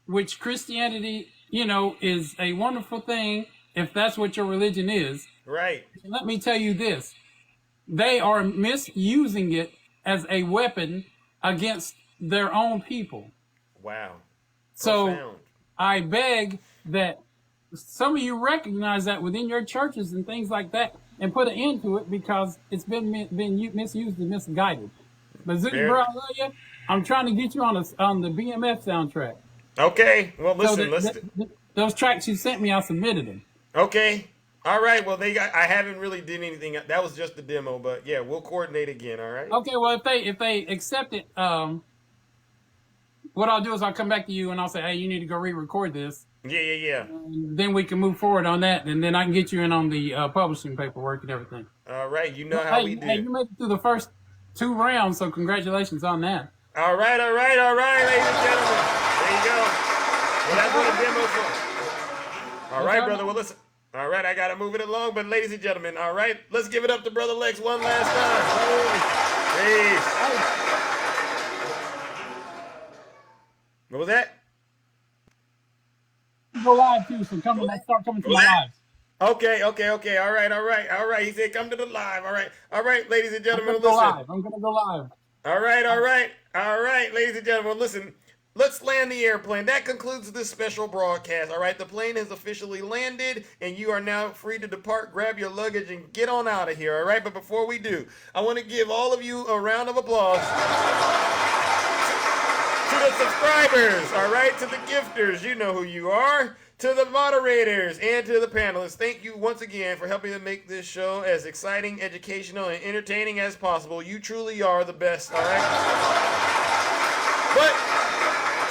which Christianity, you know, is a wonderful thing if that's what your religion is. Right. Let me tell you this. They are misusing it as a weapon against their own people. Wow. So Profound. I beg that some of you recognize that within your churches and things like that and put an end to it because it's been misused and misguided. But Zeus, bro, I love you. I'm trying to get you on the BMF soundtrack. Okay. Well, listen. Those tracks you sent me, I submitted them. Okay. All right. Well, I haven't really did anything. That was just the demo, but yeah, we'll coordinate again. All right. Okay. Well, if they accept it, what I'll do is I'll come back to you and I'll say, hey, you need to go re-record this. Yeah. Then we can move forward on that, and then I can get you in on the publishing paperwork and everything. All right. You know how we do. Hey, you made it through the first 2 rounds, so congratulations on that. All right, ladies and gentlemen. There you go. Well, that's what the demo's for. All right, brother. Well, listen. All right, I got to move it along, but ladies and gentlemen, all right, let's give it up to Brother Lex one last time. Peace. What was that? Go live too, so start coming to the lives. Okay. All right. He said, come to the live. All right, ladies and gentlemen, I'm gonna listen. go live. All right, ladies and gentlemen, listen. Let's land the airplane. That concludes this special broadcast. All right, the plane has officially landed, and you are now free to depart. Grab your luggage and get on out of here. All right, but before we do, I want to give all of you a round of applause. To the subscribers, all right, to the gifters, you know who you are, to the moderators, and to the panelists. Thank you once again for helping to make this show as exciting, educational, and entertaining as possible. You truly are the best, all right? But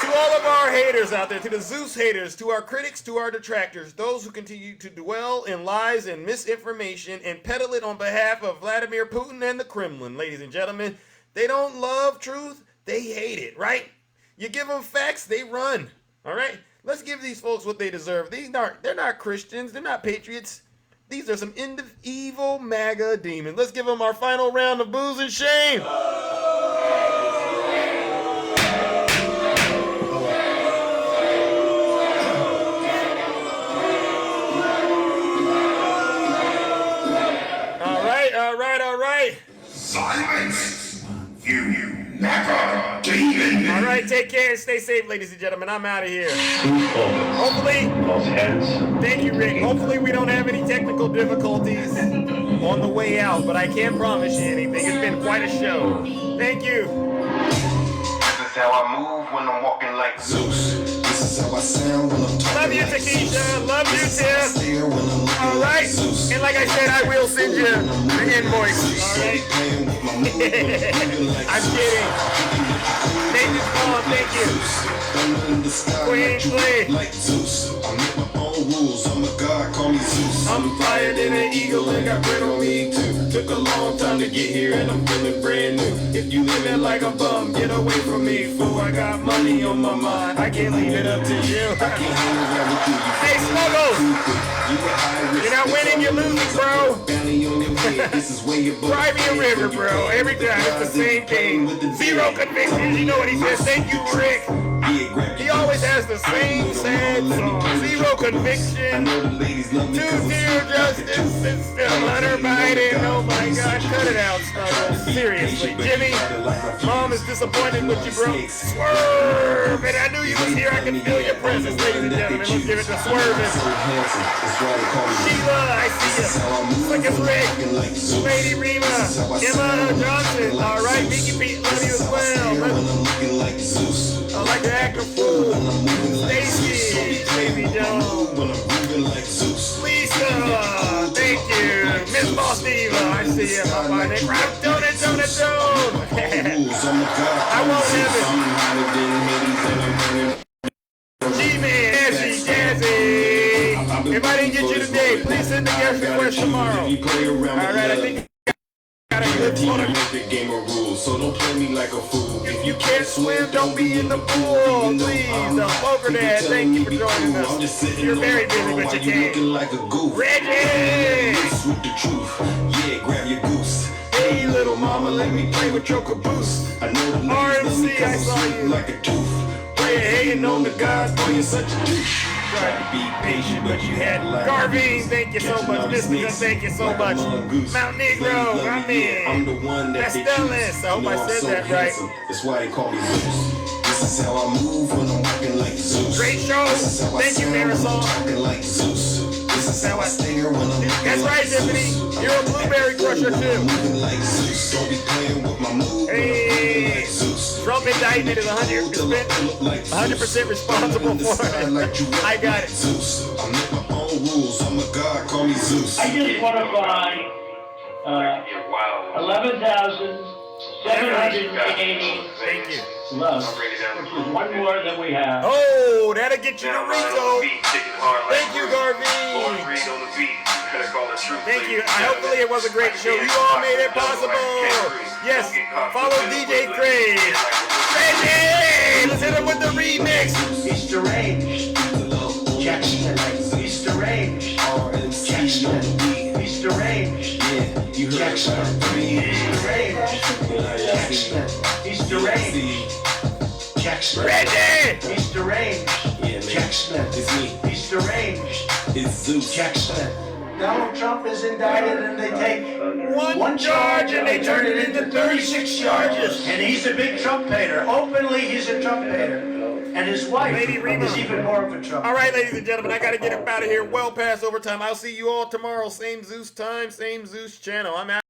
to all of our haters out there, to the Zeus haters, to our critics, to our detractors, those who continue to dwell in lies and misinformation and peddle it on behalf of Vladimir Putin and the Kremlin, ladies and gentlemen, they don't love truth, they hate it, right? You give them facts, they run. All right? Let's give these folks what they deserve. They're not Christians. They're not patriots. These are some evil MAGA demons. Let's give them our final round of booze and shame. All right. Silence, you MAGA demon. All right, take care and stay safe, ladies and gentlemen. I'm out of here. Hopefully, thank you, Rick. Hopefully we don't have any technical difficulties on the way out, but I can't promise you anything. It's been quite a show. Thank you. This is how I move when I'm walking like Zeus. This is how I sound when I'm talking. Love you, Takesha. Love you, Tiff. All right. And like I said, I will send you the invoice. All right. I'm kidding. Thank you, Paul. Thank you. Queen Clay. Like Zeus. I make my own rules. I'm a god. Call me Zeus. I'm flyer than an eagle and got bread on me too. Took a long time to get here and I'm feeling brand new. If you living like a bum, get away from me, fool. I got money on my mind. I can't leave it up to you. Hey, Smuggles. You're not winning, you're losing, bro. Cry me a river, bro. Every time it's the same thing. Zero convictions. You know what he says. Thank you, Rick. He always has the same sad song. Zero conviction. 2-0 justice. It's still Hunter Biden. Oh my God. Cut it out, Smuggles. Seriously. Jimmy, Mom is disappointed with you, bro. Swerve. And I knew you was here. I can feel your presence, ladies and gentlemen. Let's give it to Swerve. Sheila, I see you. Slick as Rick. Lady Rima. Emma Johnson. All right, Mickey Pete, love you as well. I like to act a fool. Stacy. Baby Jones. Yeah, my body. I'm doing it. I won't have it. G-Man, Jazzy. If I didn't get you today, please send the guest request tomorrow. All right, I think I got a good one. Game of rules, so don't play me like a fool. If you can't swim, don't be in the pool. Please, Poker Dad, thank you for joining us. You're very busy, but you can't. Like a goof. Reggie! With the truth. Yeah, grab your goose. Hey, little mama, let me play with your caboose. I know the RMC, I saw you. Like a tooth. Praying, hating on the gods, boy, you're such a douche. Tried to be patient, but you had Garvey, thank you so much. Mystical, thank you so much. Mount Negro, my man. I'm the one that they choose. I hope I said that right. That's why they call me Zeus. This is how I move when I'm walking like Zeus. Great show. Thank you, Marisol. Like Zeus. This is how I stare when I'm That's right, Tiffany. You're a blueberry crusher too. Like Zeus. Don't be playing with my move. Hey, Trump indictment is 100% responsible for it. I got it. Zeus. I make my own rules. I'm a god. Call me Zeus. I just want to buy 11,780 Thank you. loves, which is one more than we have. Oh, that'll get you to Rico. Thank you, Garvey. Thank you. Hopefully it was a great show. You all made it possible. Yes, follow DJ Craig. Reggie, let's hit him with the remix. He's deranged. Jackson. He's deranged. Jackson. He's deranged. Jackson. He's deranged. Jackson. He's deranged. Jackson. Reggie. He's deranged. Jackson. It's me. He's deranged. It's Zeus. Jackson. Donald Trump is indicted and they take one charge and they turn it into 36 charges. And he's a big Trump hater. Openly, he's a Trump hater. And his wife is even more of a Trump. All right, ladies and gentlemen, I got to get up out of here well past overtime. I'll see you all tomorrow. Same Zeus time, same Zeus channel. I'm out.